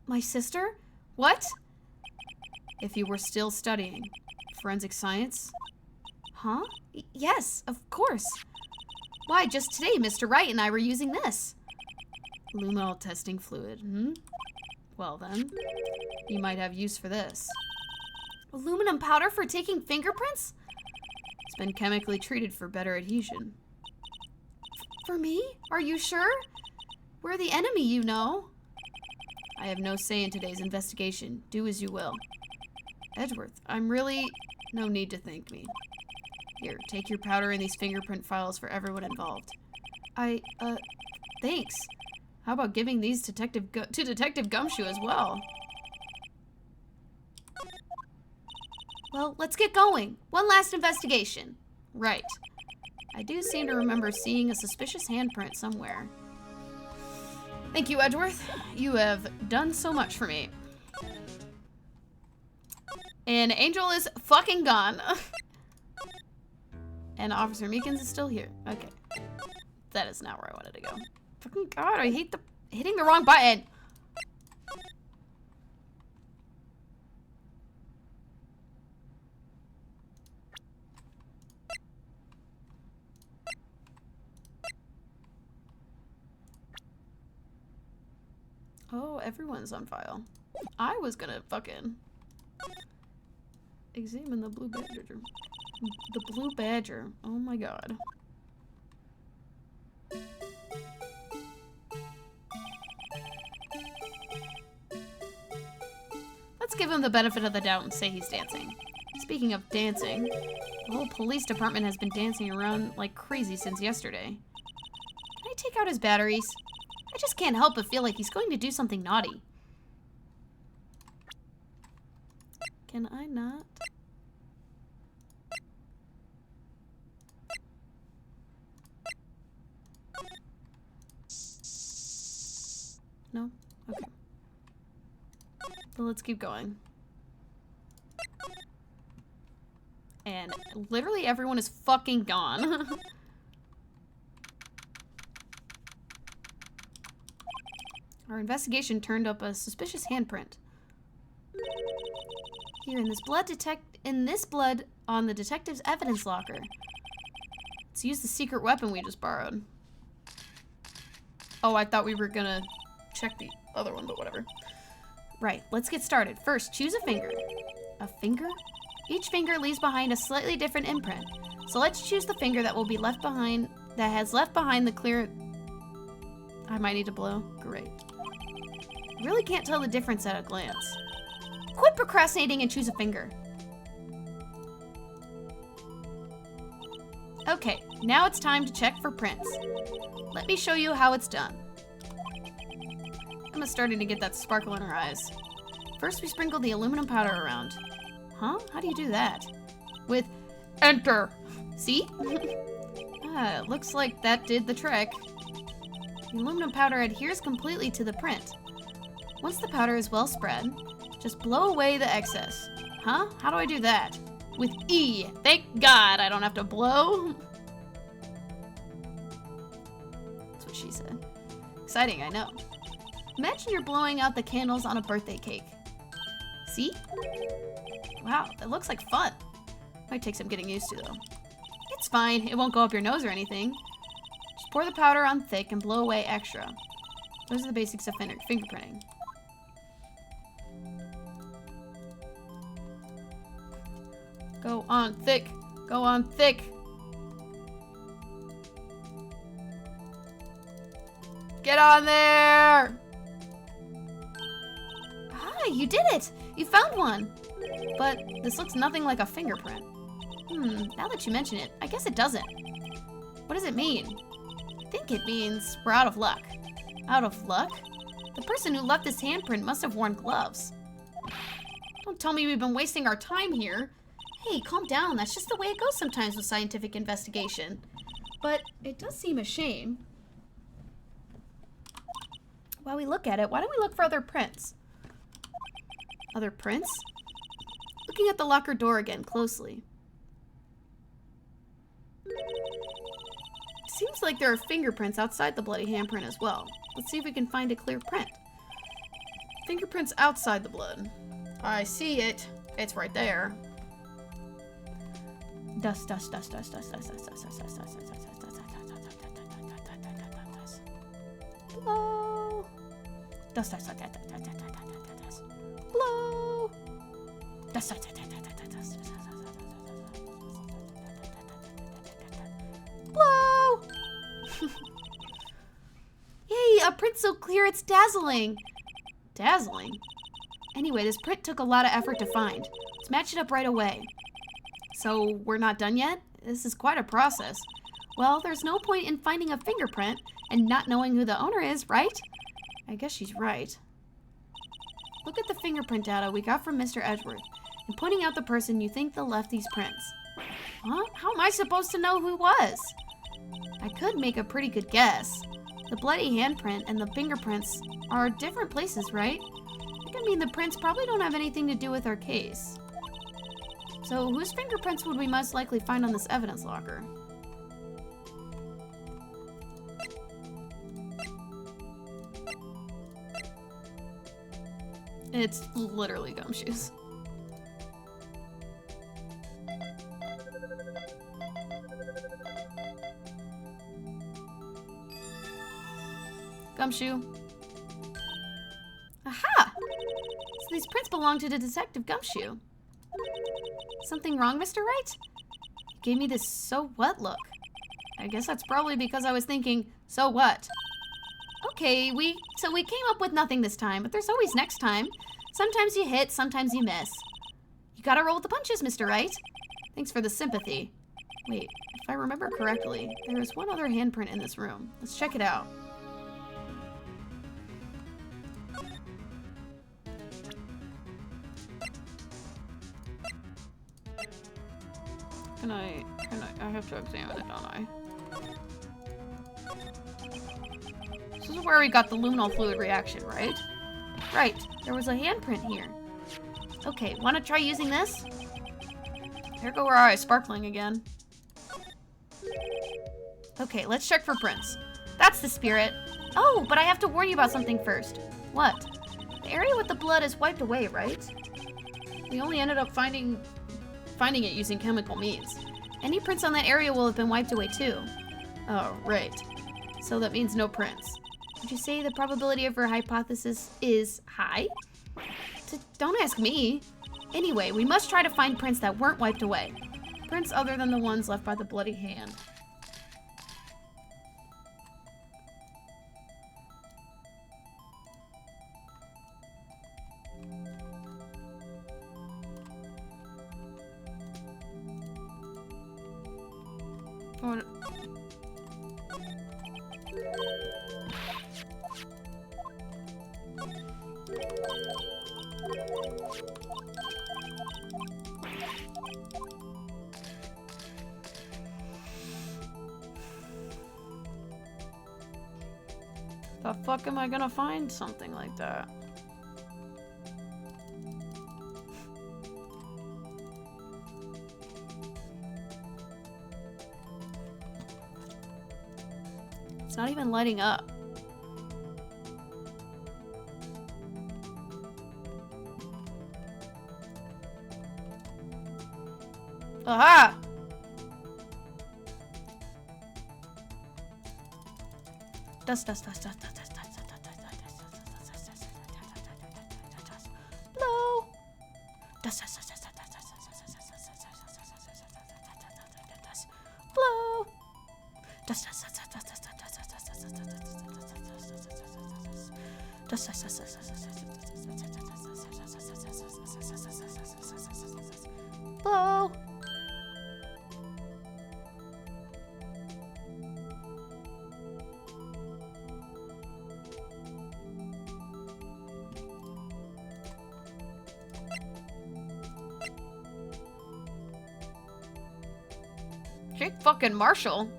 My sister? What? If you were still studying forensic science? Huh? Yes, of course. Why, just today, Mr. Wright and I were using this. Luminol testing fluid, Well then, you might have use for this. Aluminum powder for taking fingerprints? It's been chemically treated for better adhesion. For me? Are you sure? We're the enemy, you know. I have no say in today's investigation. Do as you will. Edgeworth, I'm really... No need to thank me. Here, take your powder and these fingerprint files for everyone involved. Thanks. How about giving these to Detective Gumshoe as well? Well, let's get going. One last investigation. Right. I do seem to remember seeing a suspicious handprint somewhere. Thank you, Edgeworth. You have done so much for me. And Angel is fucking gone. And Officer Meekins is still here. Okay. That is not where I wanted to go. Fucking God, I hate hitting the wrong button. Oh, everyone's on file. I was gonna fucking examine the blue badger. The blue badger. Oh my God. Let's give him the benefit of the doubt and say he's dancing. Speaking of dancing, the whole police department has been dancing around like crazy since yesterday. Can I take out his batteries? I just can't help but feel like he's going to do something naughty. Can I not? No? Okay. Well, let's keep going. And literally everyone is fucking gone. Our investigation turned up a suspicious handprint. Here in this blood on the detective's evidence locker. Let's use the secret weapon we just borrowed. Oh, I thought we were gonna check the other one, but whatever. Right, let's get started. First, choose a finger. A finger? Each finger leaves behind a slightly different imprint. So let's choose the finger that will be left behind, that has left behind the clear... I might need to blow. Great. Really can't tell the difference at a glance. Quit procrastinating and choose a finger. Okay, now it's time to check for prints. Let me show you how it's done. Emma's starting to get that sparkle in her eyes. First, we sprinkle the aluminum powder around. Huh? How do you do that? With enter. See? It looks like that did the trick. The aluminum powder adheres completely to the print. Once the powder is well spread, just blow away the excess. Huh? How do I do that? With E. Thank God I don't have to blow. That's what she said. Exciting, I know. Imagine you're blowing out the candles on a birthday cake. See? Wow, that looks like fun. Might take some getting used to, though. It's fine. It won't go up your nose or anything. Just pour the powder on thick and blow away extra. Those are the basics of fingerprinting. Go on thick. Go on thick. Get on there! Ah, you did it! You found one! But this looks nothing like a fingerprint. Now that you mention it, I guess it doesn't. What does it mean? I think it means we're out of luck. Out of luck? The person who left this handprint must have worn gloves. Don't tell me we've been wasting our time here. Hey, calm down. That's just the way it goes sometimes with scientific investigation. But it does seem a shame. While we look at it, why don't we look for other prints? Other prints? Looking at the locker door again closely. Seems like there are fingerprints outside the bloody handprint as well. Let's see if we can find a clear print. Fingerprints outside the blood. I see it. It's right there. Dust, dust, dust, dust, dust, dust, dust, dust, dust, dust, dust, dust, dust. Blow. Dust, dust, dust, dust, dust, dust, dust. Blow. Dust, dust, dust, dust, dust, dust. Blow. Yay, a print so clear it's dazzling. Dazzling? Anyway, this print took a lot of effort to find. Let's match it up right away. So, we're not done yet? This is quite a process. Well, there's no point in finding a fingerprint and not knowing who the owner is, right? I guess she's right. Look at the fingerprint data we got from Mr. Edgeworth and pointing out the person you think that left these prints. Huh? How am I supposed to know who it was? I could make a pretty good guess. The bloody handprint and the fingerprints are different places, right? I mean, the prints probably don't have anything to do with our case. So, whose fingerprints would we most likely find on this evidence locker? It's literally Gumshoe's. Gumshoe. Aha! So these prints belong to the Detective Gumshoe. Something wrong, Mr. Wright? You gave me this so what look. I guess that's probably because I was thinking, so what? Okay, so we came up with nothing this time, but there's always next time. Sometimes you hit, sometimes you miss. You gotta roll with the punches, Mr. Wright. Thanks for the sympathy. Wait, if I remember correctly, there is one other handprint in this room. Let's check it out. I have to examine it, don't I? This is where we got the luminal fluid reaction, right? Right, there was a handprint here. Okay, wanna try using this? Here go our eyes sparkling again. Okay, let's check for prints. That's the spirit. Oh, but I have to warn you about something first. What? The area with the blood is wiped away, right? We only ended up finding it using chemical means. Any prints on that area will have been wiped away too. Oh, right. So that means no prints. Would you say the probability of your hypothesis is high? Don't ask me. Anyway, we must try to find prints that weren't wiped away. Prints other than the ones left by the bloody hand. The fuck am I gonna find something like that? It's not even lighting up. Aha! Dust, dust, dust, dust, dust, dust, dust, dust, dust, dust, dust, blow. Dust, dust, dust, dust, dust, dust, dust, blow. Dust, dust, dust, dust, dust, dust, dust, dust, dust, dust, dust, Blow. Jake fucking Marshall.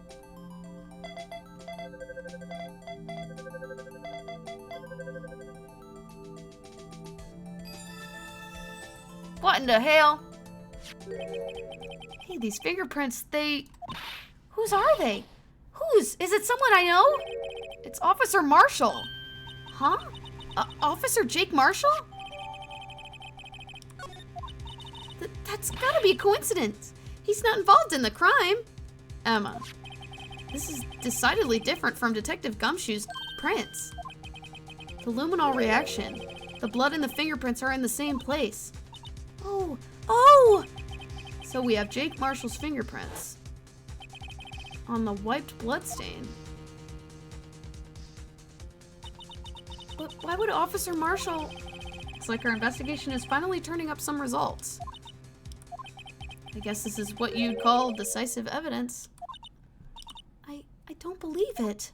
What in the hell? Hey, these fingerprints, whose are they? Whose? Is it someone I know? It's Officer Marshall. Huh? Officer Jake Marshall? That's gotta be a coincidence. He's not involved in the crime. Emma, this is decidedly different from Detective Gumshoe's prints. The luminol reaction. The blood and the fingerprints are in the same place. Oh! So we have Jake Marshall's fingerprints on the wiped bloodstain. But why would Officer Marshall... It's like our investigation is finally turning up some results. I guess this is what you'd call decisive evidence. I don't believe it.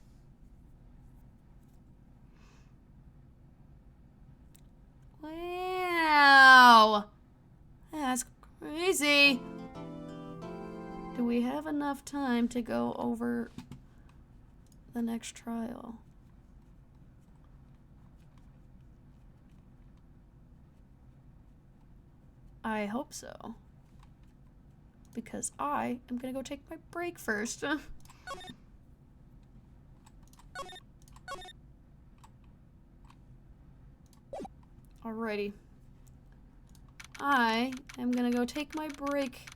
Wow. That's crazy. Do we have enough time to go over the next trial? I hope so. Because I am gonna go take my break first. Alrighty. I am gonna go take my break.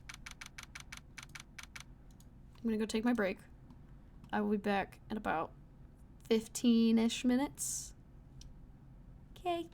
I'm gonna go take my break. I will be back in about 15-ish minutes. Okay.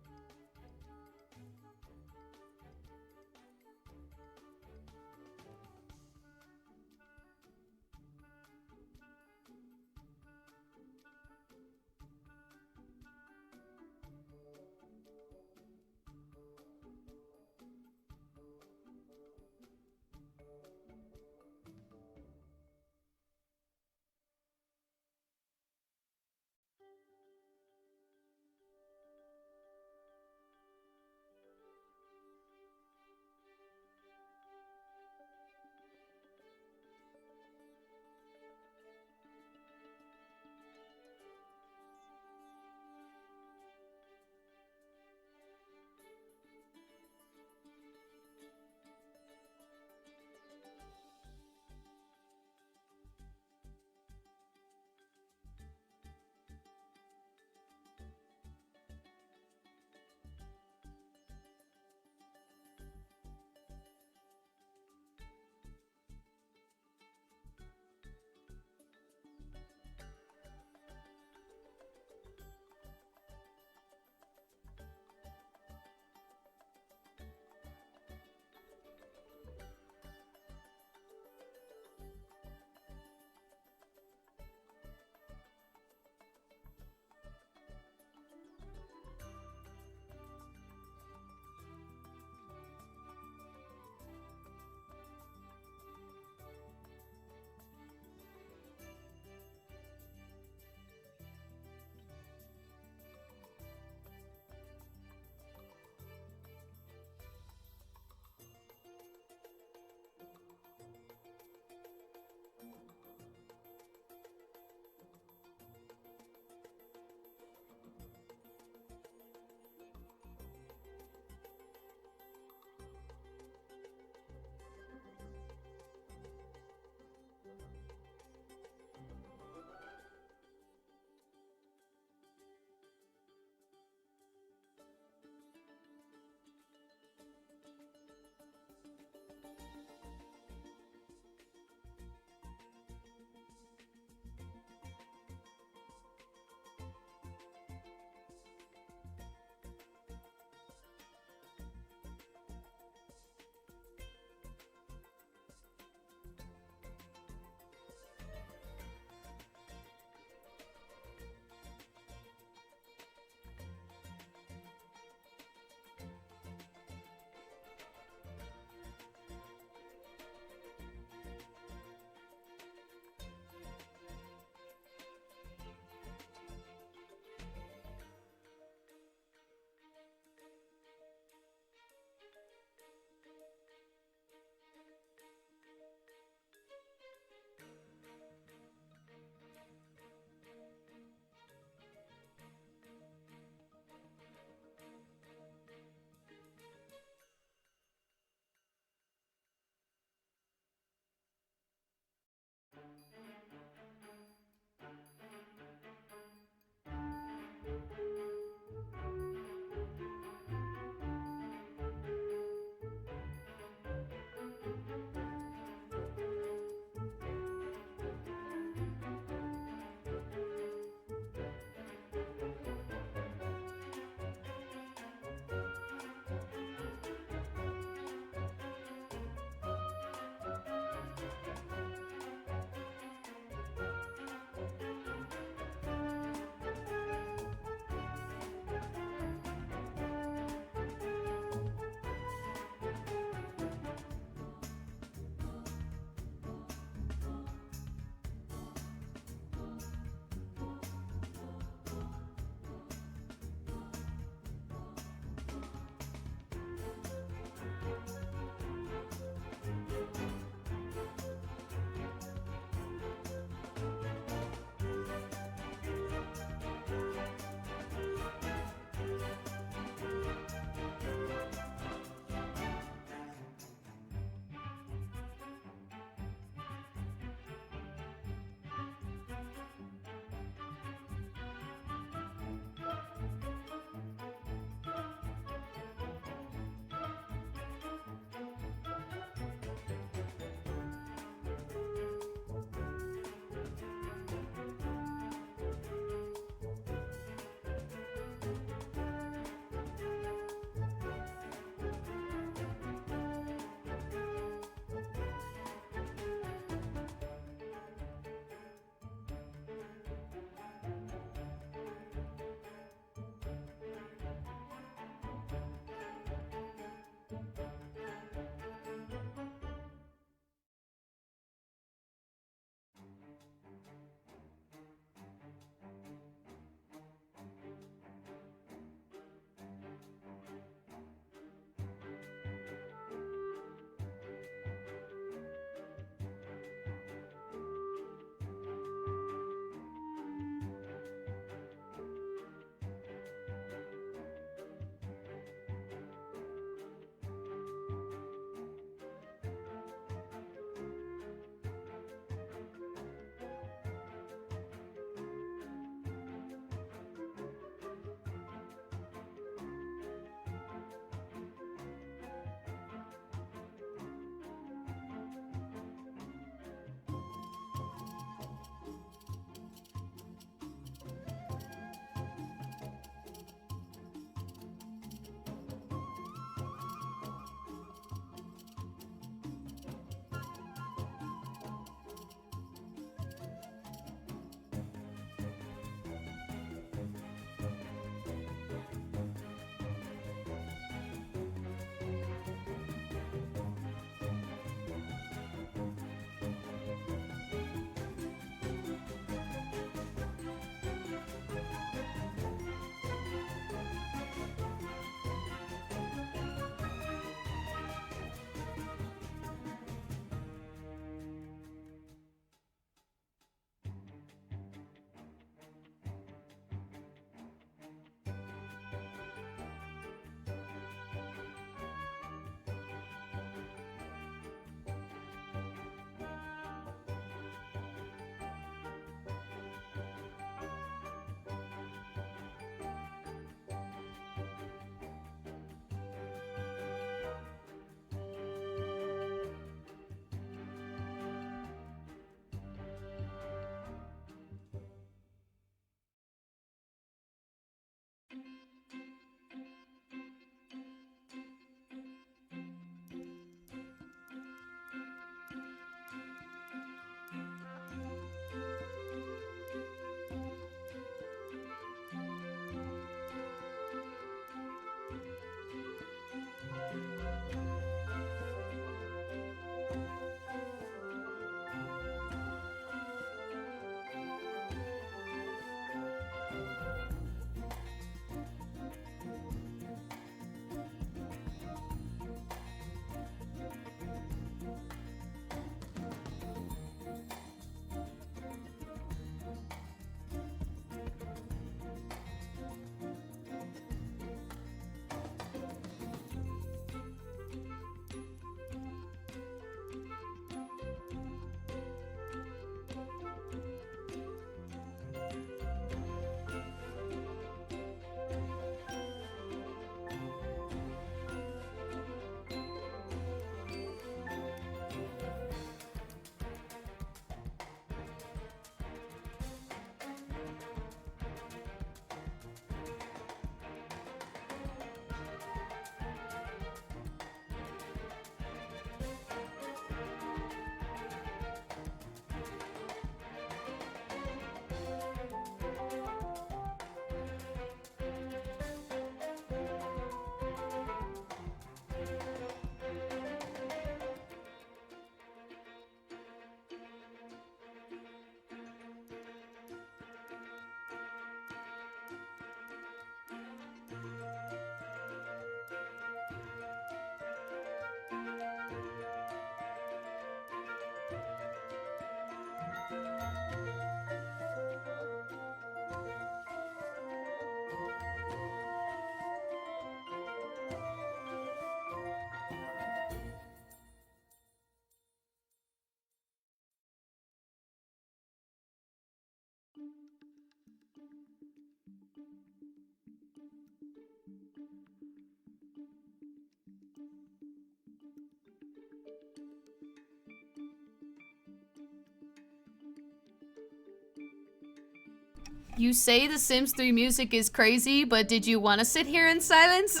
You say the Sims 3 music is crazy, but did you want to sit here in silence?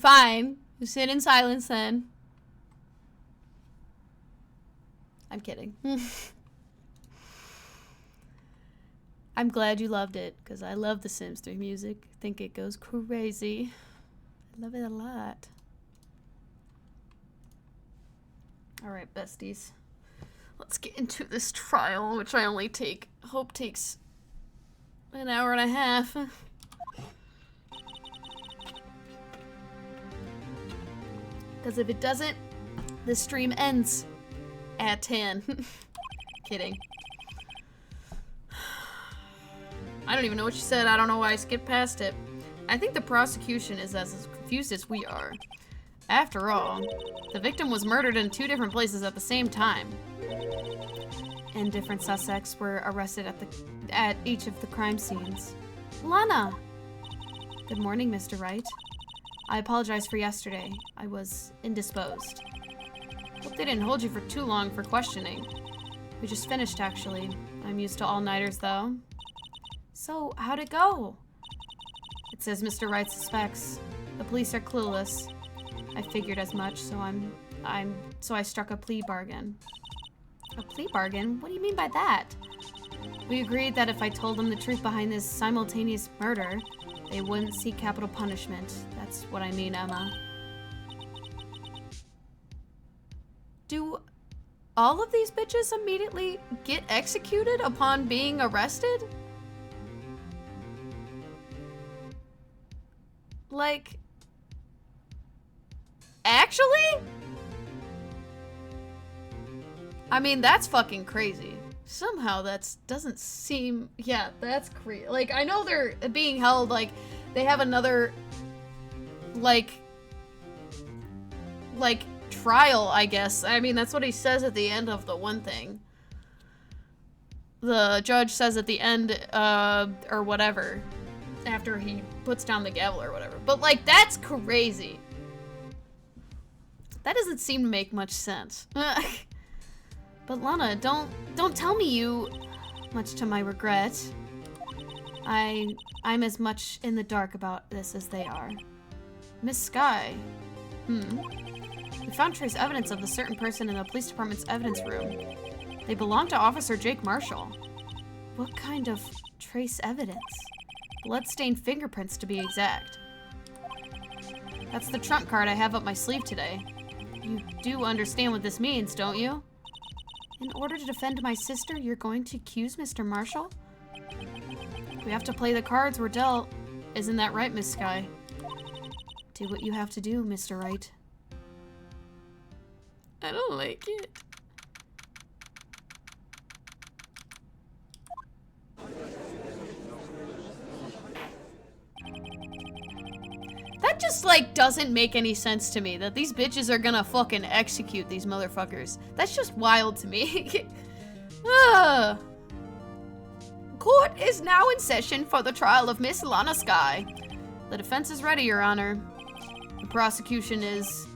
Fine. You sit in silence then. I'm kidding. I'm glad you loved it, because I love the Sims 3 music. I think it goes crazy. I love it a lot. Alright, besties. Let's get into this trial, which I only hope takes an hour and a half. Because if it doesn't, the stream ends at 10. Kidding. I don't even know what she said. I don't know why I skipped past it. I think the prosecution is as confused as we are. After all, the victim was murdered in 2 different places at the same time. And different suspects were arrested at each of the crime scenes. Lana! Good morning, Mr. Wright. I apologize for yesterday. I was indisposed. Hope they didn't hold you for too long for questioning. We just finished, actually. I'm used to all-nighters, though. So, how'd it go? It says Mr. Wright suspects. The police are clueless. I figured as much, so I struck a plea bargain. A plea bargain? What do you mean by that? We agreed that if I told them the truth behind this simultaneous murder, they wouldn't seek capital punishment. That's what I mean, Emma. Do all of these bitches immediately get executed upon being arrested? Like, actually? I mean, that's fucking crazy. Somehow doesn't seem, yeah, that's crazy. Like, I know they're being held, like, they have another, like, trial, I guess. I mean, that's what he says at the end of the one thing. The judge says at the end, or whatever, after he puts down the gavel or whatever. But, like, that's crazy. That doesn't seem to make much sense. But Lana, don't tell me you, much to my regret. I'm as much in the dark about this as they are. Miss Sky. We found trace evidence of the certain person in the police department's evidence room. They belong to Officer Jake Marshall. What kind of trace evidence? Bloodstained fingerprints, to be exact. That's the trump card I have up my sleeve today. You do understand what this means, don't you? In order to defend my sister, you're going to accuse Mr. Marshall? We have to play the cards we're dealt. Isn't that right, Miss Sky? Do what you have to do, Mr. Wright. I don't like it. That just, like, doesn't make any sense to me, that these bitches are gonna fucking execute these motherfuckers. That's just wild to me. Court is now in session for the trial of Miss Lana Sky. The defense is ready, Your Honor. The prosecution is...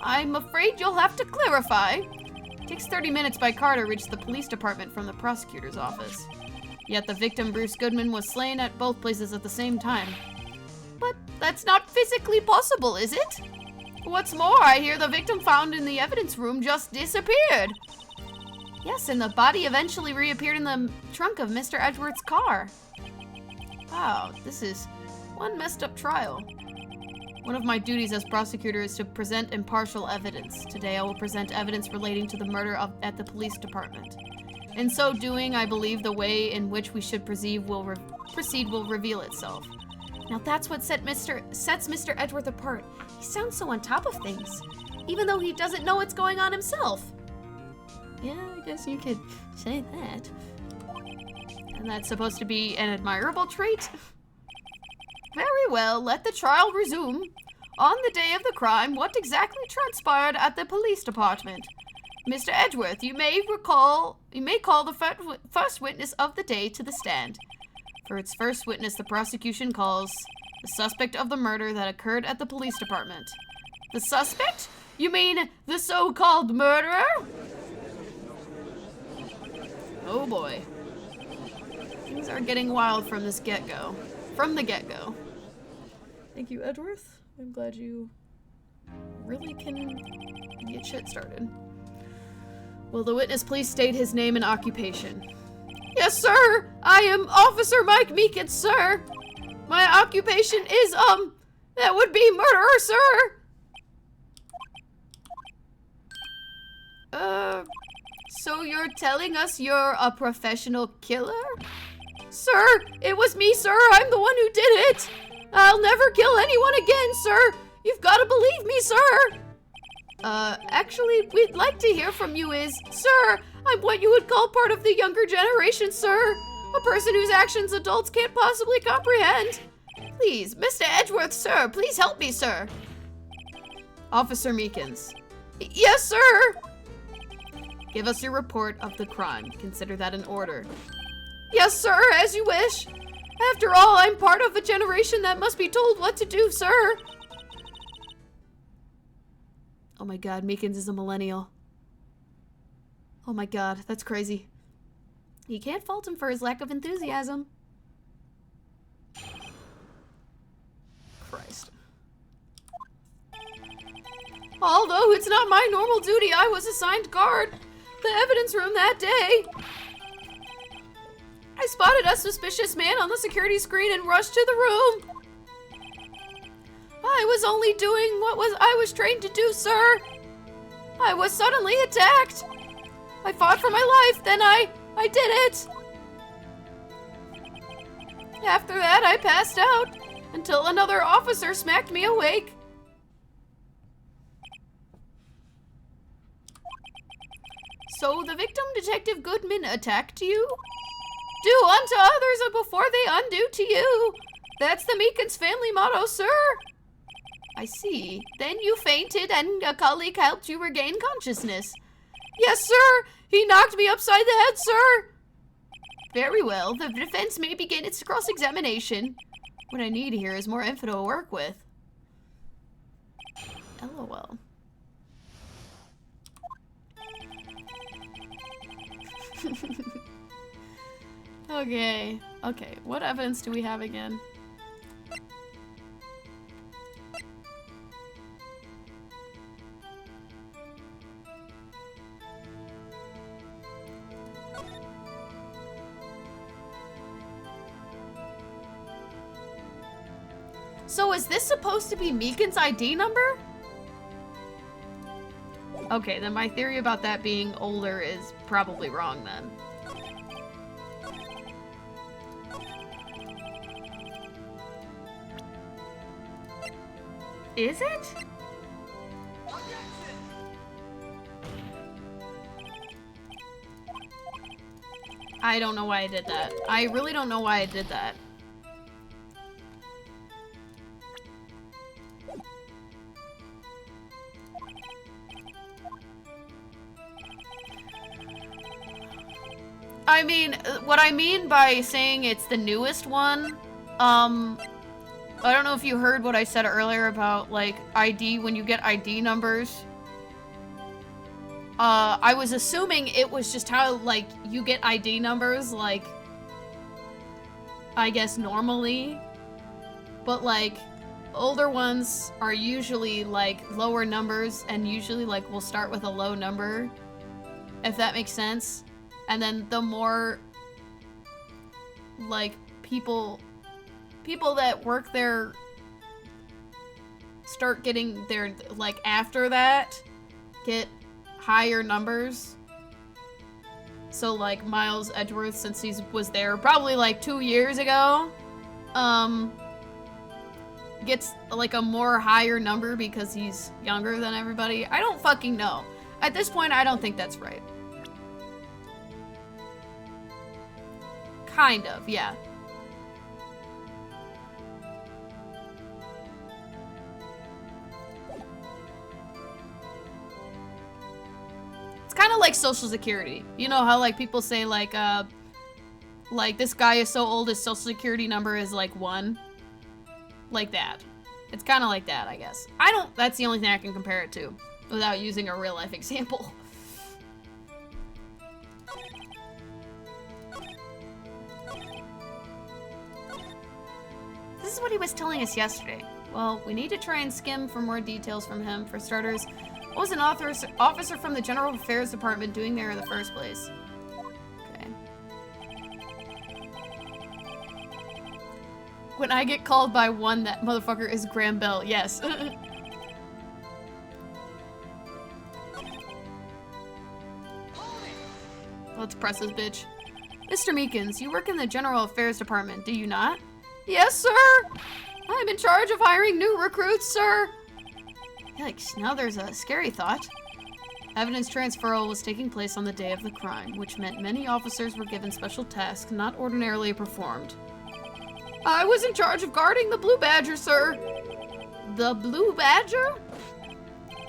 I'm afraid you'll have to clarify. It takes 30 minutes by car to reach the police department from the prosecutor's office. Yet the victim, Bruce Goodman, was slain at both places at the same time. But that's not physically possible, is it? What's more, I hear the victim found in the evidence room just disappeared. Yes, and the body eventually reappeared in the trunk of Mr. Edgeworth's car. Wow, this is one messed up trial. One of my duties as prosecutor is to present impartial evidence. Today I will present evidence relating to the murder at the police department. In so doing, I believe the way in which we should proceed will reveal itself. Now that's what sets Mr. Edgeworth apart. He sounds so on top of things, even though he doesn't know what's going on himself. Yeah, I guess you could say that. And that's supposed to be an admirable trait? Very well, let the trial resume. On the day of the crime, what exactly transpired at the police department? Mr. Edgeworth, you may call the first witness of the day to the stand. For its first witness, the prosecution calls the suspect of the murder that occurred at the police department. The suspect? You mean the so-called murderer? Oh boy. Things are getting wild from this get-go. From the get-go. Thank you, Edgeworth. I'm glad you really can get shit started. Will the witness please state his name and occupation? Yes, sir! I am Officer Mike Meekins, sir! My occupation is, that would be murderer, sir! So you're telling us you're a professional killer? Sir, it was me, sir. I'm the one who did it. I'll never kill anyone again, sir. You've got to believe me, sir. Actually, we'd like to hear from you sir, I'm what you would call part of the younger generation, sir. A person whose actions adults can't possibly comprehend. Please, Mr. Edgeworth, sir, please help me, sir. Officer Meekins. Yes, sir. Give us your report of the crime. Consider that an order. Yes, sir, as you wish. After all, I'm part of a generation that must be told what to do, sir. Oh my god, Meekins is a millennial. Oh my god, that's crazy. You can't fault him for his lack of enthusiasm. Christ. Although it's not my normal duty, I was assigned guard the evidence room that day. I spotted a suspicious man on the security screen and rushed to the room. I was only doing what I was trained to do, sir. I was suddenly attacked. I fought for my life, then I did it. After that, I passed out until another officer smacked me awake. So the victim, Detective Goodman, attacked you? Do unto others before they undo to you. That's the Meekins family motto, sir. I see. Then you fainted and a colleague helped you regain consciousness. Yes, sir. He knocked me upside the head, sir. Very well. The defense may begin its cross-examination. What I need here is more info to work with. LOL. Okay. Okay. What evidence do we have again? So is this supposed to be Meekins' ID number? Okay, then my theory about that being older is probably wrong then. Is it? I don't know why I did that. I really don't know why I did that. I mean, what I mean by saying it's the newest one, I don't know if you heard what I said earlier about, like, ID, when you get ID numbers. I was assuming it was just how, like, you get ID numbers, like, I guess normally. But, like, older ones are usually, like, lower numbers, and usually, like, will start with a low number, if that makes sense. And then the more, like, people that work there start getting their, like, after that, get higher numbers. So, like, Miles Edgeworth, since he was there probably, like, 2 years ago, gets, like, a more higher number because he's younger than everybody. I don't fucking know. At this point, I don't think that's right. Kind of, yeah. It's kind of like Social Security. You know how, like, people say, like, this guy is so old his Social Security number is, like, 1? Like that. It's kind of like that, I guess. That's the only thing I can compare it to without using a real-life example. what he was telling us yesterday. Well, we need to try and skim for more details from him. For starters, what was an officer from the General Affairs Department doing there in the first place? Okay. When I get called by one, that motherfucker is Graham Bell. Yes. Let's press this bitch. Mr. Meekins, you work in the General Affairs Department, do you not? Yes, sir! I'm in charge of hiring new recruits, sir! Yikes, now there's a scary thought. Evidence transferal was taking place on the day of the crime, which meant many officers were given special tasks not ordinarily performed. I was in charge of guarding the Blue Badger, sir! The Blue Badger?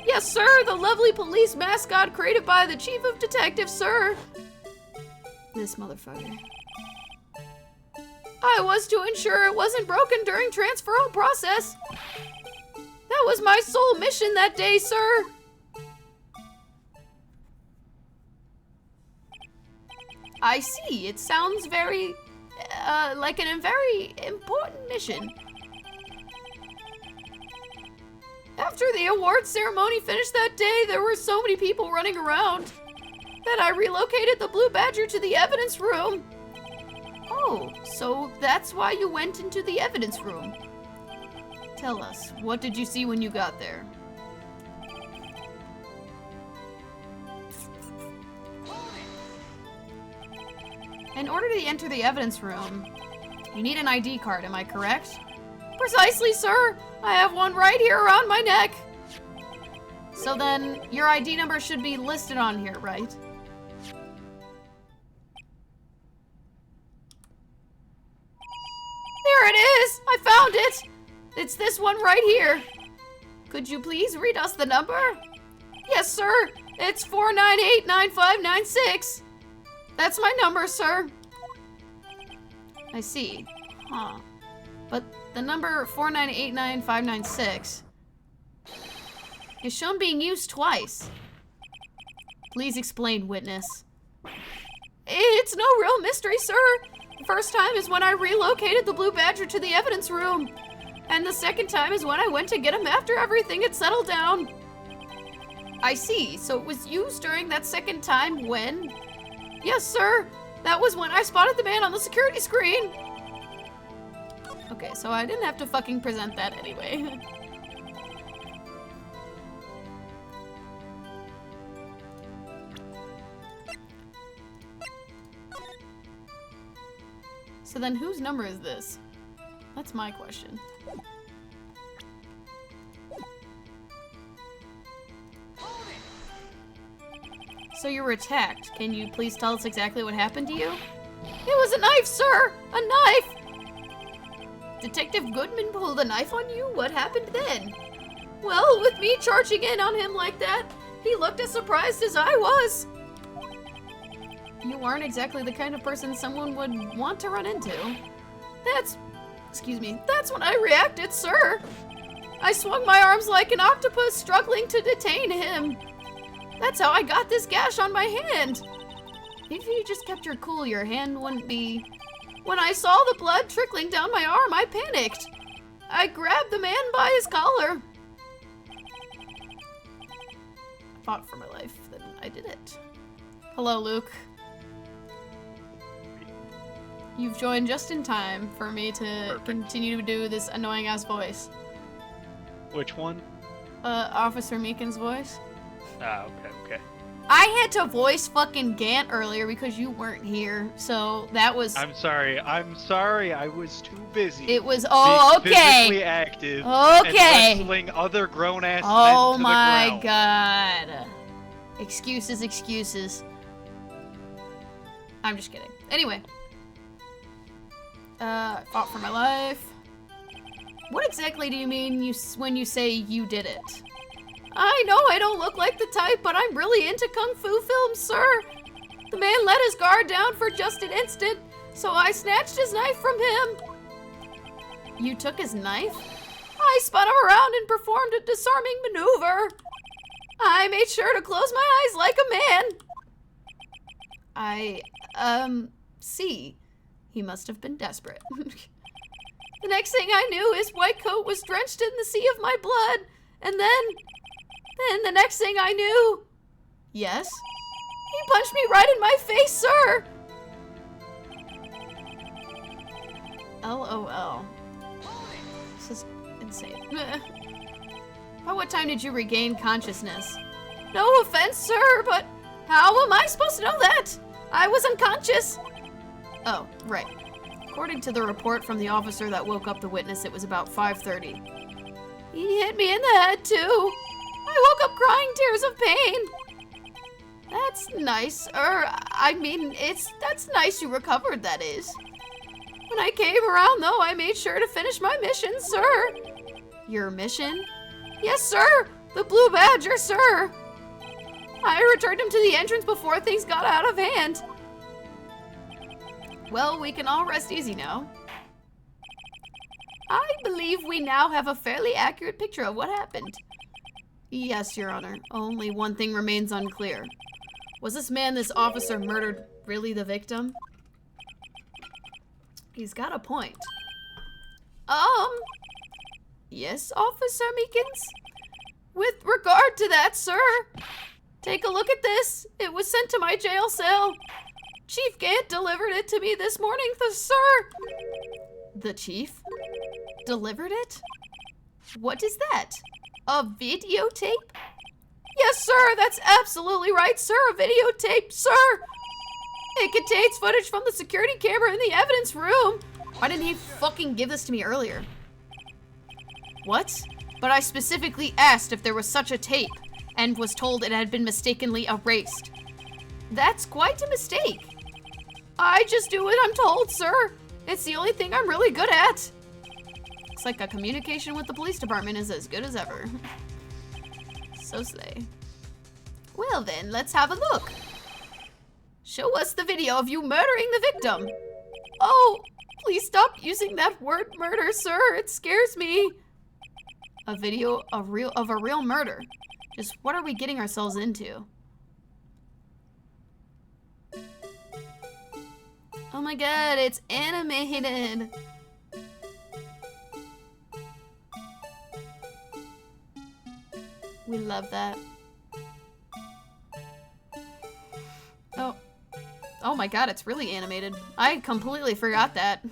Yes, sir! The lovely police mascot created by the Chief of Detectives, sir! This motherfucker. I was to ensure it wasn't broken during transferal process. That was my sole mission that day, sir. I see. It sounds very, like a very important mission. After the award ceremony finished that day, there were so many people running around that I relocated the Blue Badger to the evidence room. Oh, so that's why you went into the evidence room. Tell us, what did you see when you got there? In order to enter the evidence room, you need an ID card, am I correct? Precisely, sir. I have one right here around my neck. So then, your ID number should be listed on here, right? There it is! I found it! It's this one right here. Could you please read us the number? Yes, sir. It's 4989596. That's my number, sir. I see. Huh. But the number 4989596 is shown being used twice. Please explain, witness. It's no real mystery, sir. The first time is when I relocated the Blue Badger to the evidence room. And the second time is when I went to get him after everything had settled down. I see. So it was used during that second time when? Yes, sir. That was when I spotted the man on the security screen. Okay, so I didn't have to fucking present that anyway. So then whose number is this? That's my question. So you were attacked. Can you please tell us exactly what happened to you? It was a knife, sir! A knife! Detective Goodman pulled a knife on you? What happened then? Well, with me charging in on him like that, he looked as surprised as I was. You aren't exactly the kind of person someone would want to run into. That's when I reacted, sir. I swung my arms like an octopus, struggling to detain him. That's how I got this gash on my hand. If you just kept your cool, your hand wouldn't be... When I saw the blood trickling down my arm, I panicked. I grabbed the man by his collar. I fought for my life, then I did it. Hello, Luke. You've joined just in time for me to continue to do this annoying-ass voice. Which one? Officer Meekin's voice. Ah, okay. I had to voice fucking Gant earlier because you weren't here, so that was... I'm sorry, I was too busy. It was, oh, okay. Physically active. Okay. And wrestling other grown-ass men Oh to my the ground. god. Excuses. I'm just kidding. Anyway. I fought for my life. What exactly do you mean when you say you did it? I know I don't look like the type, but I'm really into kung fu films, sir. The man let his guard down for just an instant, so I snatched his knife from him. You took his knife? I spun him around and performed a disarming maneuver. I made sure to close my eyes like a man. See. He must have been desperate. The next thing I knew, his white coat was drenched in the sea of my blood. And then the next thing I knew... Yes? He punched me right in my face, sir! LOL. This is insane. By what time did you regain consciousness? No offense, sir, but how am I supposed to know that? I was unconscious. Oh, right. According to the report from the officer that woke up the witness, it was about 5:30. He hit me in the head, too. I woke up crying tears of pain. That's nice. That's nice you recovered, that is. When I came around, though, I made sure to finish my mission, sir. Your mission? Yes, sir. The Blue Badger, sir. I returned him to the entrance before things got out of hand. Well, we can all rest easy now. I believe we now have a fairly accurate picture of what happened. Yes, Your Honor. Only one thing remains unclear. Was this man this officer murdered really the victim? He's got a point. Yes, Officer Meekins? With regard to that, sir, take a look at this. It was sent to my jail cell. Chief Gant delivered it to me this morning, sir. The chief? Delivered it? What is that? A videotape? Yes, sir, that's absolutely right, sir. A videotape, sir. It contains footage from the security camera in the evidence room. Why didn't he fucking give this to me earlier? What? But I specifically asked if there was such a tape and was told it had been mistakenly erased. That's quite a mistake. I just do what I'm told, sir. It's the only thing I'm really good at. Looks like a communication with the police department is as good as ever. So slay. Well then, let's have a look. Show us the video of you murdering the victim. Oh, please stop using that word murder, sir. It scares me. A video of a real murder. Just what are we getting ourselves into? Oh my god, it's animated. We love that. Oh my god, it's really animated. I completely forgot that.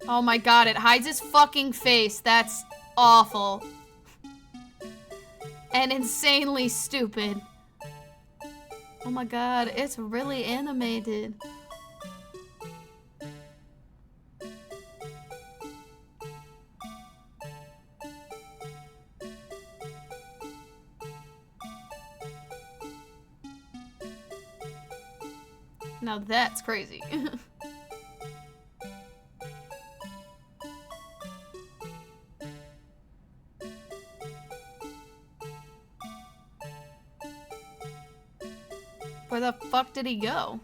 Oh my god, it hides his fucking face. That's awful. And insanely stupid. Oh my god, it's really animated. Now that's crazy. Where the fuck did he go?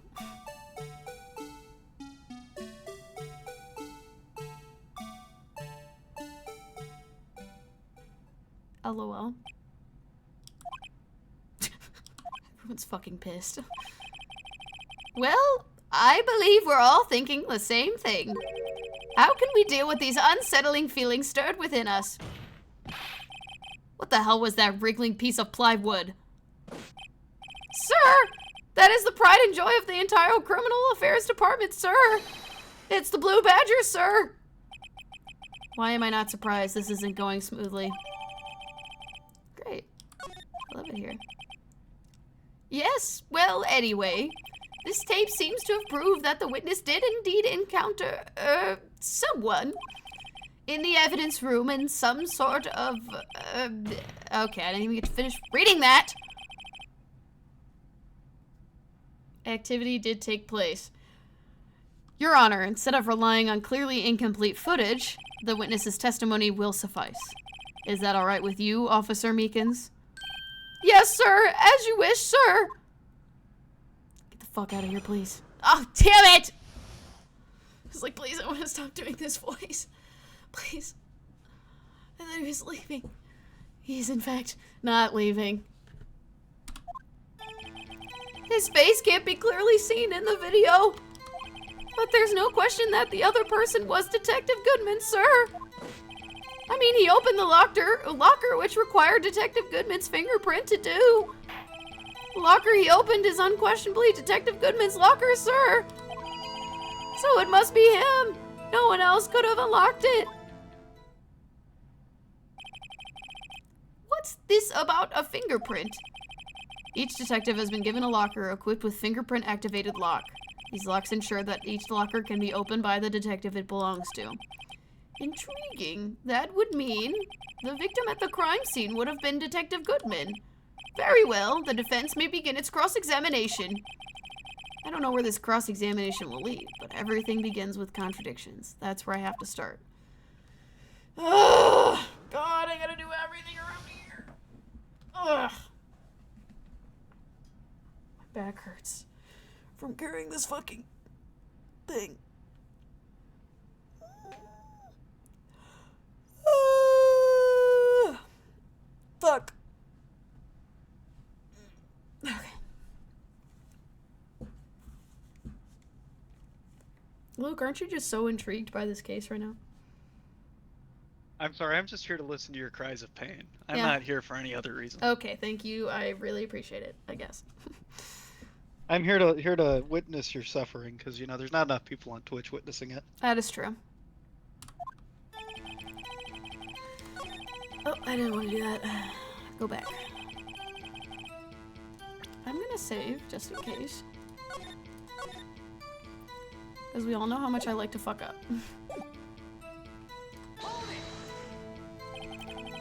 LOL. Everyone's fucking pissed. Well, I believe we're all thinking the same thing. How can we deal with these unsettling feelings stirred within us? What the hell was that wriggling piece of plywood? Sir! That is the pride and joy of the entire criminal affairs department, sir! It's the Blue Badger, sir! Why am I not surprised this isn't going smoothly? Great. I love it here. Yes, well, anyway. This tape seems to have proved that the witness did indeed encounter, someone in the evidence room in some sort of, okay, I didn't even get to finish reading that. Activity did take place. Your Honor, instead of relying on clearly incomplete footage, the witness's testimony will suffice. Is that all right with you, Officer Meekins? Yes, sir, as you wish, sir. Fuck out of here, please. Oh, damn it! I was like, please, I want to stop doing this voice. Please. And then he was leaving. He's, in fact, not leaving. His face can't be clearly seen in the video. But there's no question that the other person was Detective Goodman, sir. I mean, he opened the locker which required Detective Goodman's fingerprint to do. The locker he opened is unquestionably Detective Goodman's locker, sir. So it must be him. No one else could have unlocked it. What's this about a fingerprint? Each detective has been given a locker equipped with fingerprint-activated lock. These locks ensure that each locker can be opened by the detective it belongs to. Intriguing. That would mean the victim at the crime scene would have been Detective Goodman. Very well, the defense may begin its cross-examination. I don't know where this cross-examination will lead, but everything begins with contradictions. That's where I have to start. Ugh! God, I gotta do everything around here. Ugh. My back hurts from carrying this fucking thing. Fuck. Okay. Luke, aren't you just so intrigued by this case right now? I'm sorry, I'm just here to listen to your cries of pain. I'm Yeah. not here for any other reason. Okay, thank you. I really appreciate it, I guess. I'm here to witness your suffering, because, you know, there's not enough people on Twitch witnessing it. That is true. Oh, I didn't want to do that. Go back. I'm gonna save, just in case. Because we all know how much I like to fuck up.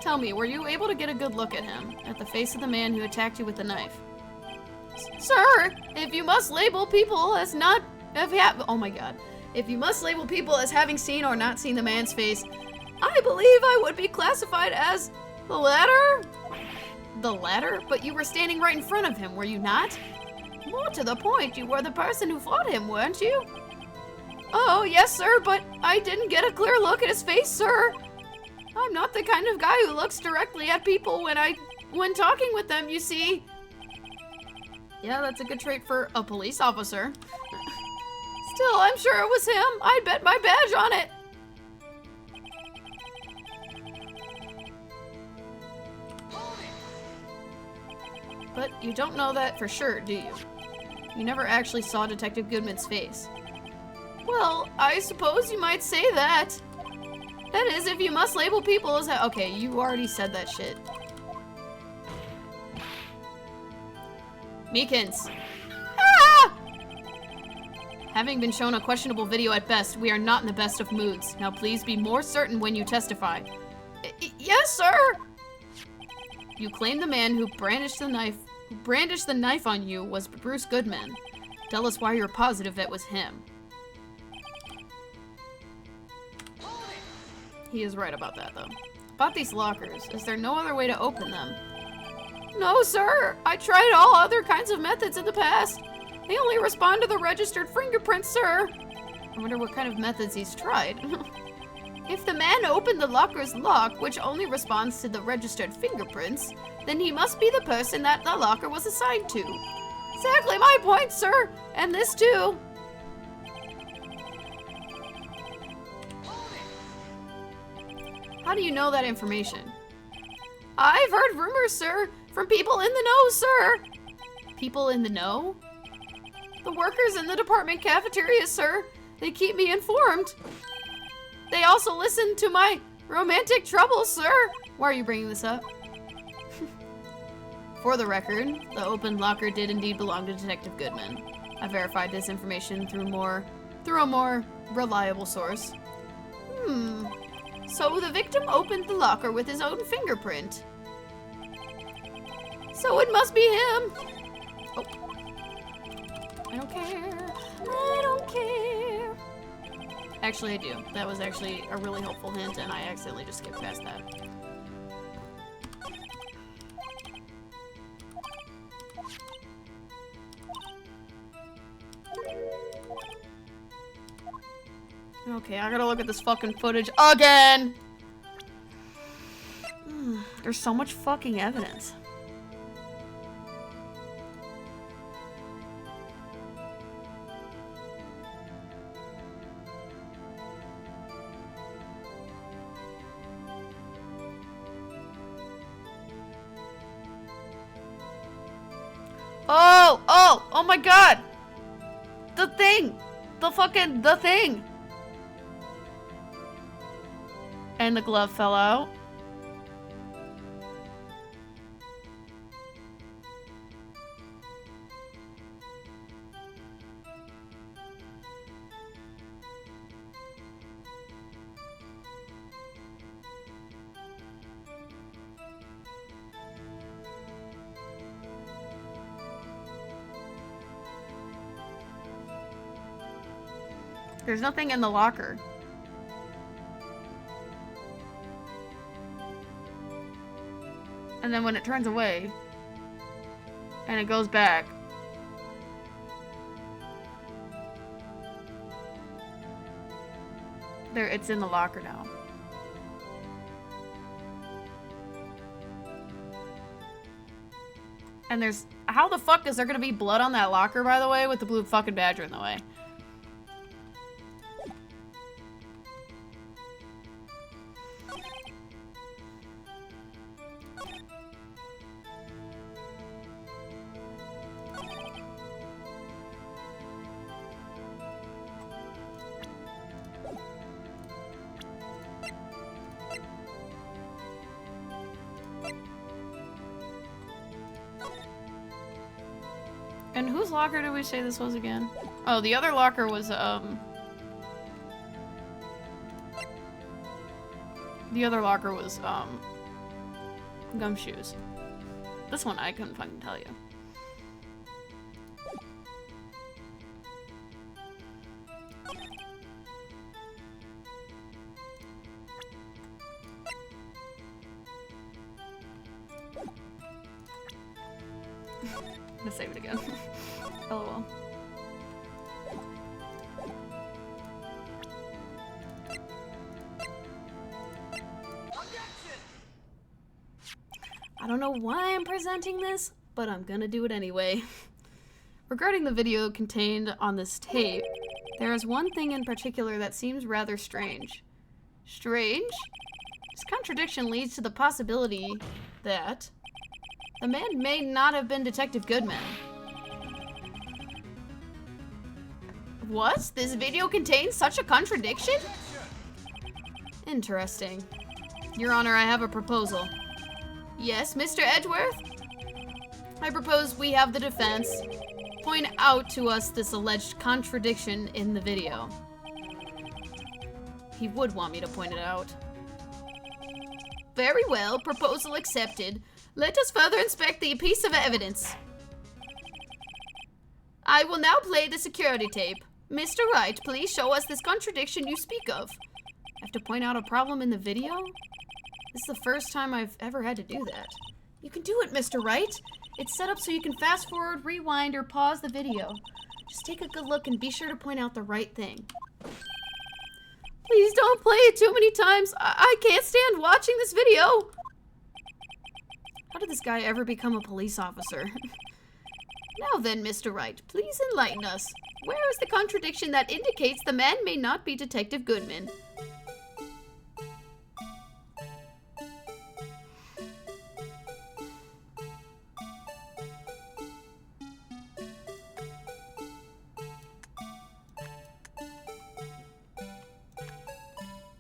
Tell me, were you able to get a good look at him? At the face of the man who attacked you with the knife? Sir, if you must label people as not... oh my god. If you must label people as having seen or not seen the man's face, I believe I would be classified as the latter? The latter? But you were standing right in front of him, were you not? More to the point, you were the person who fought him, weren't you? Oh, yes, sir, but I didn't get a clear look at his face, sir. I'm not the kind of guy who looks directly at people when talking with them, you see. Yeah, that's a good trait for a police officer. Still, I'm sure it was him. I'd bet my badge on it. But you don't know that for sure, do you? You never actually saw Detective Goodman's face. Well, I suppose you might say that. That is, if you must label people as okay, you already said that shit. Meekins. Ah! Having been shown a questionable video at best, we are not in the best of moods. Now please be more certain when you testify. Yes, sir! You claim the man who brandished the knife on you was Bruce Goodman. Tell us why you're positive it was him. He is right about that, though. About these lockers, is there no other way to open them? No, sir. I tried all other kinds of methods in the past. They only respond to the registered fingerprints, sir. I wonder what kind of methods he's tried. If the man opened the locker's lock, which only responds to the registered fingerprints, then he must be the person that the locker was assigned to. Exactly my point, sir. And this, too. How do you know that information? I've heard rumors, sir, from people in the know, sir. People in the know? The workers in the department cafeteria, sir. They keep me informed. They also listen to my romantic troubles, sir. Why are you bringing this up? For the record, the open locker did indeed belong to Detective Goodman. I verified this information through a more reliable source. So the victim opened the locker with his own fingerprint. So it must be him. Oh. I don't care. I don't care. Actually, I do. That was actually a really helpful hint, and I accidentally just skipped past that. Okay, I gotta look at this fucking footage again! There's so much fucking evidence. Oh! Oh! Oh my god! The thing! The thing! And the glove fell out. There's nothing in the locker. And then when it turns away, and it goes back, there, it's in the locker now. And there's, how the fuck is there gonna be blood on that locker, by the way, with the blue fucking badger in the way? And whose locker did we say this was again? Oh, the other locker was, the other locker was, Gumshoes. This one I couldn't fucking tell you. I'm gonna save it again. LOL. I don't know why I'm presenting this, but I'm gonna do it anyway. Regarding the video contained on this tape, there is one thing in particular that seems rather strange. Strange? This contradiction leads to the possibility that the man may not have been Detective Goodman. What? This video contains such a contradiction? Interesting. Your Honor, I have a proposal. Yes, Mr. Edgeworth? I propose we have the defense point out to us this alleged contradiction in the video. He would want me to point it out. Very well, proposal accepted. Let us further inspect the piece of evidence. I will now play the security tape. Mr. Wright, please show us this contradiction you speak of. I have to point out a problem in the video? This is the first time I've ever had to do that. You can do it, Mr. Wright. It's set up so you can fast forward, rewind, or pause the video. Just take a good look and be sure to point out the right thing. Please don't play it too many times. I can't stand watching this video. How did this guy ever become a police officer? Now then, Mr. Wright, please enlighten us. Where is the contradiction that indicates the man may not be Detective Goodman?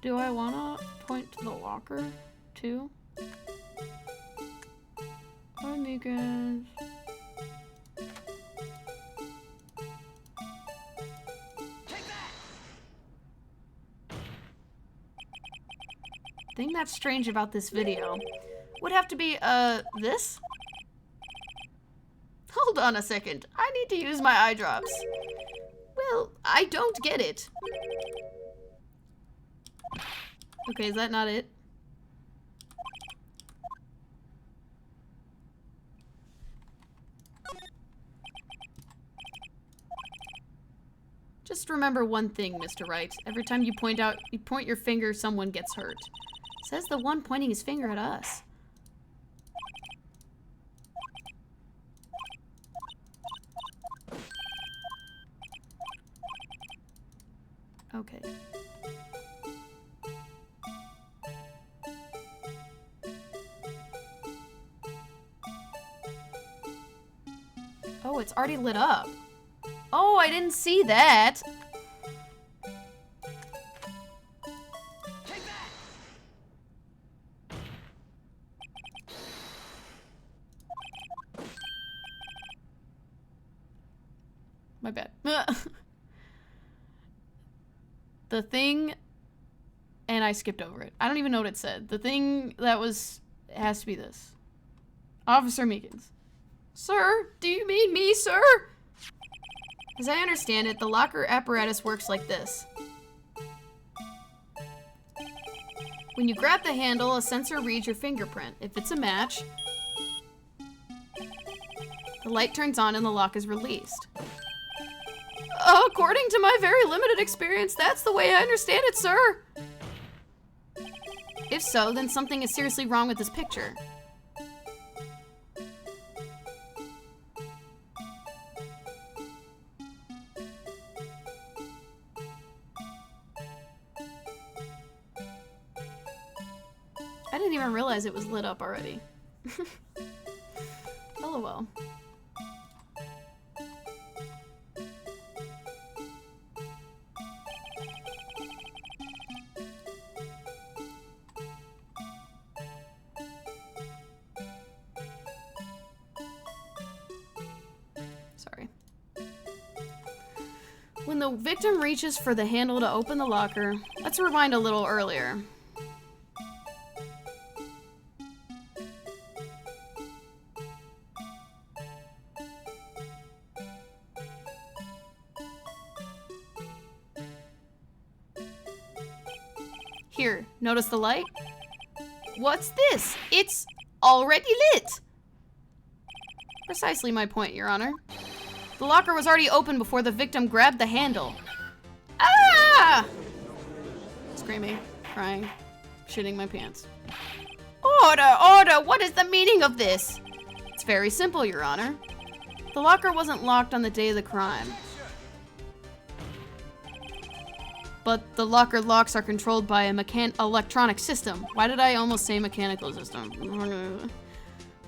Do I wanna point to the locker, too? Hi, Megan. Thing that's strange about this video would have to be, this? Hold on a second. I need to use my eye drops. Well, I don't get it. Okay, is that not it? Just remember one thing, Mr. Wright. Every time you point your finger, someone gets hurt. Says the one pointing his finger at us. Okay. Oh, it's already lit up. Oh, I didn't see that. My bad. The thing, and I skipped over it. I don't even know what it said. The thing that was, it has to be this. Officer Meekins. Sir, do you mean me, sir? As I understand it, the locker apparatus works like this. When you grab the handle, a sensor reads your fingerprint. If it's a match, the light turns on and the lock is released. According to my very limited experience, that's the way I understand it, sir. If so, then something is seriously wrong with this picture. I didn't even realize it was lit up already. LOL. Sorry. When the victim reaches for the handle to open the locker, let's rewind a little earlier. Here, notice the light? What's this? It's already lit! Precisely my point, Your Honor. The locker was already open before the victim grabbed the handle. Ah! Screaming, crying, shitting my pants. Order! Order! What is the meaning of this? It's very simple, Your Honor. The locker wasn't locked on the day of the crime. But the locker locks are controlled by a electronic system. Why did I almost say mechanical system?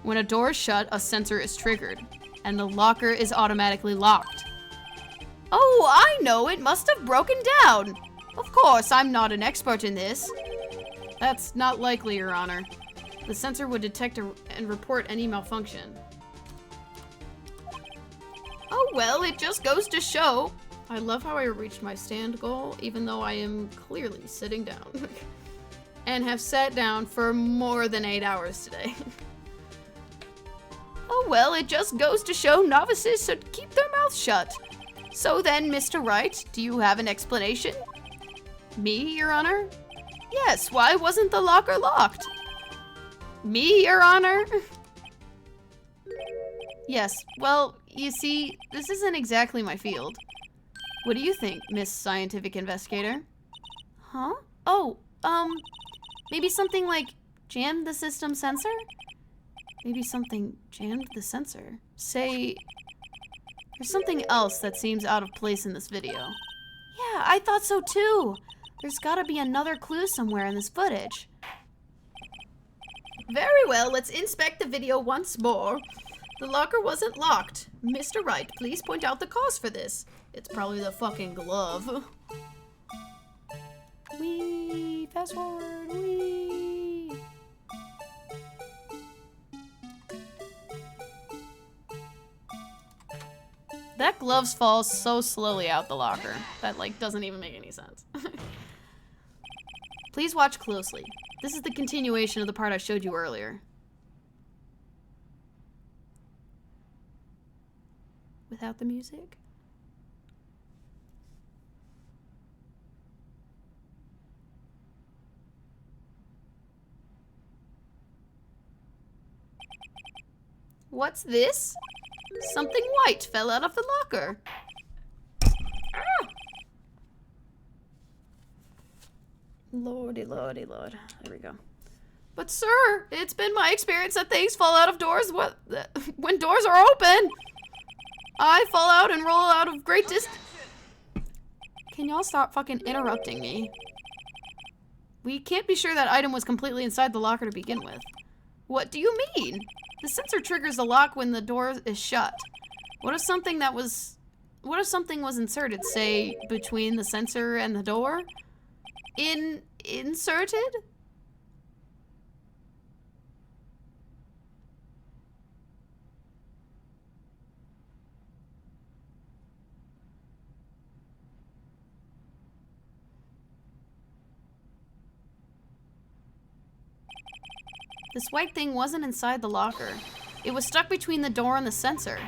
When a door is shut, a sensor is triggered, and the locker is automatically locked. Oh, I know, it must have broken down. Of course, I'm not an expert in this. That's not likely, Your Honor. The sensor would detect and report any malfunction. Oh well, it just goes to show. I love how I reached my stand goal, even though I am clearly sitting down. And have sat down for more than 8 hours today. Oh well, it just goes to show novices should keep their mouths shut. So then, Mr. Wright, do you have an explanation? Me, Your Honor? Yes, why wasn't the locker locked? Me, Your Honor? Yes, well, you see, this isn't exactly my field. What do you think, Miss Scientific Investigator? Huh? Oh, maybe something like jammed the system sensor? Maybe something jammed the sensor. Say, there's something else that seems out of place in this video. Yeah, I thought so too. There's gotta be another clue somewhere in this footage. Very well, let's inspect the video once more. The locker wasn't locked. Mr. Wright, please point out the cause for this. It's probably the fucking glove. Wee, fast forward, wee. That glove falls so slowly out the locker. That, like, doesn't even make any sense. Please watch closely. This is the continuation of the part I showed you earlier. Without the music? What's this? Something white fell out of the locker. Ah! Lordy, lordy, lord. There we go. But sir, it's been my experience that things fall out of doors when doors are open. I fall out and roll out of great distance. Can y'all stop fucking interrupting me? We can't be sure that item was completely inside the locker to begin with. What do you mean? The sensor triggers the lock when the door is shut. What if something was inserted, say, between the sensor and the door? Inserted? This white thing wasn't inside the locker. It was stuck between the door and the sensor.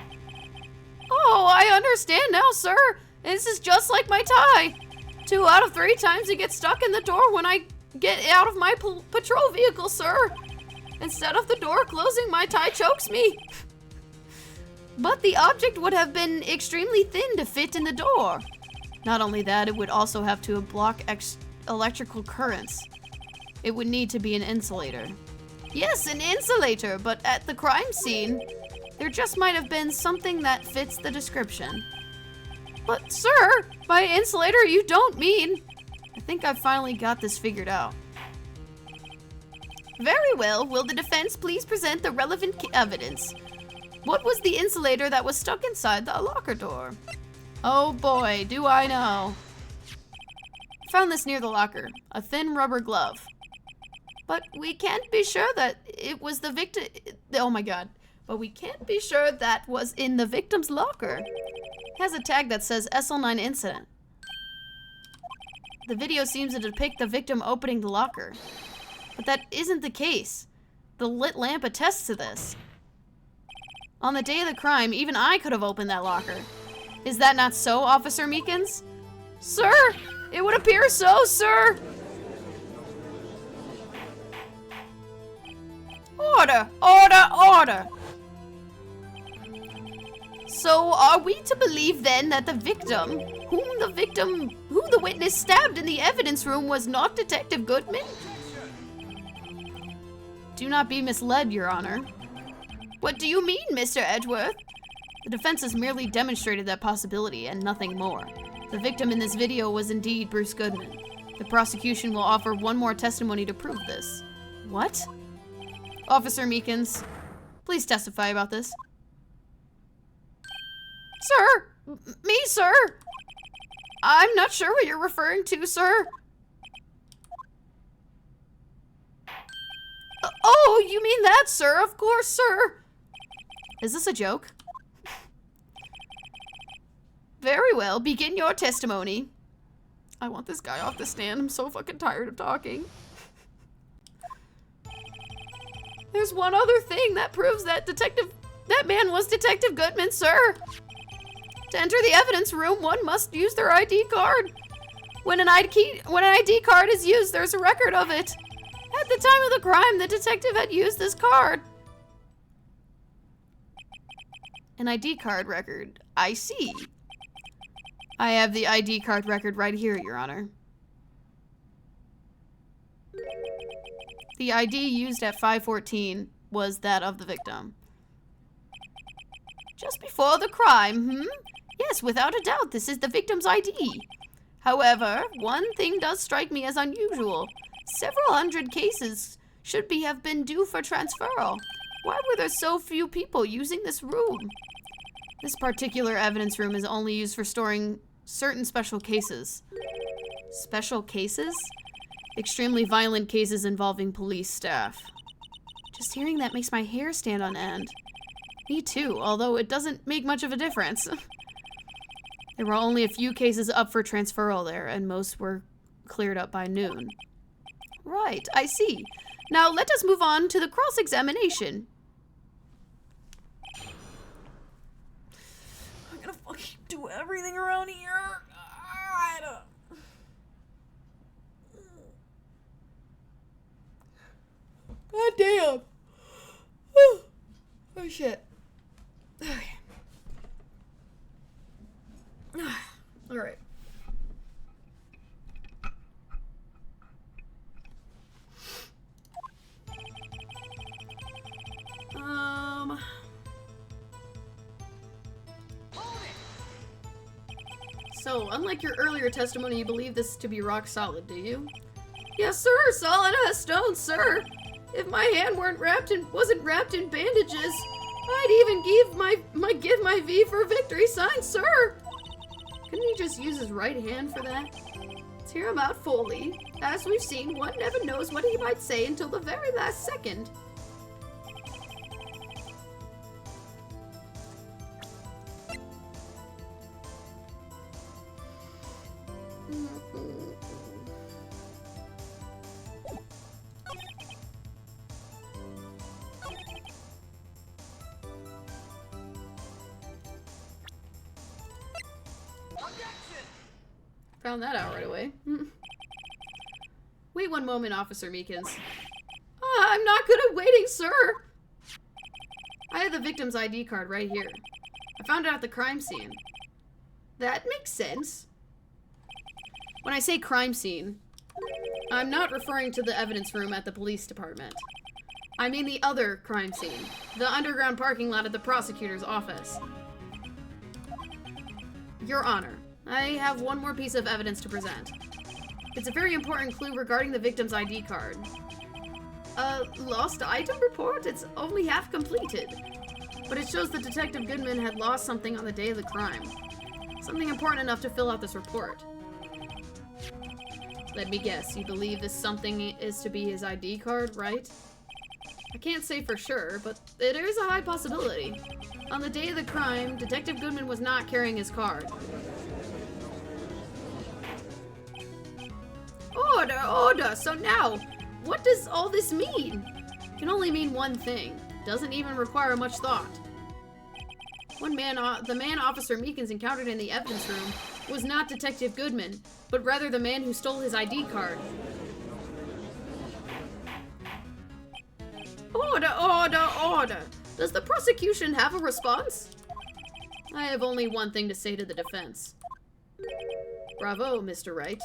Oh, I understand now, sir. This is just like my tie. 2 out of 3 times it gets stuck in the door when I get out of my patrol vehicle, sir. Instead of the door closing, my tie chokes me. But the object would have been extremely thin to fit in the door. Not only that, it would also have to block electrical currents. It would need to be an insulator. Yes, an insulator, but at the crime scene, there just might have been something that fits the description. But sir, by insulator you don't mean... I think I've finally got this figured out. Very well, will the defense please present the relevant evidence? What was the insulator that was stuck inside the locker door? Oh boy, do I know. Found this near the locker, a thin rubber glove. But we can't be sure that it was the victim. Oh my god. But we can't be sure that was in the victim's locker. It has a tag that says SL9 incident. The video seems to depict the victim opening the locker. But that isn't the case. The lit lamp attests to this. On the day of the crime, even I could have opened that locker. Is that not so, Officer Meekins? Sir, it would appear so, sir. Order! Order! Order! So, are we to believe then that the victim, who the witness stabbed in the evidence room was not Detective Goodman? Do not be misled, Your Honor. What do you mean, Mr. Edgeworth? The defense has merely demonstrated that possibility and nothing more. The victim in this video was indeed Bruce Goodman. The prosecution will offer one more testimony to prove this. What? Officer Meekins, please testify about this. Sir! Me, sir! I'm not sure what you're referring to, sir. Oh, you mean that, sir? Of course, sir. Is this a joke? Very well, begin your testimony. I want this guy off the stand. I'm so fucking tired of talking. There's one other thing that proves that that man was Detective Goodman, sir. To enter the evidence room, one must use their ID card. When an ID card is used, there's a record of it. At the time of the crime, the detective had used this card. An ID card record. I see. I have the ID card record right here, Your Honor. The ID used at 5:14 was that of the victim. Just before the crime, Yes, without a doubt, this is the victim's ID. However, one thing does strike me as unusual. Several hundred cases should have been due for transferal. Why were there so few people using this room? This particular evidence room is only used for storing certain special cases. Special cases? Extremely violent cases involving police staff. Just hearing that makes my hair stand on end. Me too, although it doesn't make much of a difference. There were only a few cases up for transferal there, and most were cleared up by noon. Right, I see. Now let us move on to the cross-examination. I'm gonna fucking do everything around here. God damn. Oh shit. Okay. All right. So, unlike your earlier testimony, you believe this to be rock solid, do you? Yes, sir. Solid as stone, sir. If my hand wasn't wrapped in bandages, I'd even give my V for victory sign, sir! Couldn't he just use his right hand for that? Let's hear him out fully. As we've seen, one never knows what he might say until the very last second. Found that out right away. Wait one moment, Officer Meekins. I'm not good at waiting, sir! I have the victim's ID card right here. I found it at the crime scene. That makes sense. When I say crime scene, I'm not referring to the evidence room at the police department. I mean the other crime scene. The underground parking lot at the prosecutor's office. Your Honor, I have one more piece of evidence to present. It's a very important clue regarding the victim's ID card. Lost item report? It's only half completed. But it shows that Detective Goodman had lost something on the day of the crime. Something important enough to fill out this report. Let me guess, you believe this something is to be his ID card, right? I can't say for sure, but there is a high possibility. On the day of the crime, Detective Goodman was not carrying his card. Order, order! So now, what does all this mean? It can only mean one thing. Doesn't even require much thought. The man Officer Meekins encountered in the evidence room was not Detective Goodman, but rather the man who stole his ID card. Order, order, order! Does the prosecution have a response? I have only one thing to say to the defense. Bravo, Mr. Wright.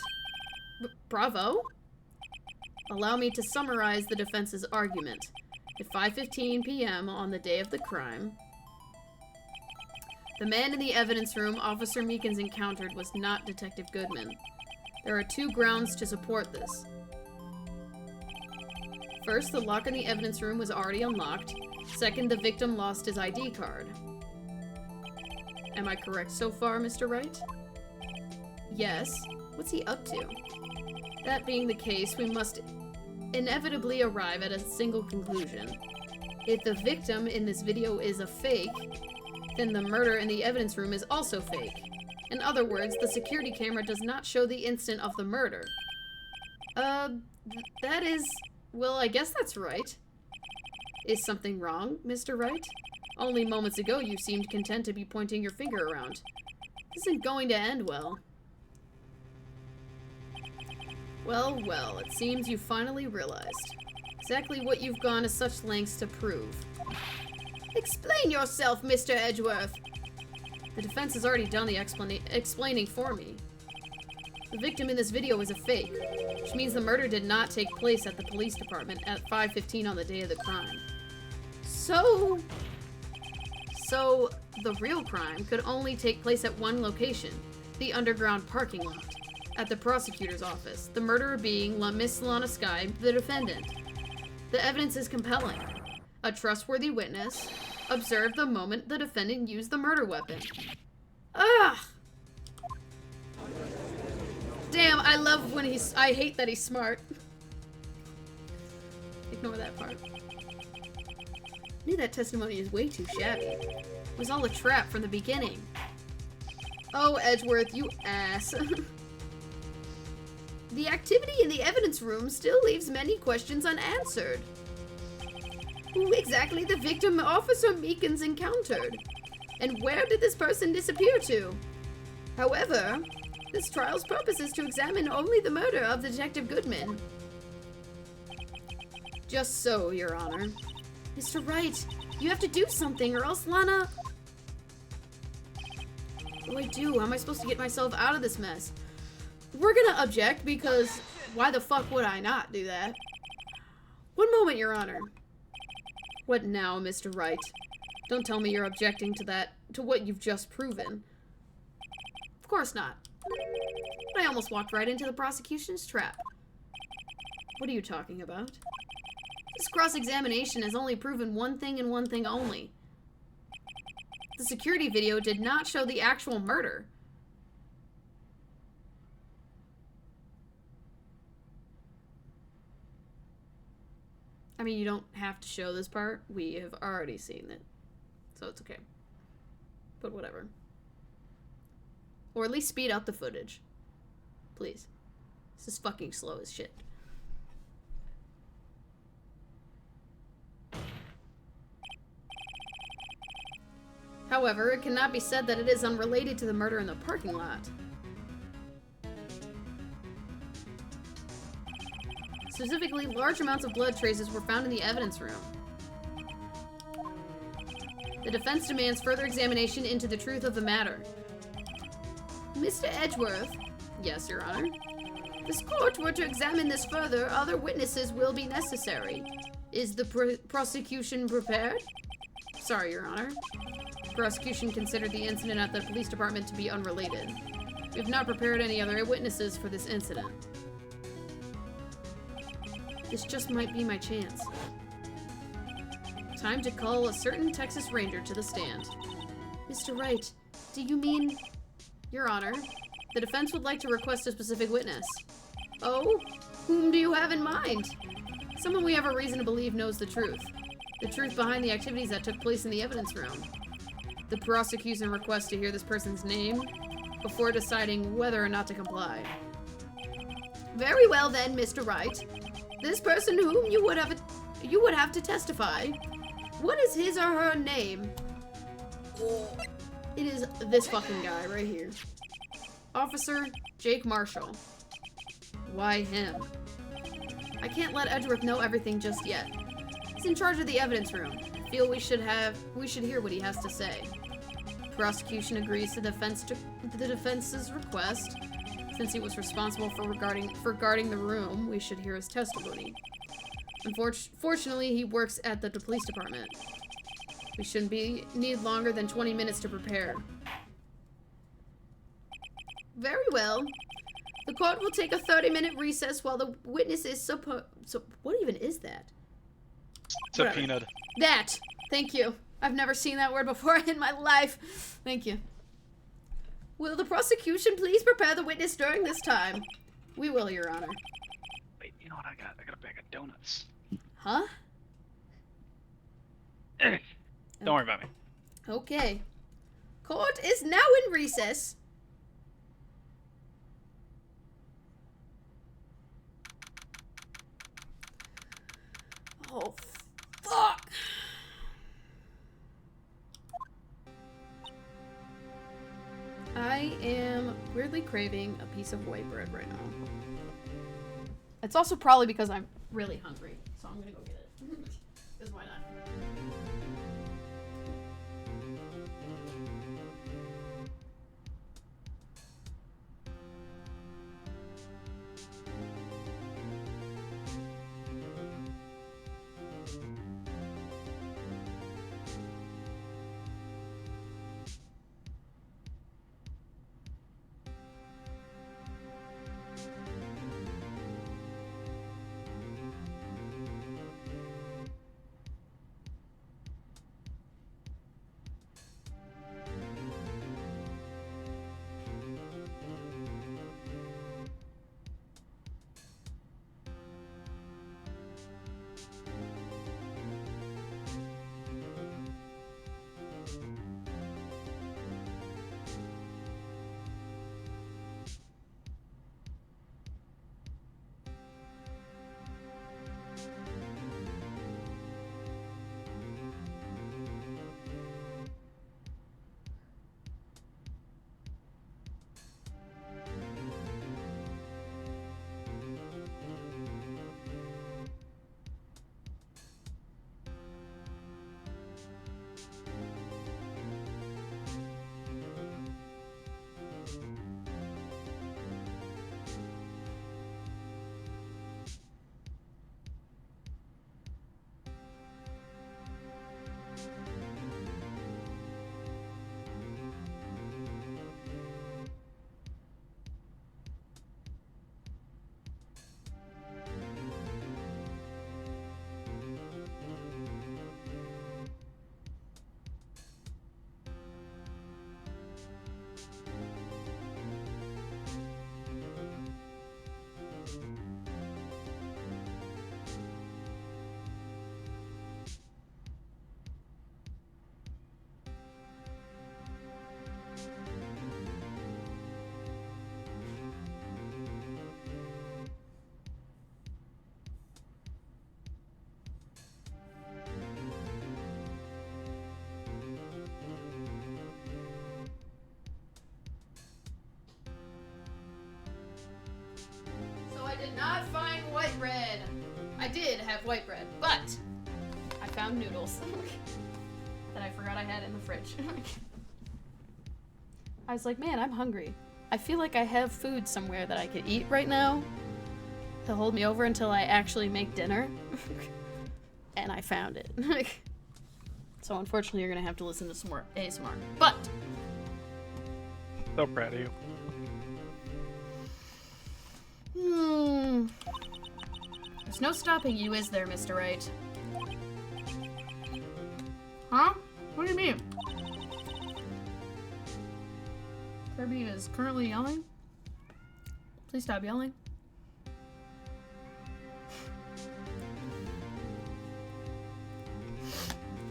Bravo? Allow me to summarize the defense's argument. At 5:15 p.m. on the day of the crime, the man in the evidence room Officer Meekins encountered was not Detective Goodman. There are two grounds to support this. First, the lock in the evidence room was already unlocked. Second, the victim lost his ID card. Am I correct so far, Mr. Wright? Yes. What's he up to? That being the case, we must inevitably arrive at a single conclusion. If the victim in this video is a fake, then the murder in the evidence room is also fake. In other words, the security camera does not show the instant of the murder. That is... well, I guess that's right. Is something wrong, Mr. Wright? Only moments ago you seemed content to be pointing your finger around. This isn't going to end well. Well, well, it seems you finally realized exactly what you've gone to such lengths to prove. Explain yourself, Mr. Edgeworth! The defense has already done the explaining for me. The victim in this video is a fake, which means the murder did not take place at the police department at 5:15 on the day of the crime. So the real crime could only take place at one location, the underground parking lot, at the prosecutor's office, the murderer being Miss Lana Skye, the defendant. The evidence is compelling. A trustworthy witness observed the moment the defendant used the murder weapon. Ugh! Damn, I love when I hate that he's smart. Ignore that part. I knew that testimony is way too shabby. It was all a trap from the beginning. Oh, Edgeworth, you ass. The activity in the evidence room still leaves many questions unanswered. Who exactly the victim Officer Meekins encountered? And where did this person disappear to? However, this trial's purpose is to examine only the murder of Detective Goodman. Just so, Your Honor. Mr. Wright, you have to do something or else Lana... What do I do? How am I supposed to get myself out of this mess? We're gonna object because why the fuck would I not do that? One moment, Your Honor. What now, Mr. Wright? Don't tell me you're objecting to what you've just proven. Of course not. But I almost walked right into the prosecution's trap. What are you talking about? This cross-examination has only proven one thing and one thing only. The security video did not show the actual murder. I mean, you don't have to show this part. We have already seen it. So it's okay. But whatever. Or at least speed up the footage. Please. This is fucking slow as shit. However, it cannot be said that it is unrelated to the murder in the parking lot. Specifically, large amounts of blood traces were found in the evidence room. The defense demands further examination into the truth of the matter. Mr. Edgeworth? Yes, Your Honor. If this court were to examine this further, other witnesses will be necessary. Is the prosecution prepared? Sorry, Your Honor. Prosecution considered the incident at the police department to be unrelated. We have not prepared any other witnesses for this incident. This just might be my chance. Time to call a certain Texas Ranger to the stand. Mr. Wright, do you mean... Your Honor, the defense would like to request a specific witness. Oh? Whom do you have in mind? Someone we have a reason to believe knows the truth. The truth behind the activities that took place in the evidence room. The prosecution requests to hear this person's name before deciding whether or not to comply. Very well then, Mr. Wright. This person whom you would have to testify. What is his or her name? It is this fucking guy right here. Officer Jake Marshall. Why him? I can't let Edgeworth know everything just yet. He's in charge of the evidence room. I feel we should hear what he has to say. Prosecution agrees to the defense's request. Since he was responsible for guarding the room, we should hear his testimony. Unfortunately, he works at the police department. We shouldn't need longer than 20 minutes to prepare. Very well. The court will take a 30-minute recess while the witness is So what even is that? Subpoenaed. That! Thank you. I've never seen that word before in my life. Thank you. Will the prosecution please prepare the witness during this time? We will, Your Honor. Wait, you know what I got? I got a bag of donuts. Huh? Don't worry about me. Okay. Court is now in recess. Oh, fuck. I am weirdly craving a piece of white bread right now. It's also probably because I'm really hungry, so I'm gonna go get it. Because why not? did have white bread, but I found noodles that I forgot I had in the fridge. I was like, man, I'm hungry. I feel like I have food somewhere that I could eat right now to hold me over until I actually make dinner. And I found it. So unfortunately, you're gonna have to listen to some more ASMR. But So proud of you. There's no stopping you, is there, Mr. Wright? Huh? What do you mean? Kirby is currently yelling. Please stop yelling.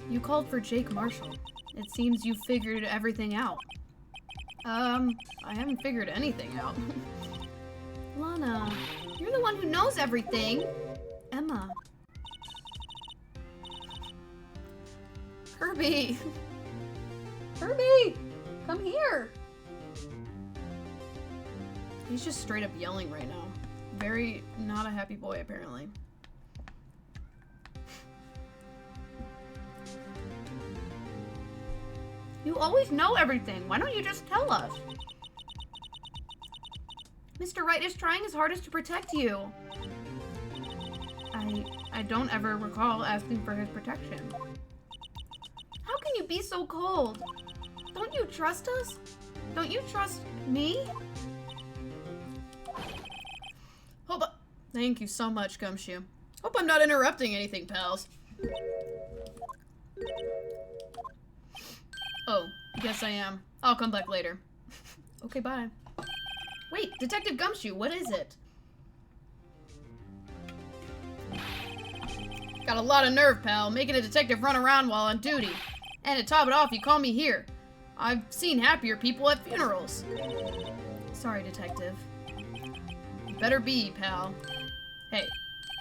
You called for Jake Marshall. It seems you figured everything out. I haven't figured anything out. Lana, you're the one who knows everything. Emma. Kirby. Kirby, come here. He's just straight up yelling right now. Very not a happy boy, apparently. You always know everything. Why don't you just tell us? Mr. Wright is trying his hardest to protect you. I don't ever recall asking for his protection. How can you be so cold? Don't you trust us? Don't you trust me? Thank you so much, Gumshoe. Hope I'm not interrupting anything, pals. Oh, guess I am. I'll come back later. Okay, bye. Wait, Detective Gumshoe, what is it? Got a lot of nerve, pal, making a detective run around while on duty. And to top it off, you call me here. I've seen happier people at funerals. Sorry, Detective. You better be, pal. Hey.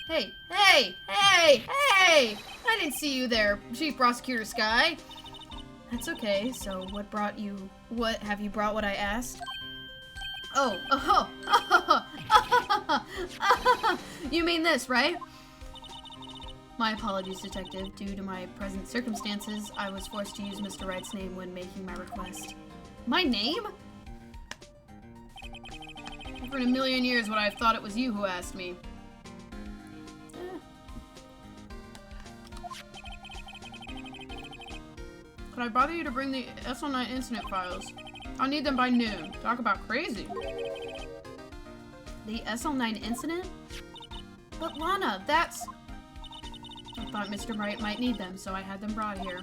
Hey, hey, hey, hey! I didn't see you there, Chief Prosecutor Sky. That's okay, so have you brought what I asked? Oh, you mean this, right? My apologies, Detective. Due to my present circumstances, I was forced to use Mr. Wright's name when making my request. My name? Never in a million years would I have thought it was you who asked me. Could I bother you to bring the SL9 incident files? I'll need them by noon. Talk about crazy. The SL9 incident? But Lana, that's... I thought Mr. Wright might need them, so I had them brought here.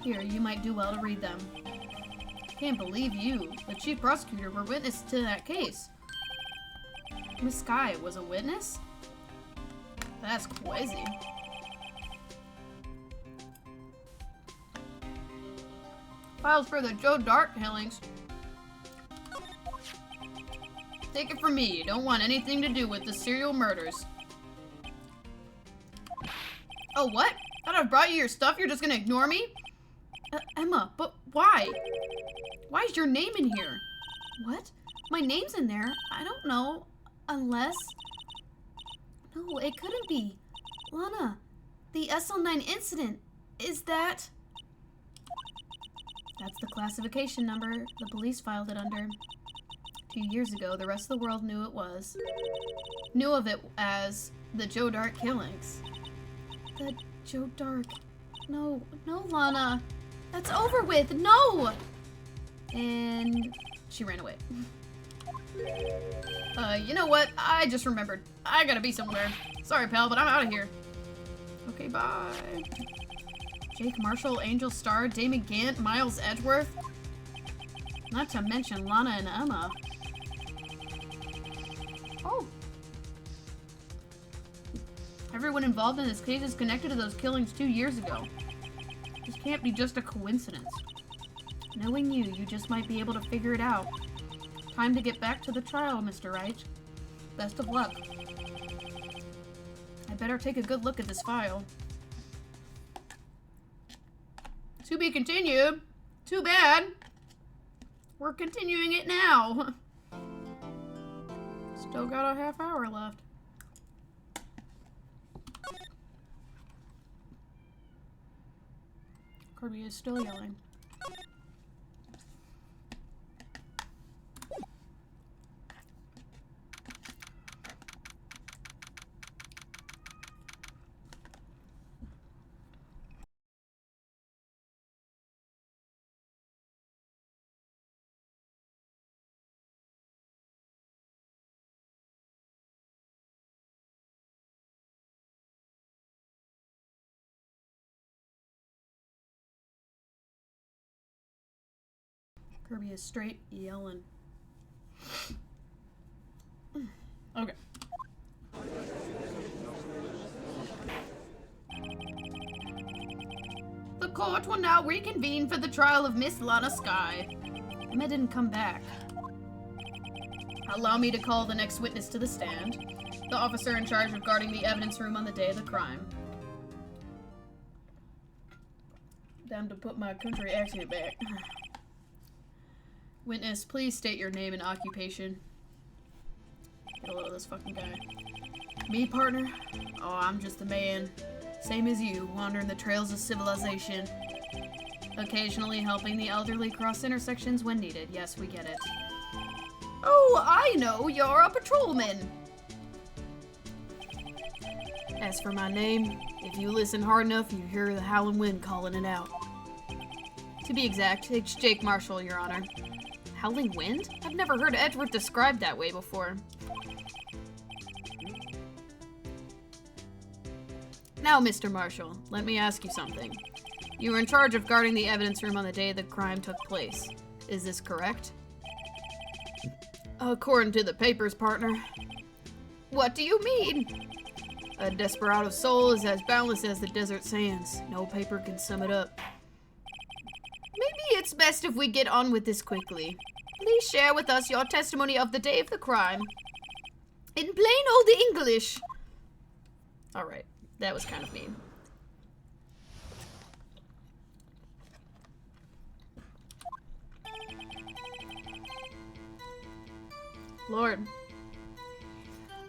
Here, you might do well to read them. Can't believe you, the chief prosecutor, were witness to that case. Miss Sky was a witness? That's crazy. Files for the Joe Dart killings. Take it from me, you don't want anything to do with the serial murders. Oh, what? Thought I brought you your stuff, you're just gonna ignore me? Emma, but why? Why is your name in here? What? My name's in there? I don't know. Unless... No, it couldn't be. Lana, the SL9 incident, is that... That's the classification number the police filed it under. 2 years ago, the rest of the world knew it was. Knew of it as the Joe Dart killings. The Joe Dart... No, Lana. That's over with, no! And she ran away. You know what? I just remembered. I gotta be somewhere. Sorry, pal, but I'm out of here. Okay, bye. Jake Marshall, Angel Starr, Damon Gant, Miles Edgeworth. Not to mention Lana and Emma. Oh. Everyone involved in this case is connected to those killings 2 years ago. This can't be just a coincidence. Knowing you just might be able to figure it out. Time to get back to the trial, Mr. Wright. Best of luck. I better take a good look at this file. To be continued. Too bad. We're continuing it now. Still got a half hour left. Kirby is still yelling. Kirby is straight yelling. Okay. The court will now reconvene for the trial of Miss Lana Sky. Emma didn't come back. Allow me to call the next witness to the stand. The officer in charge of guarding the evidence room on the day of the crime. Time to put my country accent back. Witness, please state your name and occupation. Get a load of this fucking guy. Me, partner? Oh, I'm just a man. Same as you, wandering the trails of civilization. Occasionally helping the elderly cross intersections when needed. Yes, we get it. Oh, I know! You're a patrolman! As for my name, if you listen hard enough, you hear the howling wind calling it out. To be exact, it's Jake Marshall, Your Honor. Howling wind? I've never heard Edgeworth described that way before. Now, Mr. Marshall, let me ask you something. You were in charge of guarding the evidence room on the day the crime took place. Is this correct? According to the papers, partner. What do you mean? A desperado's soul is as boundless as the desert sands. No paper can sum it up. Maybe it's best if we get on with this quickly. Please share with us your testimony of the day of the crime. In plain old English. Alright, that was kind of mean. Lord,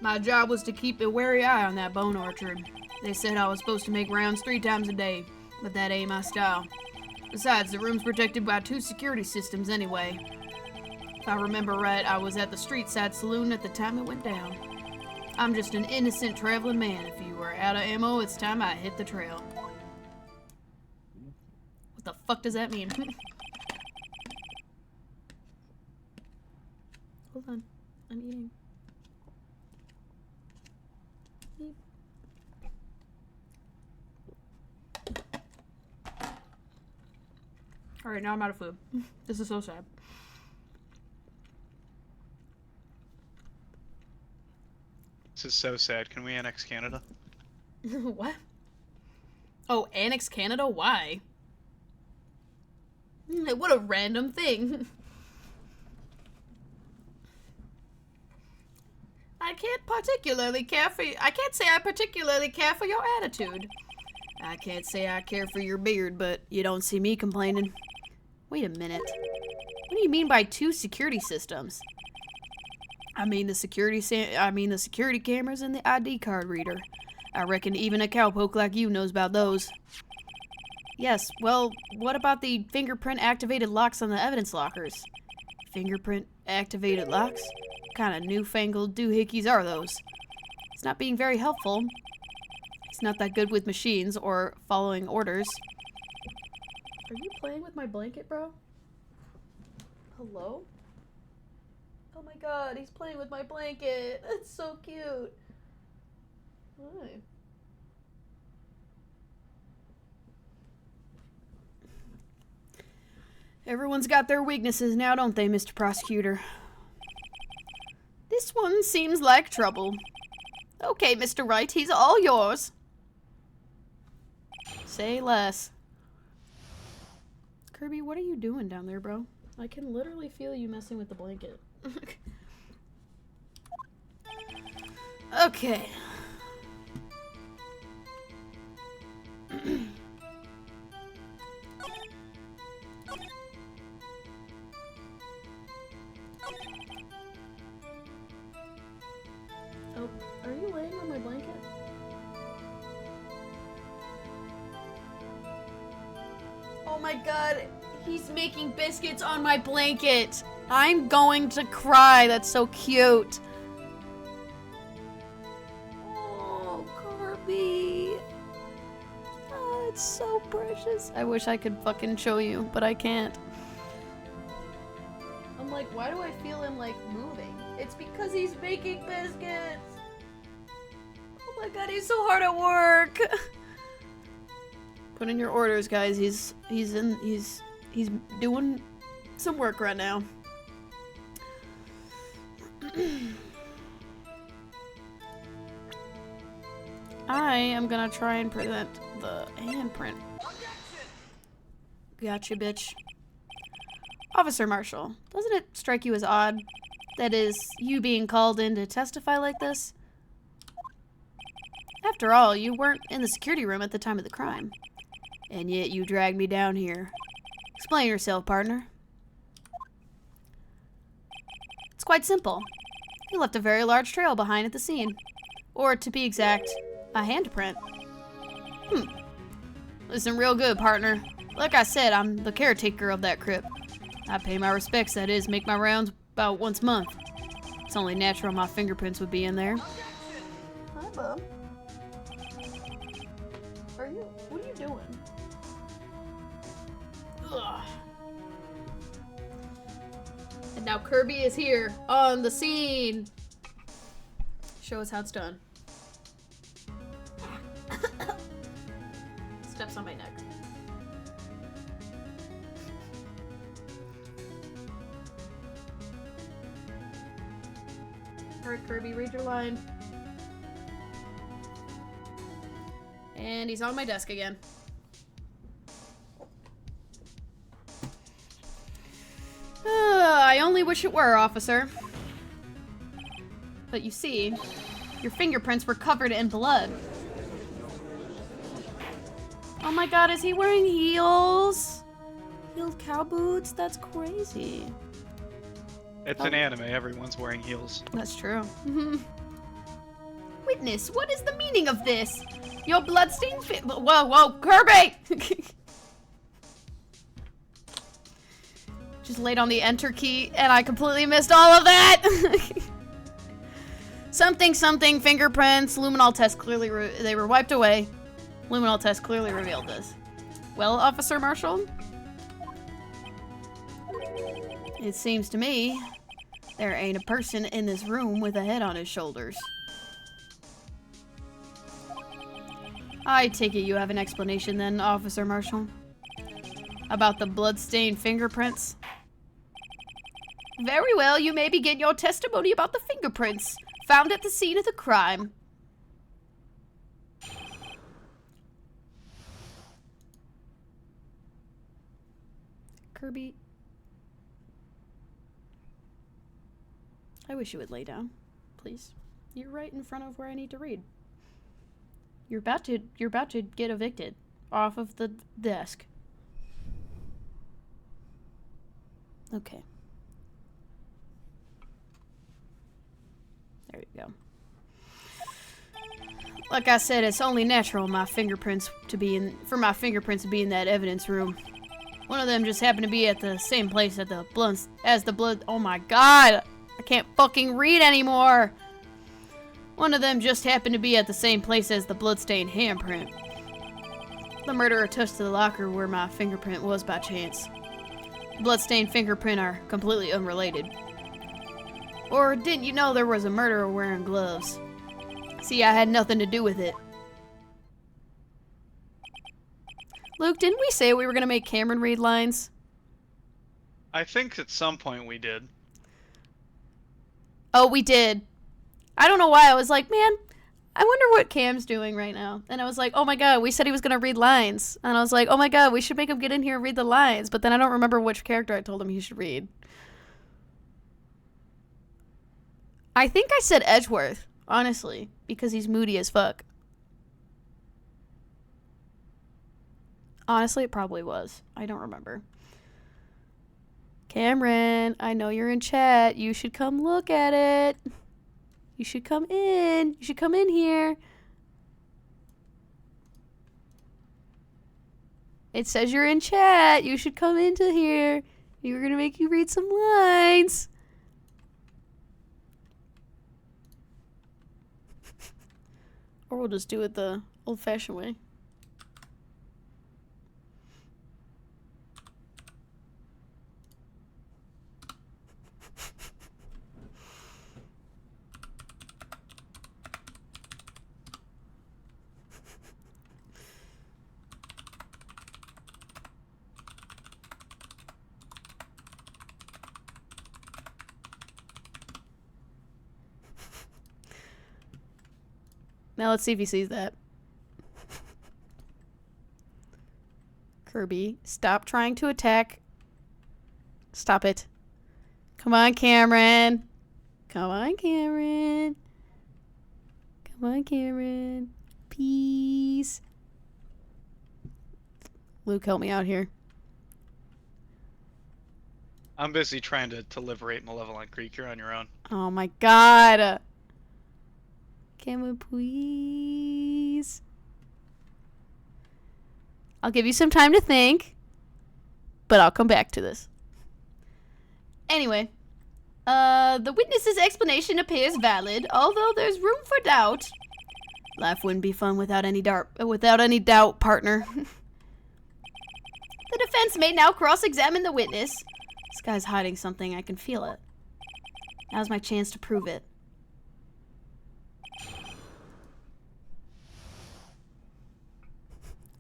my job was to keep a wary eye on that bone orchard. They said I was supposed to make rounds 3 times a day, but that ain't my style. Besides, the room's protected by 2 security systems anyway. If I remember right, I was at the street side saloon at the time it went down. I'm just an innocent traveling man. If you were out of ammo, it's time I hit the trail. What the fuck does that mean? Hold on. I'm eating. Eat. Alright, now I'm out of food. This is so sad. This is so sad. Can we annex Canada? What? Oh, annex Canada? Why? What a random thing. I can't say I particularly care for your attitude. I can't say I care for your beard, but you don't see me complaining. Wait a minute. What do you mean by 2 security systems? I mean the security cameras and the ID card reader. I reckon even a cowpoke like you knows about those. Yes, well, what about the fingerprint-activated locks on the evidence lockers? Fingerprint-activated locks? What kind of newfangled doohickeys are those? It's not being very helpful. It's not that good with machines or following orders. Are you playing with my blanket, bro? Hello? Oh my god, he's playing with my blanket. That's so cute. Hi. Everyone's got their weaknesses now, don't they, Mr. Prosecutor? This one seems like trouble. Okay, Mr. Wright, he's all yours. Say less. Kirby, what are you doing down there, bro? I can literally feel you messing with the blanket. Okay. Oh, are you laying on my blanket? my god, he's making biscuits on my blanket. I'm going to cry. That's so cute. Oh, Kirby. Oh, it's so precious. I wish I could fucking show you, but I can't. I'm like, why do I feel him like moving? It's because he's making biscuits. Oh my god, he's so hard at work. Put in your orders, guys. He's doing some work right now. I am gonna try and present the handprint. Gotcha, bitch. Officer Marshall, doesn't it strike you as odd? That is, you being called in to testify like this? After all, you weren't in the security room at the time of the crime. And yet you dragged me down here. Explain yourself, partner. It's quite simple. You left a very large trail behind at the scene. Or, to be exact, a handprint. Listen real good, partner. Like I said, I'm the caretaker of that crypt. I pay my respects, that is, make my rounds about once a month. It's only natural my fingerprints would be in there. Hi, Bub. What are you doing? Ugh. And now Kirby is here on the scene. Show us how it's done. Steps on my neck. Alright, Kirby, read your line. And he's on my desk again. I only wish it were, officer. But you see, your fingerprints were covered in blood. Oh my god, is he wearing heels? Heeled cow boots? That's crazy. It's an anime. Everyone's wearing heels. That's true. Witness, what is the meaning of this? Your bloodstained whoa, Kirby! Just laid on the enter key, and I completely missed all of that! Something, fingerprints, luminol test clearly, they were wiped away. Luminol test clearly revealed this. Well, Officer Marshall? It seems to me there ain't a person in this room with a head on his shoulders. I take it you have an explanation then, Officer Marshall? About the blood-stained fingerprints? Very well, you may begin your testimony about the fingerprints found at the scene of the crime. Kirby, I wish you would lay down, please. You're right in front of where I need to read. You're about to get evicted off of the desk. Okay. There you go. Like I said, it's only natural for my fingerprints to be in that evidence room. One of them just happened to be at the same place as the blood. Oh my god! I can't fucking read anymore! One of them just happened to be at the same place as the bloodstained handprint. The murderer touched the locker where my fingerprint was by chance. Bloodstained fingerprint are completely unrelated. Or didn't you know there was a murderer wearing gloves? See, I had nothing to do with it. Luke, didn't we say we were gonna make Cameron read lines? I think at some point we did. Oh, we did. I don't know why. I was like, man, I wonder what Cam's doing right now. And I was like, oh my god, we said he was gonna read lines. And I was like, oh my god, we should make him get in here and read the lines. But then I don't remember which character I told him he should read. I think I said Edgeworth, honestly, because he's moody as fuck. Honestly, it probably was. I don't remember. Cameron, I know you're in chat. You should come look at it. You should come in. You should come in here. It says you're in chat. You should come into here. We're gonna make you read some lines. Or we'll just do it the old-fashioned way. Now let's see if he sees that. Kirby, stop trying to attack. Stop it. Come on, Cameron. Come on, Cameron. Come on, Cameron. Peace. Luke, help me out here. I'm busy trying to liberate Malevolent Creek. You're on your own. Oh my god. Cameron, please. I'll give you some time to think, but I'll come back to this. Anyway, the witness's explanation appears valid, although there's room for doubt. Life wouldn't be fun without any doubt, partner. The defense may now cross-examine the witness. This guy's hiding something, I can feel it. Now's my chance to prove it.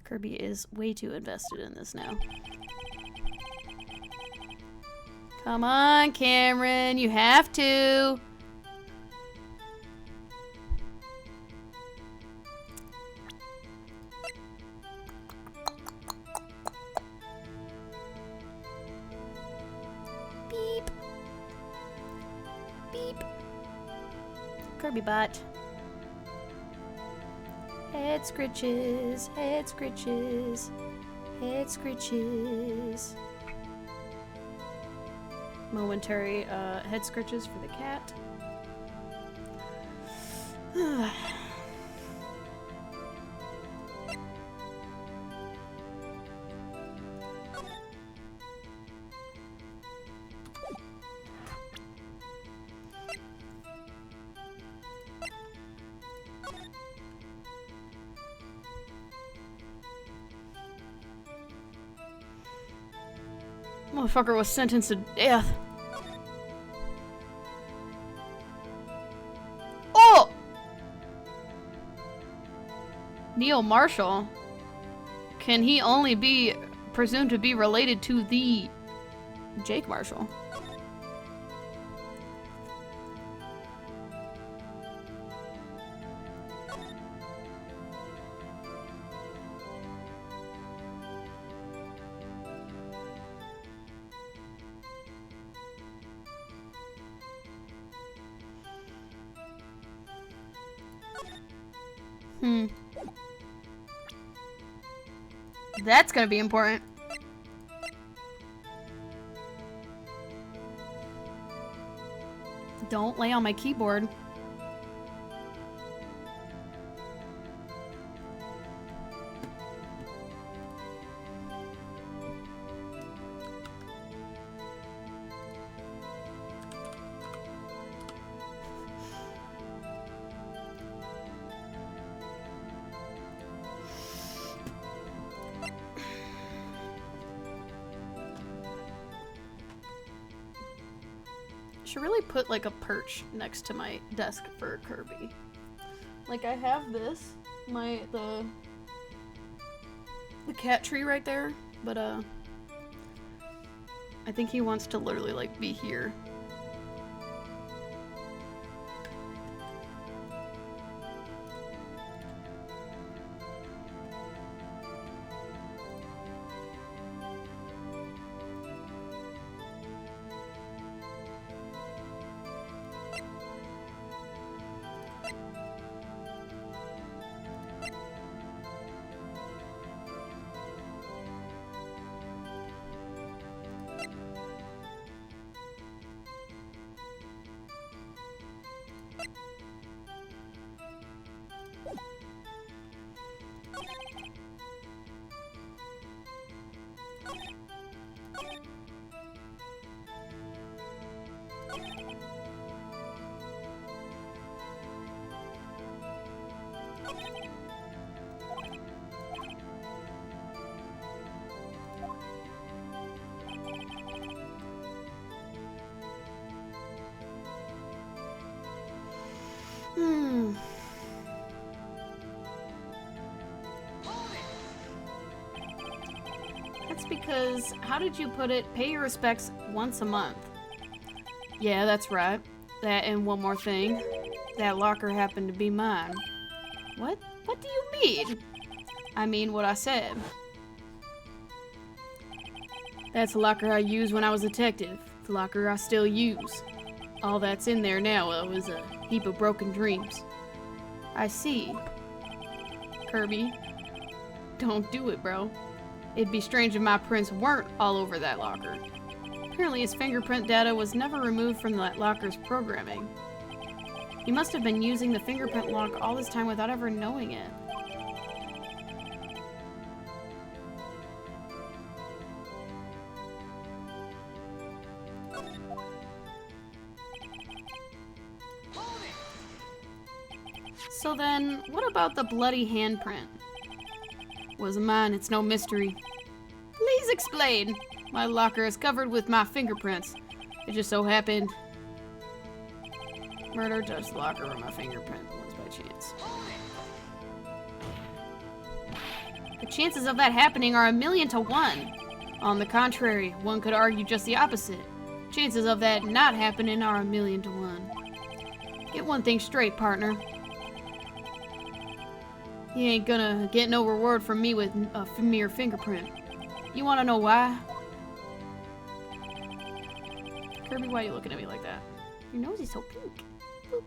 Kirby is way too invested in this now. Come on, Cameron, you have to. Beep. Beep. Kirby bot. Head scritches, head scritches, head scritches. Momentary head scritches for the cat. Motherfucker was sentenced to death. Oh! Neil Marshall? Can he only be presumed to be related to the Jake Marshall? That's gonna be important. Don't lay on my keyboard. Should really put like a perch next to my desk for Kirby. Like I have this, the cat tree right there, but I think he wants to literally like be here. That's because, how did you put it? Pay your respects once a month. Yeah, that's right. That and one more thing. That locker happened to be mine. What? What do you mean? I mean what I said. That's the locker I used when I was a detective. The locker I still use. All that's in there now is a heap of broken dreams. I see. Kirby, don't do it, bro. It'd be strange if my prints weren't all over that locker. Apparently his fingerprint data was never removed from that locker's programming. He must have been using the fingerprint lock all this time without ever knowing it. So then, what about the bloody handprint? Wasn't mine, it's no mystery. Please explain. My locker is covered with my fingerprints. It just so happened. Murder touched the locker where my fingerprint was by chance. The chances of that happening are 1,000,000 to 1. On the contrary, one could argue just the opposite. Chances of that not happening are 1,000,000 to 1. Get one thing straight, partner. You ain't gonna get no reward from me with a mere fingerprint. You wanna know why? Kirby, why are you looking at me like that? Your nose is so pink. Boop.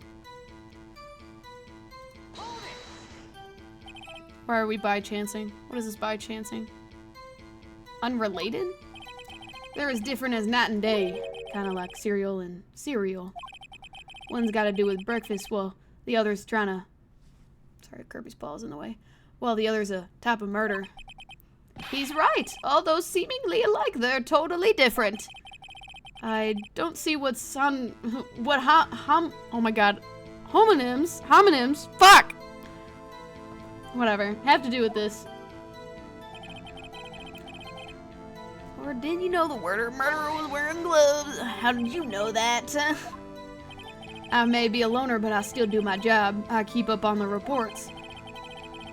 Why are we by-chancing? What is this by-chancing? Unrelated? They're as different as night and day. Kinda like cereal and cereal. One's gotta do with breakfast, while the other's trying to... Sorry, Kirby's ball's in the way. While the other's a type of murder. He's right. Although seemingly alike, they're totally different. I don't see what's on... What oh my god. Homonyms? Fuck! Whatever. Have to do with this. Or did you know the murderer was wearing gloves? How did you know that? I may be a loner, but I still do my job. I keep up on the reports.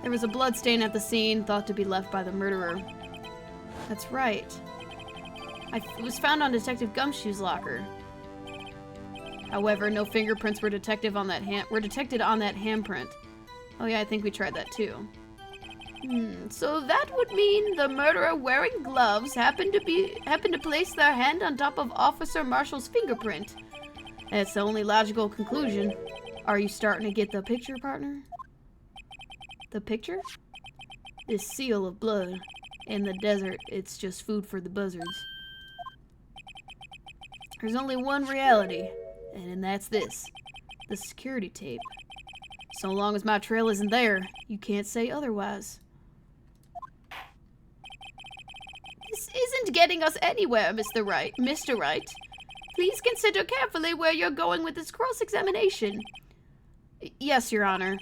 There was a bloodstain at the scene, thought to be left by the murderer. That's right. It was found on Detective Gumshoe's locker. However, no fingerprints were detected on that handprint. Oh yeah, I think we tried that too. So that would mean the murderer wearing gloves happened to place their hand on top of Officer Marshall's fingerprint. That's the only logical conclusion. Are you starting to get the picture, partner? The picture? This seal of blood. In the desert, it's just food for the buzzards. There's only one reality, and that's this. The security tape. So long as my trail isn't there, you can't say otherwise. This isn't getting us anywhere, Mr. Wright. Mr. Wright. Please consider carefully where you're going with this cross-examination. Yes, Your Honor.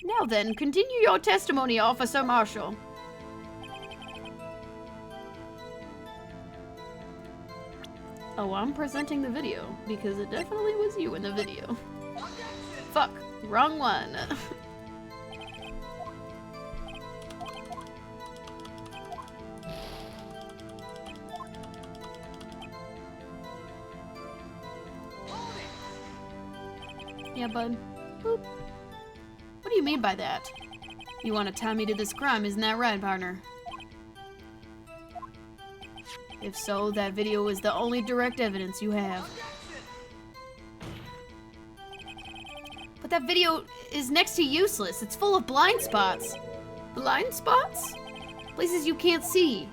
Now then, continue your testimony, Officer Marshall. Oh, I'm presenting the video, because it definitely was you in the video. Fuck, wrong one. Yeah, bud. Boop. What do you mean by that? You want to tie me to this crime, isn't that right, partner? If so, that video is the only direct evidence you have. But that video is next to useless. It's full of blind spots. Blind spots? Places you can't see.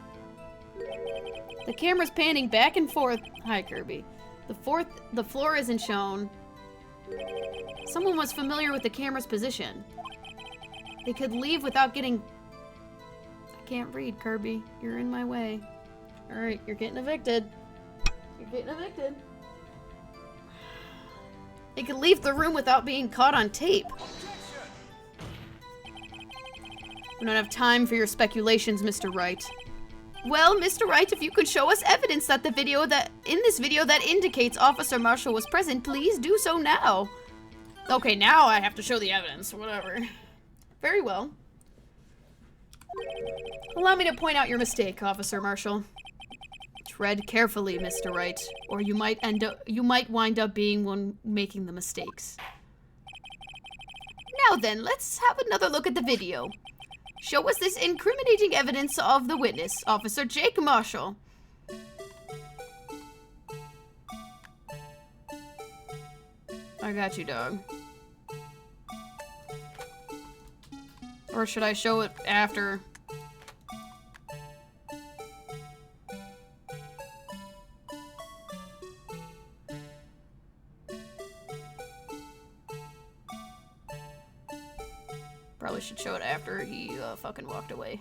The camera's panning back and forth. Hi, Kirby. The floor isn't shown. Someone was familiar with the camera's position. They could leave without getting... I can't read, Kirby. You're in my way. Alright, you're getting evicted. You're getting evicted. They could leave the room without being caught on tape. We don't have time for your speculations, Mr. Wright. Well, Mr. Wright, if you could show us evidence that in this video that indicates Officer Marshall was present, please do so now. Okay, now I have to show the evidence. Whatever. Very well. Allow me to point out your mistake, Officer Marshall. Tread carefully, Mr. Wright, or you might wind up being one making the mistakes. Now then, let's have another look at the video. Show us this incriminating evidence of the witness, Officer Jake Marshall. I got you, dog. Or should I show it after? Probably should show it after he fucking walked away.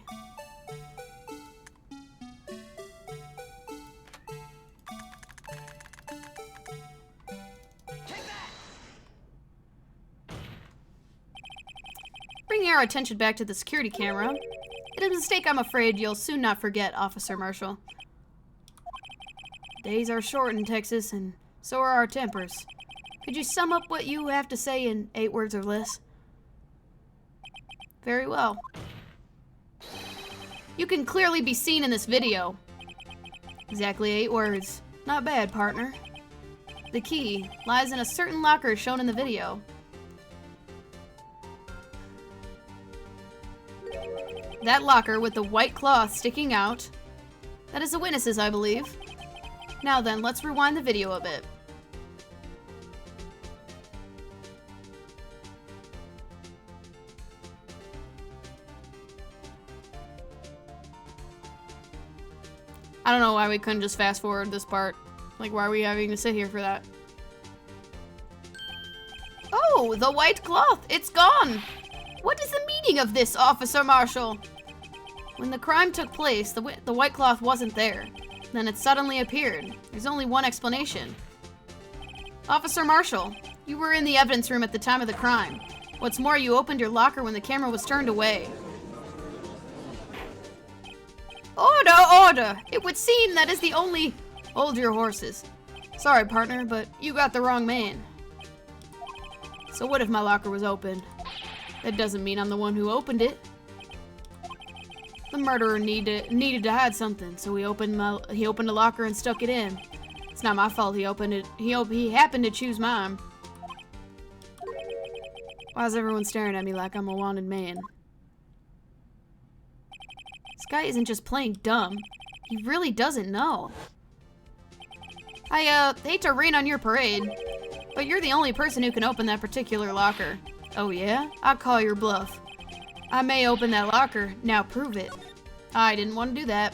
Bringing our attention back to the security camera. It is a mistake I'm afraid you'll soon not forget, Officer Marshall. Days are short in Texas, and so are our tempers. Could you sum up what you have to say in 8 words or less? Very well. You can clearly be seen in this video. Exactly 8 words. Not bad, partner. The key lies in a certain locker shown in the video. That locker with the white cloth sticking out. That is the witness's, I believe. Now then, let's rewind the video a bit. I don't know why we couldn't just fast forward this part. Like, why are we having to sit here for that? Oh, the white cloth! It's gone! What is the meaning of this, Officer Marshall? When the crime took place, the white cloth wasn't there. Then it suddenly appeared. There's only one explanation. Officer Marshall, you were in the evidence room at the time of the crime. What's more, you opened your locker when the camera was turned away. Order, order! It would seem that is the only... Hold your horses. Sorry, partner, but you got the wrong man. So what if my locker was open? That doesn't mean I'm the one who opened it. The murderer needed to hide something, so he opened the locker and stuck it in. It's not my fault he opened it. He happened to choose mine. Why is everyone staring at me like I'm a wanted man? This guy isn't just playing dumb. He really doesn't know. I hate to rain on your parade, but you're the only person who can open that particular locker. Oh yeah? I call your bluff. I may open that locker. Now prove it. I didn't want to do that.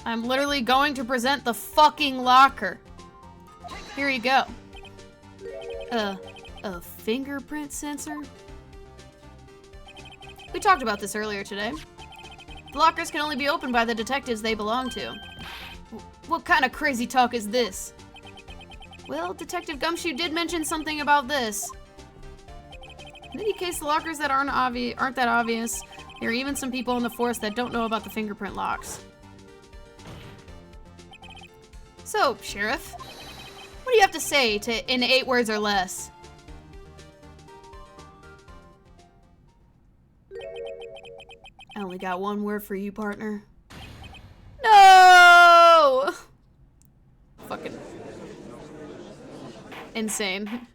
I'm literally going to present the fucking locker. Here you go. A fingerprint sensor? We talked about this earlier today. The lockers can only be opened by the detectives they belong to. What kind of crazy talk is this? Well, Detective Gumshoe did mention something about this. In any case, the lockers that aren't that obvious. There are even some people in the force that don't know about the fingerprint locks. So, Sheriff, what do you have to say in 8 words or less? I only got 1 word for you, partner. No! Fucking insane.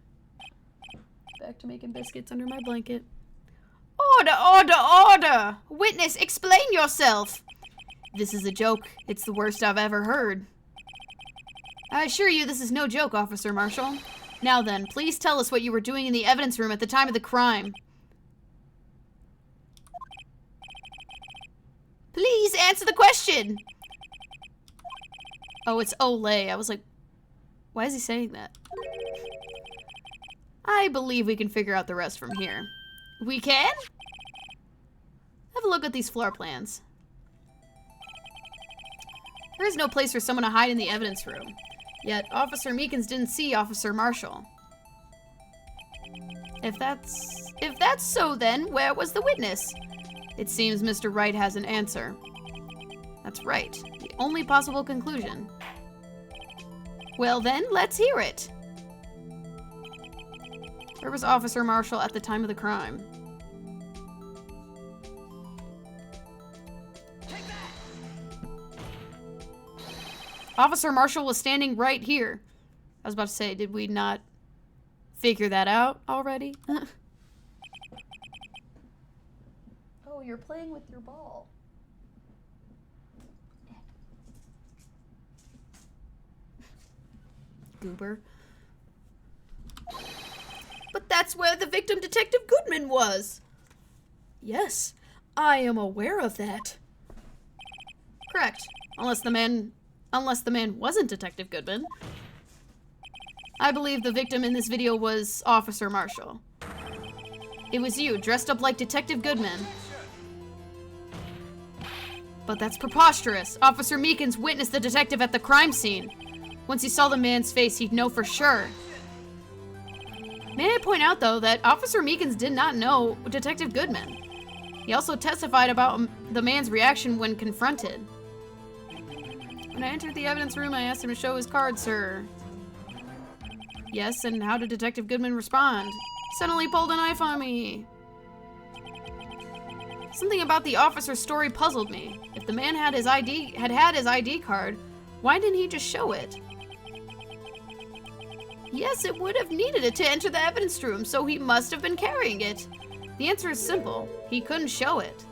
Back to making biscuits under my blanket. Order, order, order! Witness, explain yourself! This is a joke. It's the worst I've ever heard. I assure you this is no joke, Officer Marshall. Now then, please tell us what you were doing in the evidence room at the time of the crime. Please answer the question! Oh, it's Olay. I was like, why is he saying that? I believe we can figure out the rest from here. We can? Have a look at these floor plans. There is no place for someone to hide in the evidence room. Yet, Officer Meekins didn't see Officer Marshall. If that's so, then where was the witness? It seems Mr. Wright has an answer. That's right. The only possible conclusion. Well then, let's hear it. Where was Officer Marshall at the time of the crime? Officer Marshall was standing right here. I was about to say, did we not figure that out already? Oh, you're playing with your ball. Goober. But that's where the victim, Detective Goodman, was. Yes, I am aware of that. Correct. Unless the man wasn't Detective Goodman. I believe the victim in this video was Officer Marshall. It was you, dressed up like Detective Goodman. But that's preposterous. Officer Meekins witnessed the detective at the crime scene. Once he saw the man's face, he'd know for sure. May I point out, though, that Officer Meekins did not know Detective Goodman. He also testified about the man's reaction when confronted. When I entered the evidence room, I asked him to show his card, sir. Yes, and how did Detective Goodman respond? He suddenly pulled a knife on me. Something about the officer's story puzzled me. If the man had his ID card, why didn't he just show it? Yes, it would have needed it to enter the evidence room, so he must have been carrying it. The answer is simple. He couldn't show it.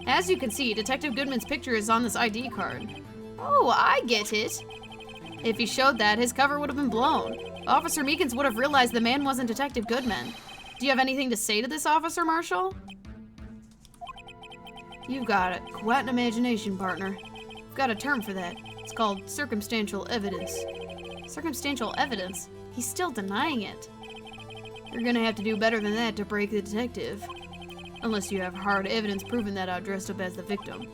As you can see, Detective Goodman's picture is on this ID card. Oh, I get it. If he showed that, his cover would have been blown. Officer Meekins would have realized the man wasn't Detective Goodman. Do you have anything to say to this, Officer Marshall? You've got it. Quite an imagination, partner. I've got a term for that. It's called circumstantial evidence. Circumstantial evidence? He's still denying it. You're gonna have to do better than that to break the detective. Unless you have hard evidence proving that I dressed up as the victim.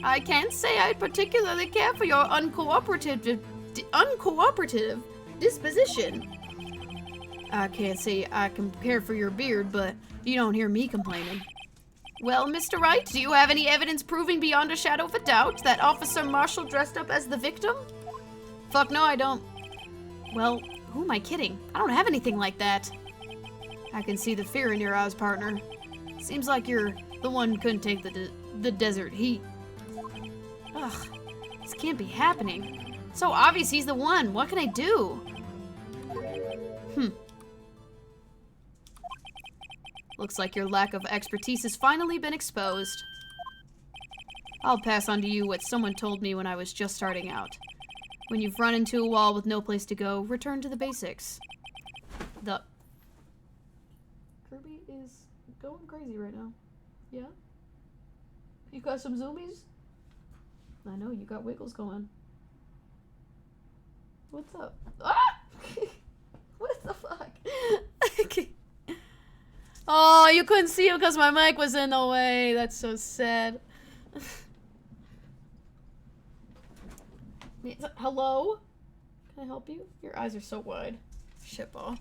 I can't say I particularly care for your uncooperative disposition. I can't say I care for your beard, but you don't hear me complaining. Well, Mr. Wright, do you have any evidence proving beyond a shadow of a doubt that Officer Marshall dressed up as the victim? Fuck no, I don't. Well, who am I kidding? I don't have anything like that. I can see the fear in your eyes, partner. Seems like you're the one who couldn't take the desert heat. Ugh, this can't be happening. It's so obvious he's the one. What can I do? Looks like your lack of expertise has finally been exposed. I'll pass on to you what someone told me when I was just starting out. When you've run into a wall with no place to go, return to the basics. Kirby is going crazy right now. Yeah? You got some zoomies? I know, you got wiggles going. What's up? Ah! What the fuck? Oh, you couldn't see him because my mic was in the way. That's so sad. Hello? Can I help you? Your eyes are so wide. Shitball.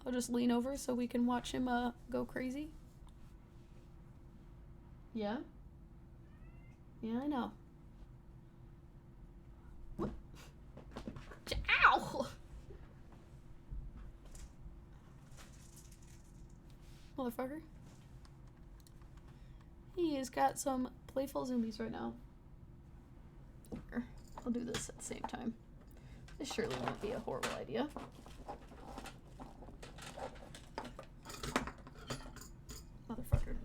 I'll just lean over so we can watch him go crazy. Yeah? Yeah, I know. What? Ow! Motherfucker. He has got some playful zoomies right now. Here, I'll do this at the same time. This surely won't be a horrible idea. Motherfucker.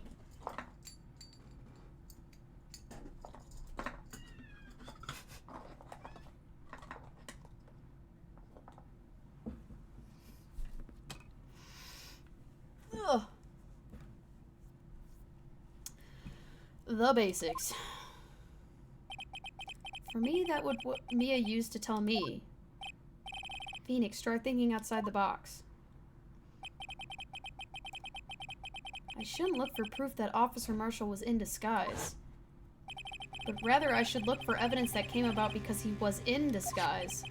Ugh. The basics. For me, that would what Mia used to tell me. Phoenix, start thinking outside the box. I shouldn't look for proof that Officer Marshall was in disguise. But rather, I should look for evidence that came about because he was in disguise.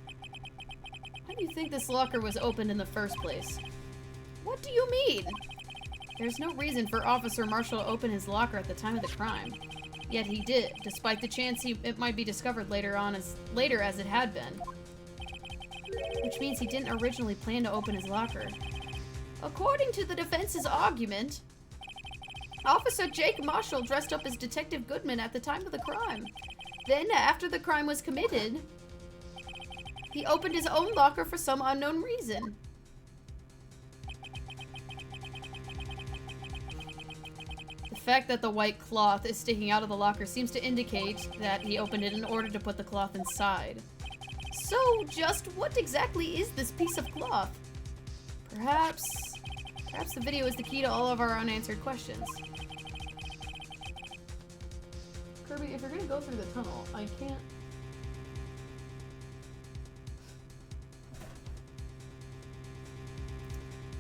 How do you think this locker was opened in the first place? What do you mean? There's no reason for Officer Marshall to open his locker at the time of the crime. Yet he did, despite the chance it might be discovered later as it had been. which means he didn't originally plan to open his locker. According to the defense's argument, Officer Jake Marshall dressed up as Detective Goodman at the time of the crime. Then, after the crime was committed, he opened his own locker for some unknown reason. The fact that the white cloth is sticking out of the locker seems to indicate that he opened it in order to put the cloth inside. So, just what exactly is this piece of cloth? Perhaps the video is the key to all of our unanswered questions. Kirby, if you're gonna go through the tunnel, I can't...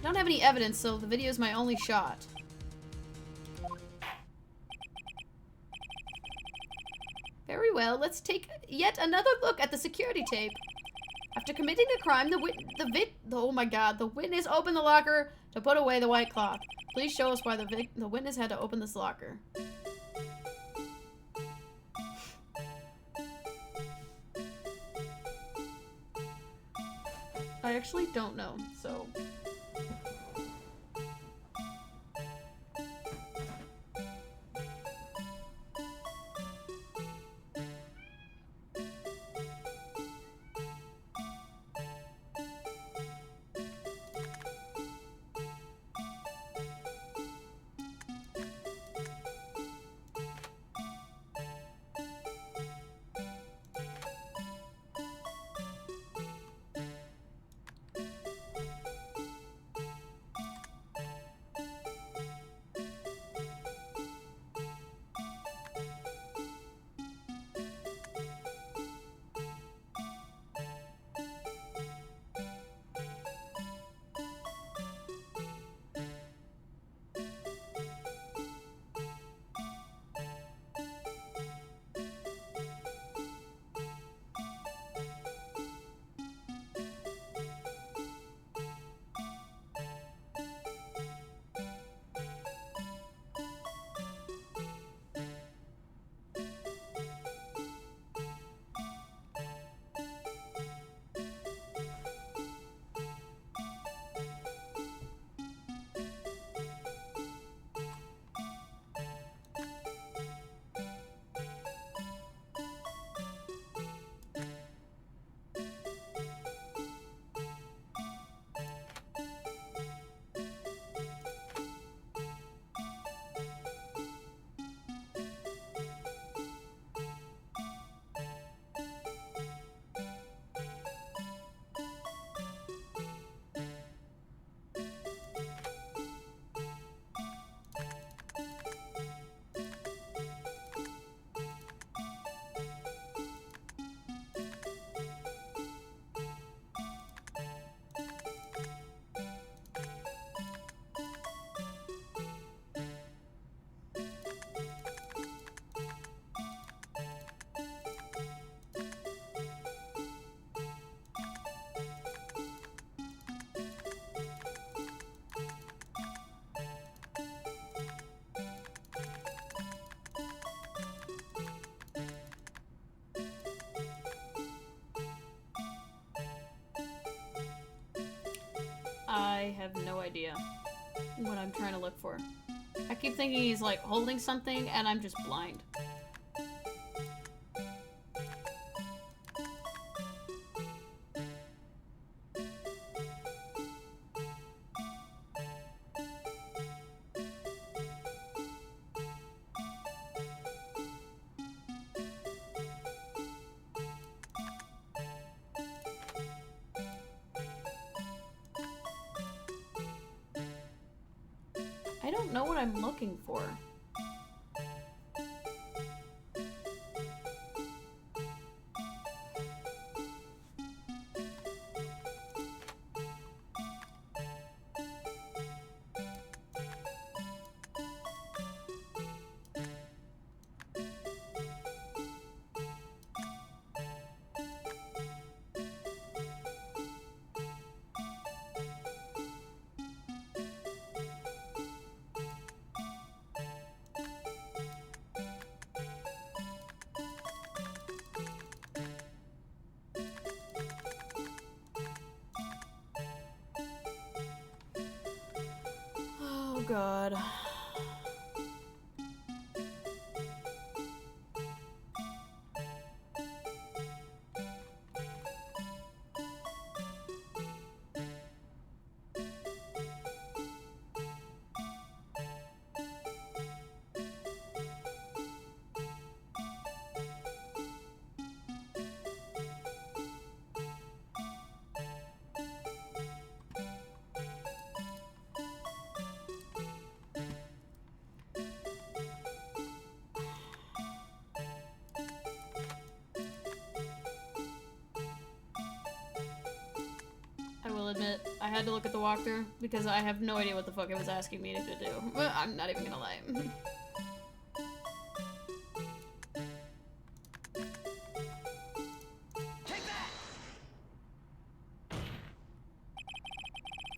I don't have any evidence, so the video is my only shot. Very well, let's take yet another look at the security tape. After committing the crime, the witness opened the locker to put away the white cloth. Please show us why the witness had to open this locker. I actually don't know, so... I have no idea what I'm trying to look for. I keep thinking he's like holding something and I'm just blind. I don't know what I'm looking for. God. I will admit, I had to look at the walkthrough because I have no idea what the fuck it was asking me to do. Well, I'm not even gonna lie.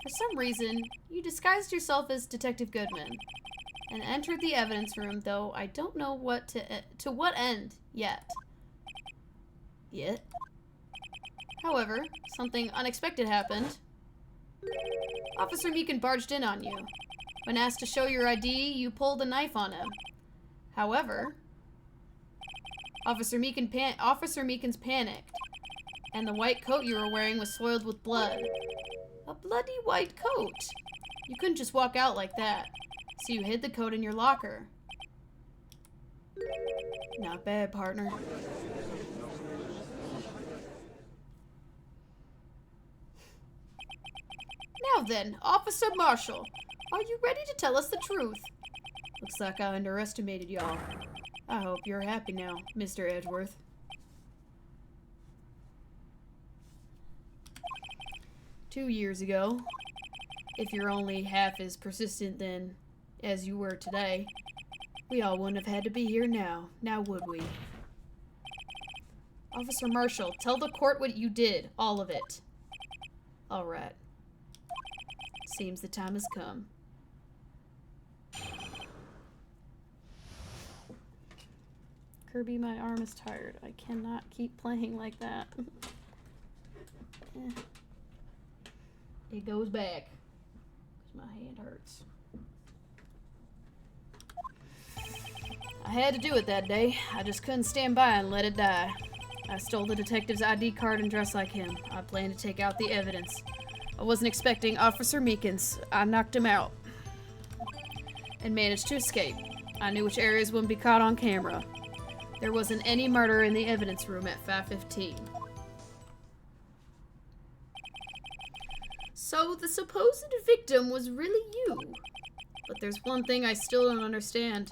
For some reason, you disguised yourself as Detective Goodman and entered the evidence room, though I don't know what to what end yet. However, something unexpected happened. Officer Meekin barged in on you. When asked to show your ID, you pulled a knife on him. However, Officer Meekin's panicked, and the white coat you were wearing was soiled with blood. A bloody white coat! You couldn't just walk out like that, so you hid the coat in your locker. Not bad, partner. Now then, Officer Marshall, are you ready to tell us the truth? Looks like I underestimated y'all. I hope you're happy now, Mr. Edgeworth. "2 years ago, if you're only half as persistent then as you were today, we all wouldn't have had to be here now would we? Officer Marshall, tell the court what you did, all of it." "All right. Seems the time has come." Kirby, my arm is tired. I cannot keep playing like that. It goes back. 'Cause my hand hurts. I had to do it that day. I just couldn't stand by and let it die. I stole the detective's ID card and dressed like him. I planned to take out the evidence. I wasn't expecting Officer Meekins. I knocked him out and managed to escape. I knew which areas wouldn't be caught on camera. There wasn't any murder in the evidence room at 5:15. So the supposed victim was really you. But there's one thing I still don't understand.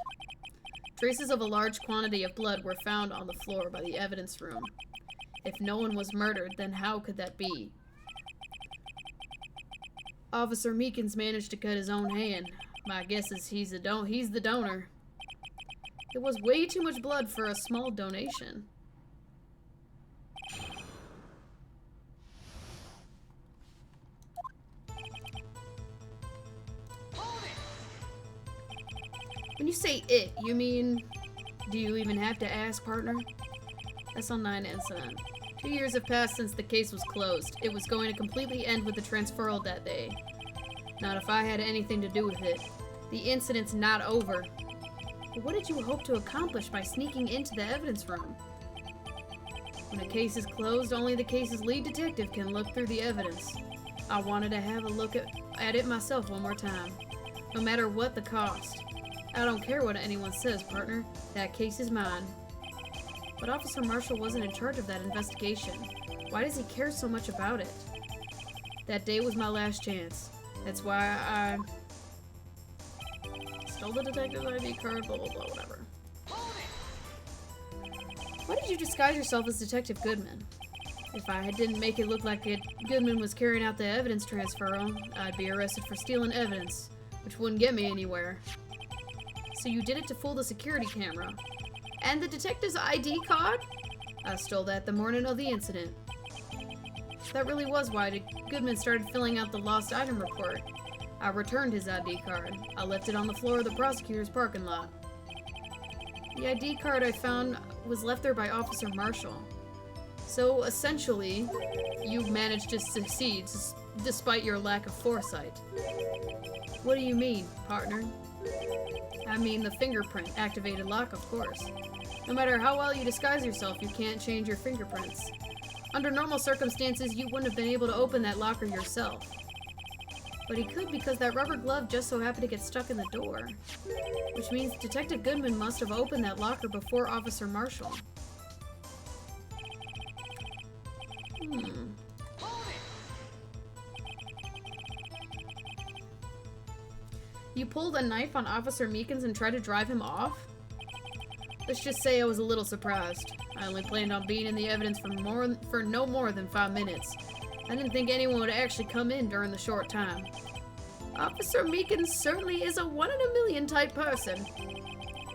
Traces of a large quantity of blood were found on the floor by the evidence room. If no one was murdered, then how could that be? Officer Meekins managed to cut his own hand. My guess is he's the donor. It was way too much blood for a small donation. When you say it, you mean... Do you even have to ask, partner? SL9 incident. 2 years have passed since the case was closed. It was going to completely end with the transferal that day. Not if I had anything to do with it. The incident's not over. But what did you hope to accomplish by sneaking into the evidence room? When a case is closed, only the case's lead detective can look through the evidence. I wanted to have a look at it myself one more time. No matter what the cost. I don't care what anyone says, partner. That case is mine. But Officer Marshall wasn't in charge of that investigation. Why does he care so much about it? That day was my last chance. That's why I stole the detective's ID card, blah blah blah, whatever. Why did you disguise yourself as Detective Goodman? If I didn't make it look like Goodman was carrying out the evidence transfer, I'd be arrested for stealing evidence, which wouldn't get me anywhere. So you did it to fool the security camera. And the detective's ID card? I stole that the morning of the incident. That really was why Goodman started filling out the lost item report. I returned his ID card. I left it on the floor of the prosecutor's parking lot. The ID card I found was left there by Officer Marshall. So essentially, you managed to succeed despite your lack of foresight. What do you mean, partner? I mean the fingerprint activated lock, of course. No matter how well you disguise yourself, you can't change your fingerprints. Under normal circumstances, you wouldn't have been able to open that locker yourself. But he could because that rubber glove just so happened to get stuck in the door. Which means Detective Goodman must have opened that locker before Officer Marshall. You pulled a knife on Officer Meekins and tried to drive him off? Let's just say I was a little surprised. I only planned on being in the evidence for no more than 5 minutes. I didn't think anyone would actually come in during the short time. Officer Meekins certainly is a 1 in a million type person.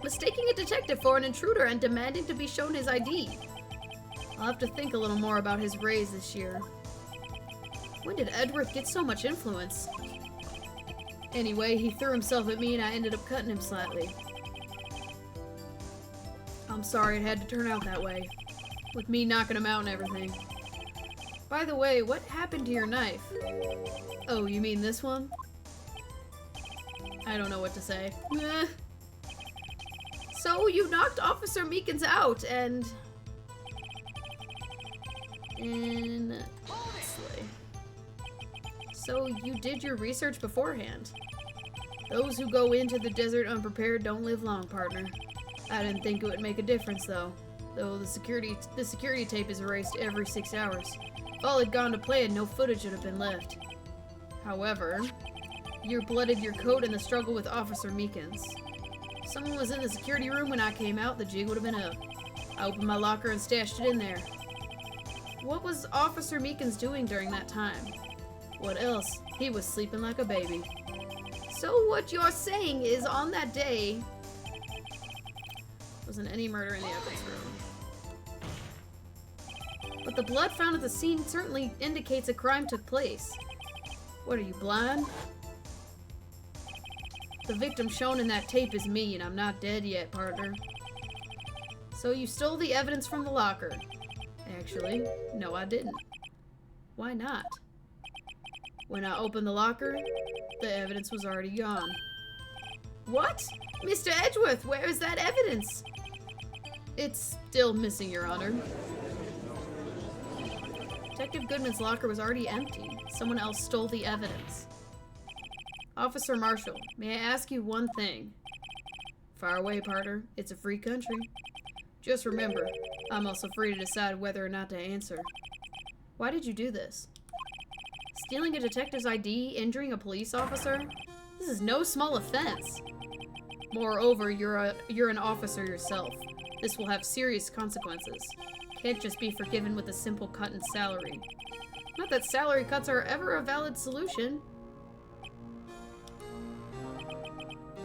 Mistaking a detective for an intruder and demanding to be shown his ID. I'll have to think a little more about his raise this year. When did Edgeworth get so much influence? Anyway, he threw himself at me and I ended up cutting him slightly. I'm sorry it had to turn out that way. With me knocking him out and everything. By the way, what happened to your knife? Oh, you mean this one? I don't know what to say. So you knocked Officer Meekins out and... So you did your research beforehand. Those who go into the desert unprepared don't live long, partner. I didn't think it would make a difference, though the security tape is erased every 6 hours. If all had gone to plan, no footage would have been left. However, you blooded your coat in the struggle with Officer Meekins. If someone was in the security room when I came out, the jig would have been up. I opened my locker and stashed it in there. What was Officer Meekins doing during that time? What else? He was sleeping like a baby. So what you're saying is on that day... Wasn't any murder in the evidence room. But the blood found at the scene certainly indicates a crime took place. What, are you blind? The victim shown in that tape is me, and I'm not dead yet, partner. So you stole the evidence from the locker. Actually, no I didn't. Why not? When I opened the locker, the evidence was already gone. What? Mr. Edgeworth, where is that evidence? It's still missing, Your Honor. Detective Goodman's locker was already empty. Someone else stole the evidence. Officer Marshall, may I ask you one thing? Fire away, partner. It's a free country. Just remember, I'm also free to decide whether or not to answer. Why did you do this? Stealing a detective's ID, injuring a police officer? This is no small offense. Moreover, you're an officer yourself. This will have serious consequences. Can't just be forgiven with a simple cut in salary. Not that salary cuts are ever a valid solution.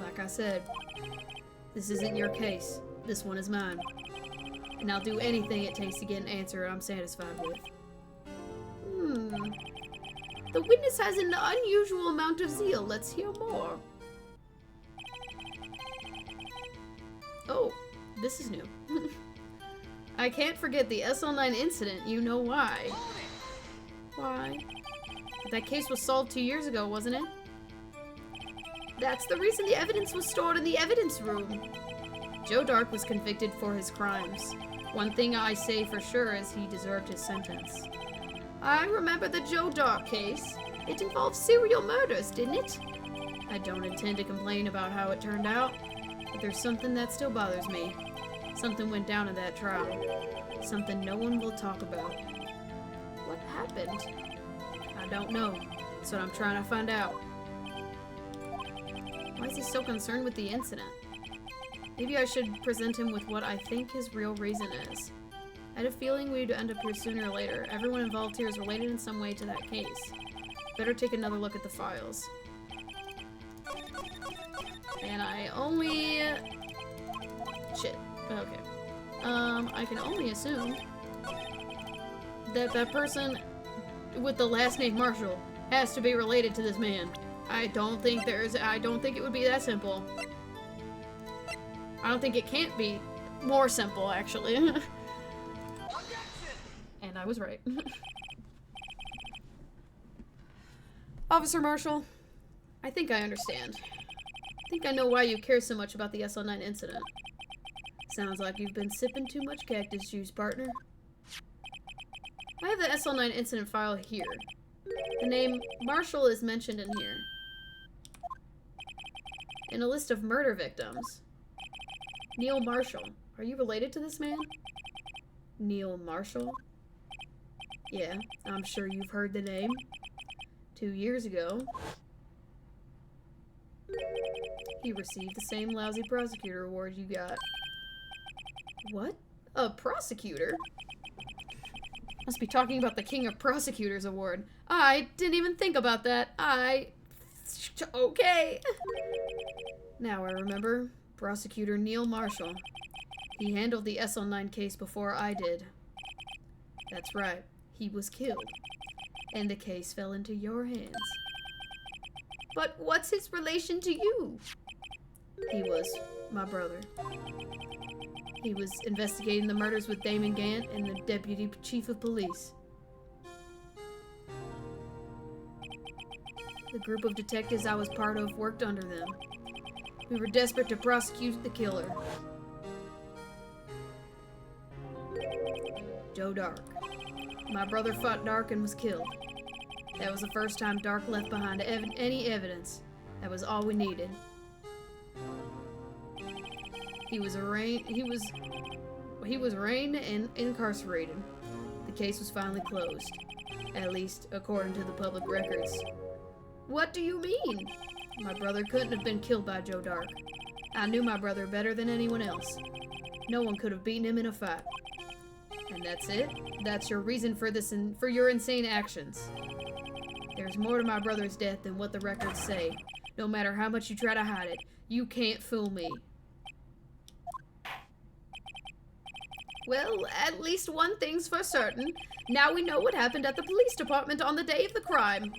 Like I said, this isn't your case. This one is mine. And I'll do anything it takes to get an answer I'm satisfied with. The witness has an unusual amount of zeal. Let's hear more. Oh, this is new. I can't forget the SL9 incident. You know why. Why? But that case was solved 2 years ago, wasn't it? That's the reason the evidence was stored in the evidence room. Joe Dark was convicted for his crimes. One thing I say for sure is he deserved his sentence. I remember the Joe Dark case. It involved serial murders, didn't it? I don't intend to complain about how it turned out, but there's something that still bothers me. Something went down in that trial. Something no one will talk about. What happened? I don't know. That's what I'm trying to find out. Why is he so concerned with the incident? Maybe I should present him with what I think his real reason is. I had a feeling we'd end up here sooner or later. Everyone involved here is related in some way to that case. Better take another look at the files. And I only... Shit. Okay. I can only assume that that person with the last name Marshall has to be related to this man. I don't think it would be that simple. I don't think it can't be more simple, actually. And I was right. Officer Marshall, I think I understand. I think I know why you care so much about the SL9 incident. Sounds like you've been sipping too much cactus juice, partner. I have the SL9 incident file here. The name Marshall is mentioned in here. In a list of murder victims. Neil Marshall. Are you related to this man? Neil Marshall? Yeah, I'm sure you've heard the name. 2 years ago, he received the same lousy prosecutor award you got. What? A prosecutor? Must be talking about the King of Prosecutors award. I didn't even think about that. Okay. Now I remember. Prosecutor Neil Marshall. He handled the SL9 case before I did. That's right. He was killed. And the case fell into your hands. But what's his relation to you? He was my brother. He was investigating the murders with Damon Gant and the deputy chief of police. The group of detectives I was part of worked under them. We were desperate to prosecute the killer. Joe Dark. My brother fought Dark and was killed. That was the first time Dark left behind any evidence. That was all we needed. He was arraigned and incarcerated. The case was finally closed. At least, according to the public records. What do you mean? My brother couldn't have been killed by Joe Dark. I knew my brother better than anyone else. No one could have beaten him in a fight. And that's it? That's your reason for this for your insane actions. There's more to my brother's death than what the records say. No matter how much you try to hide it, you can't fool me. Well, at least one thing's for certain. Now we know what happened at the police department on the day of the crime.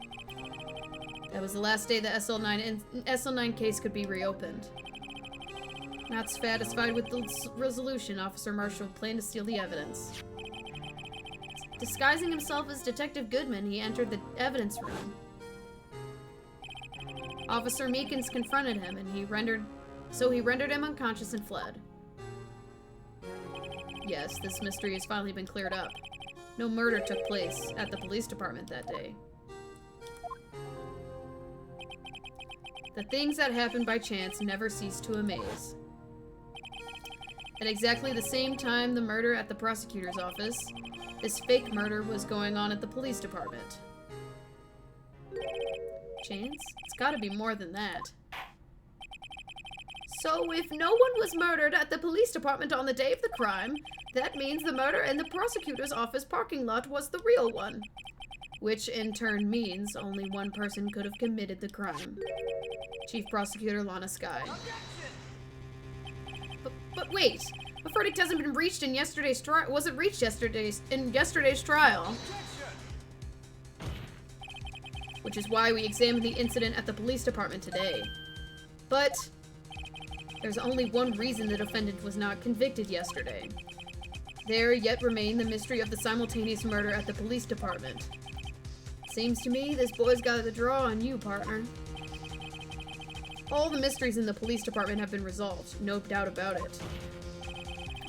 That was the last day the SL9 case could be reopened. Not satisfied with the resolution, Officer Marshall planned to steal the evidence. Disguising himself as Detective Goodman, he entered the evidence room. Officer Meekins confronted him, and he rendered him unconscious and fled. Yes, this mystery has finally been cleared up. No murder took place at the police department that day. The things that happened by chance never cease to amaze. At exactly the same time the murder at the prosecutor's office, this fake murder was going on at the police department. Chance? It's gotta be more than that. So if no one was murdered at the police department on the day of the crime, that means the murder in the prosecutor's office parking lot was the real one. Which in turn means only one person could have committed the crime. Chief Prosecutor Lana Skye. But wait! A verdict hasn't been reached in yesterday's trial. Wasn't reached in yesterday's trial. Which is why we examined the incident at the police department today. But there's only one reason the defendant was not convicted yesterday. There yet remained the mystery of the simultaneous murder at the police department. Seems to me this boy's got the draw on you, partner. All the mysteries in the police department have been resolved, no doubt about it.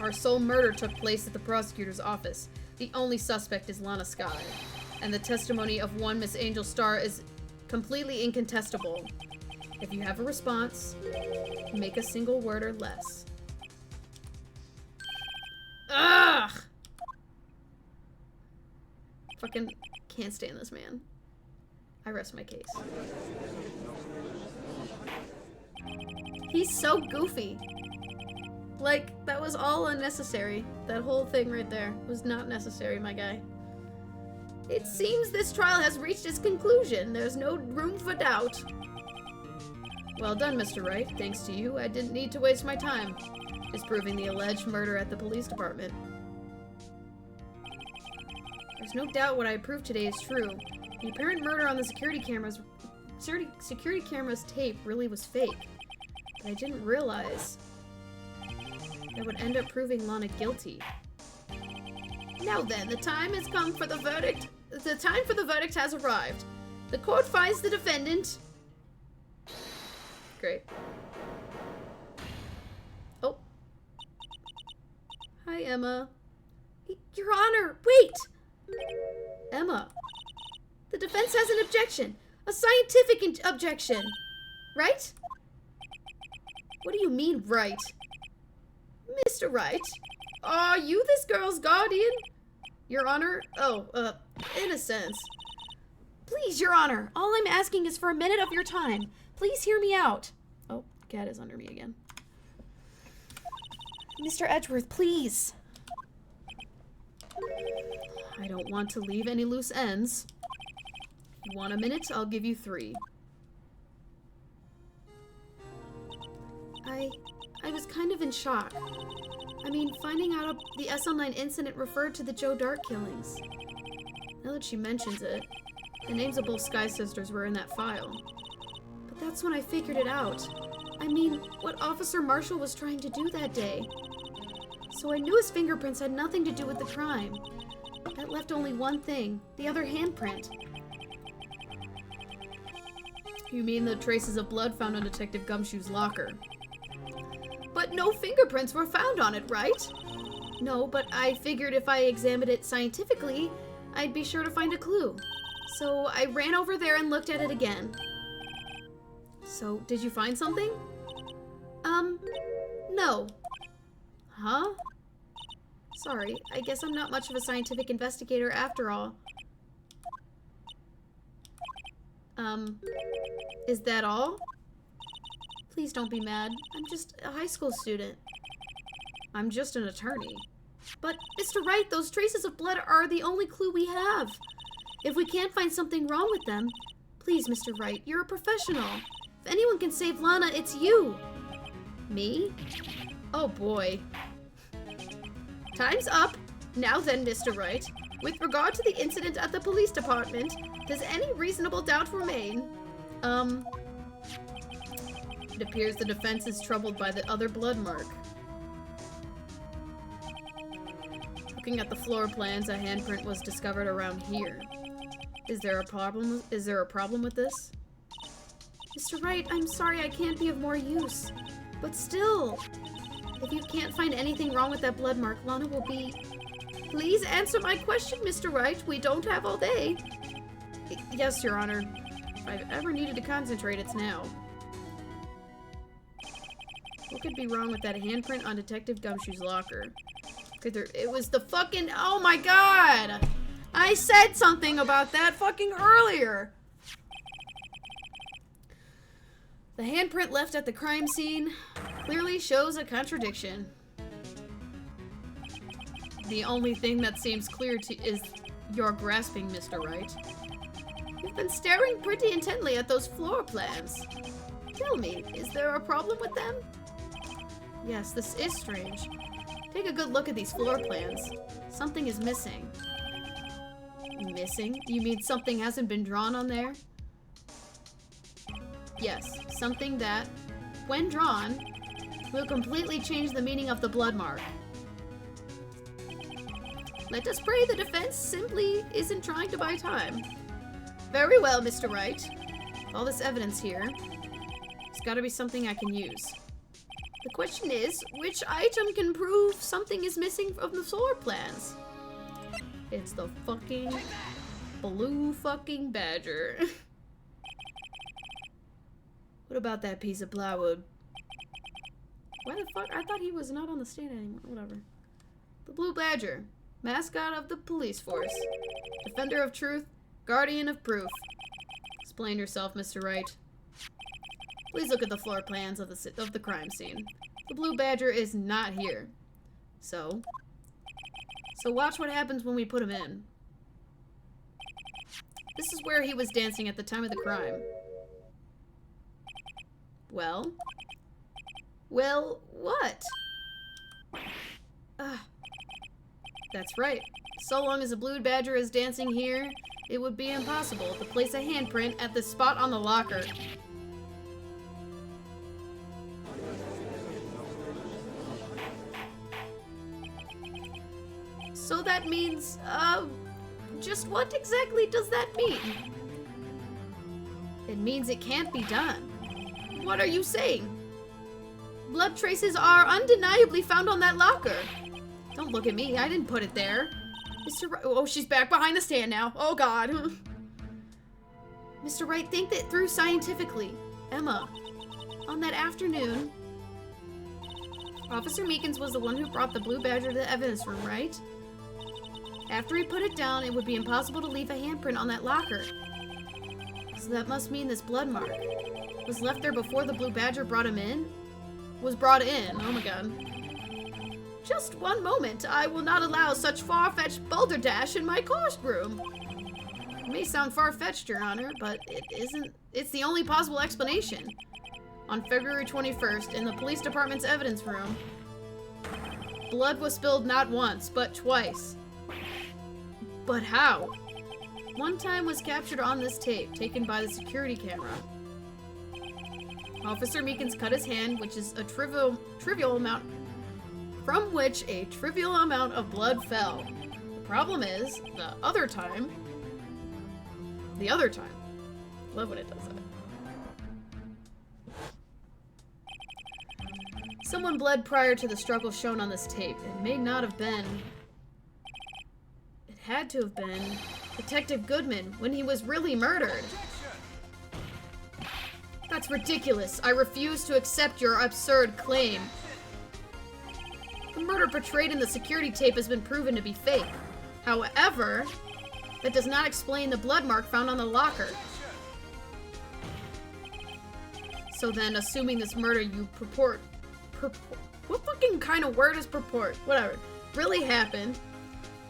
Our sole murder took place at the prosecutor's office. The only suspect is Lana Skye, and the testimony of one Miss Angel Starr is completely incontestable. If you have a response, make a single word or less. Ugh! Fucking can't stand this man. I rest my case. He's so goofy. Like, that was all unnecessary. That whole thing right there was not necessary, my guy. It seems this trial has reached its conclusion. There's no room for doubt. Well done, Mr. Wright. Thanks to you, I didn't need to waste my time disproving the alleged murder at the police department. There's no doubt what I proved today is true. The apparent murder on the security camera's tape really was fake. But I didn't realize that would end up proving Lana guilty. Now then, the time has come for the verdict. The time for the verdict has arrived. The court finds the defendant. Great. Oh. Hi, Emma. Your Honor, wait! Emma. The defense has an objection. A scientific objection. Right? What do you mean, right? Mr. Wright, are you this girl's guardian? Your Honor? Oh, in a sense. Please, Your Honor, all I'm asking is for a minute of your time. Please hear me out. Oh, cat is under me again. Mr. Edgeworth, please. I don't want to leave any loose ends. If you want a minute, I'll give you 3. I was kind of in shock. I mean, finding out the SL9 incident referred to the Joe Dart killings. Now that she mentions it, the names of both Sky Sisters were in that file. But that's when I figured it out. I mean, what Officer Marshall was trying to do that day. So I knew his fingerprints had nothing to do with the crime. That left only one thing, the other handprint. You mean the traces of blood found on Detective Gumshoe's locker? But no fingerprints were found on it, right? No, but I figured if I examined it scientifically, I'd be sure to find a clue. So I ran over there and looked at it again. So, did you find something? No. Huh? Sorry, I guess I'm not much of a scientific investigator after all. Is that all? Please don't be mad. I'm just a high school student. I'm just an attorney. But, Mr. Wright, those traces of blood are the only clue we have. If we can't find something wrong with them, please, Mr. Wright, you're a professional. If anyone can save Lana, it's you. Me? Oh boy. Time's up. Now then, Mr. Wright, with regard to the incident at the police department, does any reasonable doubt remain? It appears the defense is troubled by the other blood mark. Looking at the floor plans, a handprint was discovered around here. Is there a problem? Is there a problem with this? Mr. Wright, I'm sorry I can't be of more use. But still, if you can't find anything wrong with that blood mark, Lana will be... Please answer my question, Mr. Wright. We don't have all day. Yes, Your Honor. If I've ever needed to concentrate, it's now. What could be wrong with that handprint on Detective Gumshoe's locker? It was the fucking... Oh my god! I said something about that fucking earlier! The handprint left at the crime scene clearly shows a contradiction. The only thing that seems clear is your grasping, Mr. Wright. You've been staring pretty intently at those floor plans. Tell me, is there a problem with them? Yes, this is strange. Take a good look at these floor plans. Something is missing. Missing? You mean something hasn't been drawn on there? Yes, something that, when drawn, will completely change the meaning of the blood mark. Let us pray the defense simply isn't trying to buy time. Very well, Mr. Wright. All this evidence here, it's gotta be something I can use. The question is, which item can prove something is missing from the floor plans? It's the fucking blue fucking badger. What about that piece of plywood? Why the fuck? I thought he was not on the stand anymore. Whatever. The blue badger. Mascot of the police force. Defender of truth. Guardian of proof. Explain yourself, Mr. Wright. Please look at the floor plans of the crime scene. The blue badger is not here. So watch what happens when we put him in. This is where he was dancing at the time of the crime. Well, what? That's right. So long as a blue badger is dancing here, it would be impossible to place a handprint at the spot on the locker. So that means, just what exactly does that mean? It means it can't be done. What are you saying? Blood traces are undeniably found on that locker. Don't look at me. I didn't put it there. Mr. Wright. Oh, she's back behind the stand now. Oh, God. Mr. Wright, think that through scientifically. Emma, on that afternoon, Officer Meekins was the one who brought the blue badger to the evidence room, right? After he put it down, it would be impossible to leave a handprint on that locker. So that must mean this blood mark was left there before the blue badger brought him in? Was brought in. Oh my god. Just one moment. I will not allow such far-fetched balderdash in my courtroom. It may sound far-fetched, Your Honor, but it isn't. It's the only possible explanation. On February 21st, in the police department's evidence room, blood was spilled not once, but twice. But how? One time was captured on this tape, taken by the security camera. Officer Meekins cut his hand, which is a trivial amount, from which a trivial amount of blood fell. The problem is, the other time, love when it does that. Someone bled prior to the struggle shown on this tape. It may not have been. It had to have been Detective Goodman when he was really murdered. That's ridiculous. I refuse to accept your absurd claim. The murder portrayed in the security tape has been proven to be fake. However, that does not explain the blood mark found on the locker. So then, assuming this murder you purport, what fucking kind of word is purport? Whatever. Really happened.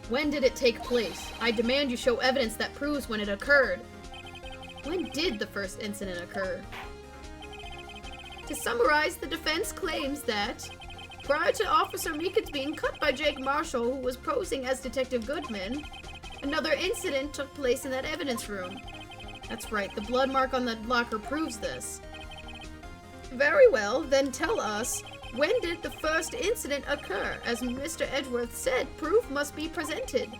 When did it take place? I demand you show evidence that proves when it occurred. When did the first incident occur? To summarize, the defense claims that prior to Officer Meekins being cut by Jake Marshall, who was posing as Detective Goodman, another incident took place in that evidence room. That's right, the blood mark on the locker proves this. Very well, then tell us, when did the first incident occur? As Mr. Edgeworth said, proof must be presented.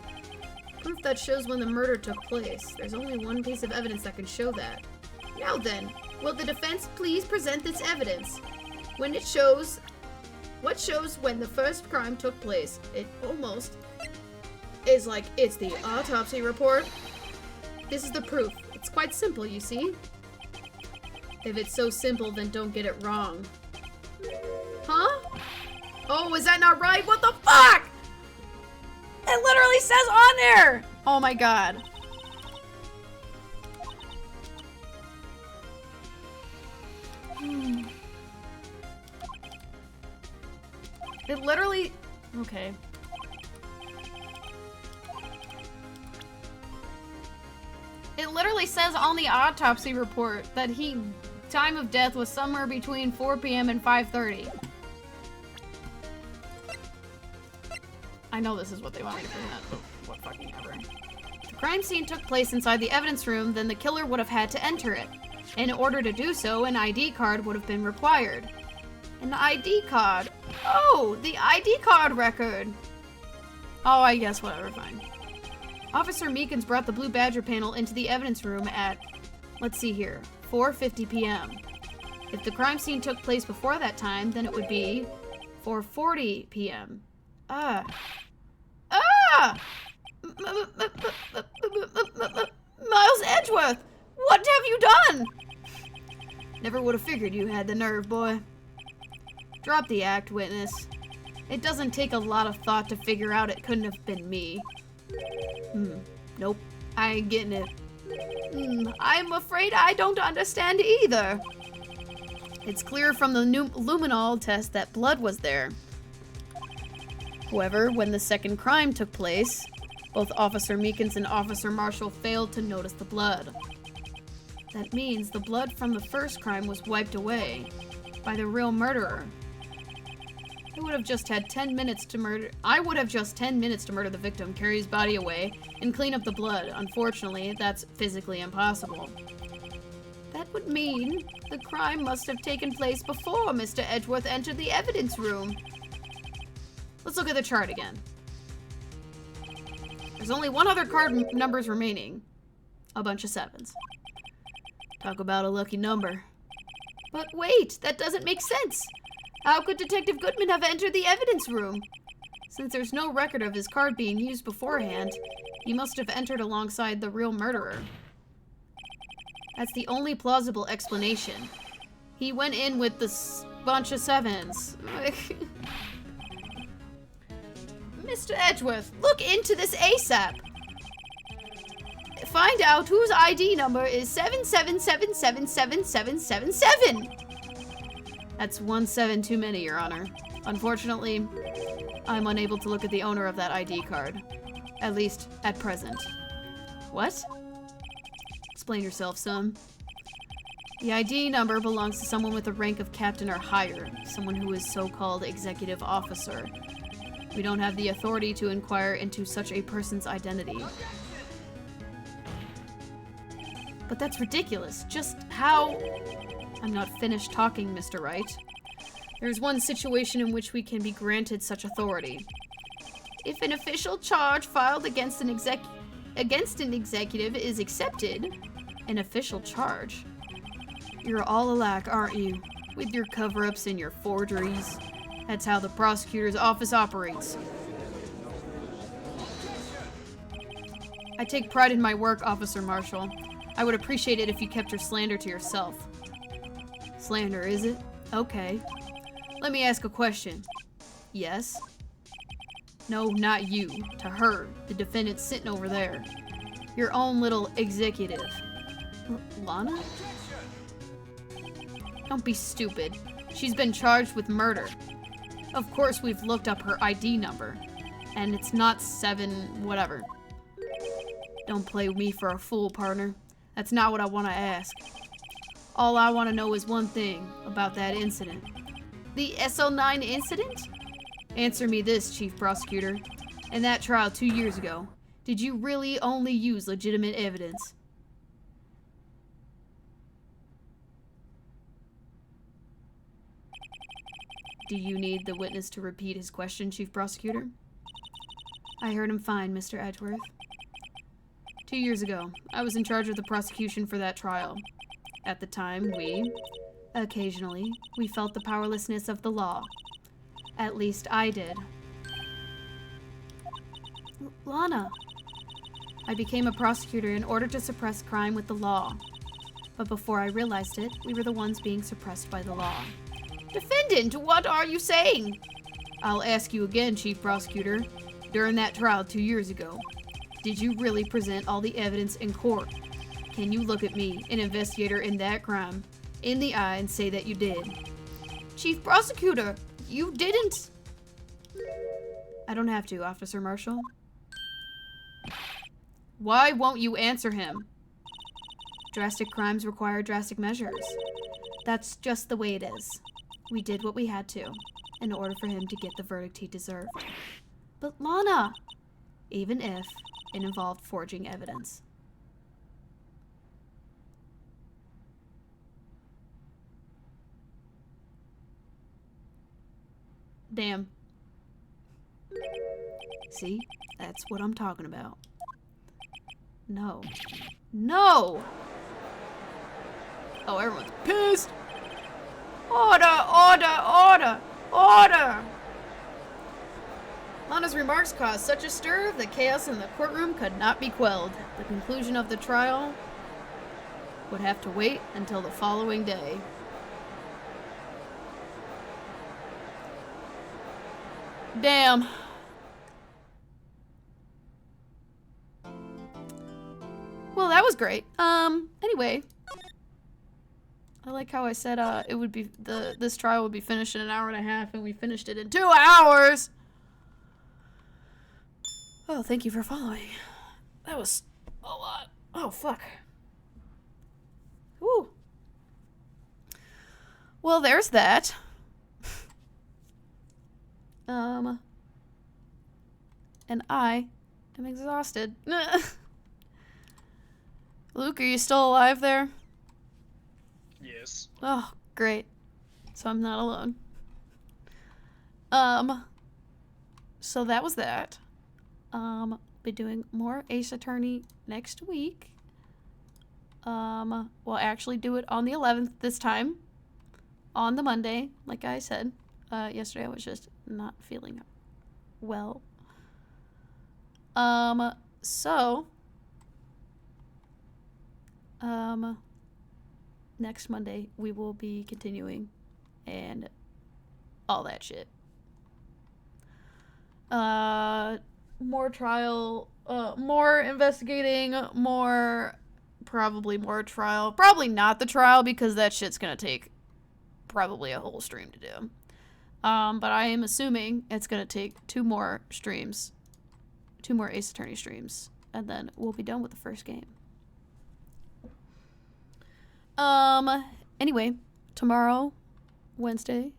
Proof that shows when the murder took place. There's only one piece of evidence that can show that. Now then, will the defense please present this evidence? When it shows... What shows when the first crime took place? It almost is like it's the autopsy report. This is the proof. It's quite simple, you see. If it's so simple, then don't get it wrong. Huh? Oh, is that not right? What the fuck? It literally says on there! Oh my god. It literally... Okay. It literally says on the autopsy report that time of death was somewhere between 4 p.m. and 5:30. I know this is what they want me to present, but what fucking ever. If the crime scene took place inside the evidence room, then the killer would have had to enter it. In order to do so, an ID card would have been required. An ID card? Oh, the ID card record! Oh, I guess whatever, fine. Officer Meekins brought the Blue Badger panel into the evidence room at, let's see here, 4:50 p.m. If the crime scene took place before that time, then it would be 4:40 p.m. Miles Edgeworth! What have you done? Never would have figured you had the nerve, boy. Drop the act, witness. It doesn't take a lot of thought to figure out it couldn't have been me. Nope. I ain't getting it. I'm afraid I don't understand either. It's clear from the luminol test that blood was there. However, when the second crime took place, both Officer Meekins and Officer Marshall failed to notice the blood. That means the blood from the first crime was wiped away by the real murderer. I would have just 10 minutes to murder the victim, carry his body away, and clean up the blood. Unfortunately, that's physically impossible. That would mean the crime must have taken place before Mr. Edgeworth entered the evidence room. Let's look at the chart again. There's only one other card numbers remaining. A bunch of 7s. Talk about a lucky number. But wait, that doesn't make sense. How could Detective Goodman have entered the evidence room? Since there's no record of his card being used beforehand, he must have entered alongside the real murderer. That's the only plausible explanation. He went in with this bunch of sevens. Mr. Edgeworth, look into this ASAP. Find out whose ID number is 777777777. That's 17 too many, Your Honor. Unfortunately, I'm unable to look at the owner of that ID card. At least, at present. What? Explain yourself, son. The ID number belongs to someone with a rank of captain or higher, someone who is so-called executive officer. We don't have the authority to inquire into such a person's identity. But that's ridiculous. Just how... I'm not finished talking, Mr. Wright. There's one situation in which we can be granted such authority. If an official charge filed against an executive is accepted, an official charge. You're all alike, aren't you? With your cover-ups and your forgeries. That's how the prosecutor's office operates. I take pride in my work, Officer Marshall. I would appreciate it if you kept your slander to yourself. Slander, is it? Okay. Let me ask a question. Yes? No, not you. To her, the defendant sitting over there. Your own little executive. Lana? Don't be stupid. She's been charged with murder. Of course we've looked up her ID number. And it's not 7 whatever. Don't play me for a fool, partner. That's not what I want to ask. All I want to know is one thing about that incident. The SO9 incident? Answer me this, Chief Prosecutor. In that trial 2 years ago, did you really only use legitimate evidence? Do you need the witness to repeat his question, Chief Prosecutor? I heard him fine, Mr. Edgeworth. 2 years ago, I was in charge of the prosecution for that trial. At the time, occasionally, we felt the powerlessness of the law. At least I did. Lana! I became a prosecutor in order to suppress crime with the law. But before I realized it, we were the ones being suppressed by the law. Defendant, what are you saying? I'll ask you again, Chief Prosecutor. During that trial 2 years ago, did you really present all the evidence in court? Can you look at me, an investigator in that crime, in the eye and say that you did? Chief Prosecutor, you didn't. I don't have to, Officer Marshall. Why won't you answer him? Drastic crimes require drastic measures. That's just the way it is. We did what we had to, in order for him to get the verdict he deserved. But Lana! Even if it involved forging evidence. Damn. See? That's what I'm talking about. No. No! Oh, everyone's pissed! Order! Order! Order! Order! Lana's remarks caused such a stir that chaos in the courtroom could not be quelled. The conclusion of the trial would have to wait until the following day. Damn. Well, that was great. Anyway. I like how I said it would be this trial would be finished in an hour and a half, and we finished it in 2 hours. Oh, thank you for following. That was a lot. Oh, fuck. Woo. Well, there's that. And I am exhausted. Luke, are you still alive there? Yes. Oh, great. So I'm not alone. So that was that. Be doing more Ace Attorney next week. We'll actually do it on the 11th this time. On the Monday, like I said. Yesterday I was just not feeling well. So, next Monday we will be continuing and all that shit. More trial, more investigating, probably more trial. Probably not the trial because that shit's gonna take probably a whole stream to do. But I am assuming it's gonna take 2 more streams. 2 more Ace Attorney streams. And then we'll be done with the first game. Anyway, tomorrow, Wednesday,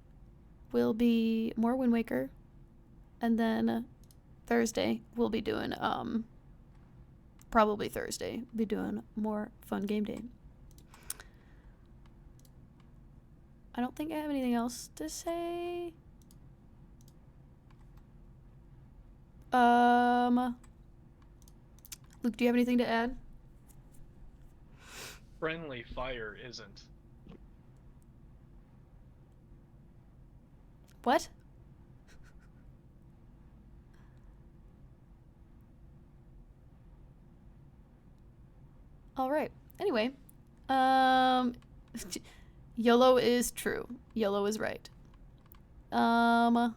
will be more Wind Waker. And then Thursday, we'll be doing, probably Thursday, we'll be doing more Fun Game Day. I don't think I have anything else to say. Luke, do you have anything to add? Friendly fire isn't. What? All right. Anyway, YOLO is true. YOLO is right. I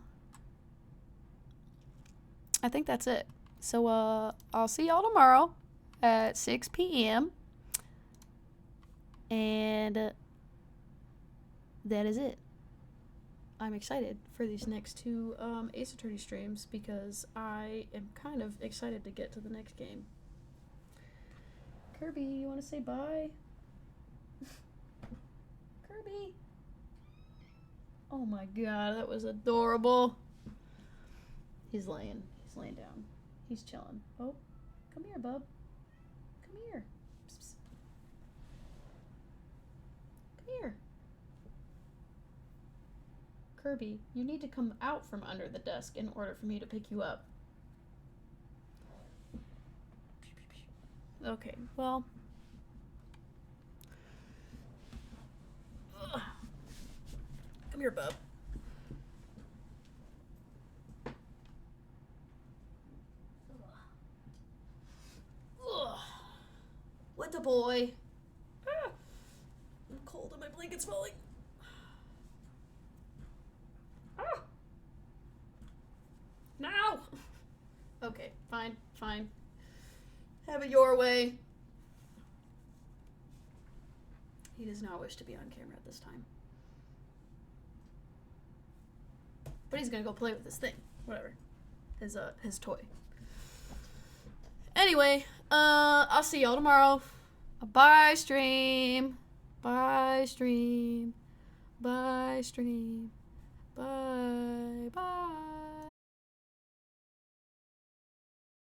think that's it. So, I'll see y'all tomorrow at 6 p.m. And that is it. I'm excited for these next 2 Ace Attorney streams because I am kind of excited to get to the next game. Kirby, you want to say bye? Kirby. Oh my god, that was adorable. He's laying down. He's chilling. Oh, come here, bub. Come here. Psst, psst. Come here. Kirby, you need to come out from under the desk in order for me to pick you up. Okay, well. Ugh. Come here, bub. Ugh. What the boy? Ah. I'm cold and my blanket's falling. Ah. Now. Okay, fine. Have it your way. He does not wish to be on camera at this time. But he's gonna go play with this thing. Whatever. His toy. Anyway, I'll see y'all tomorrow. Bye, stream. Bye, stream. Bye, stream. Bye. Bye.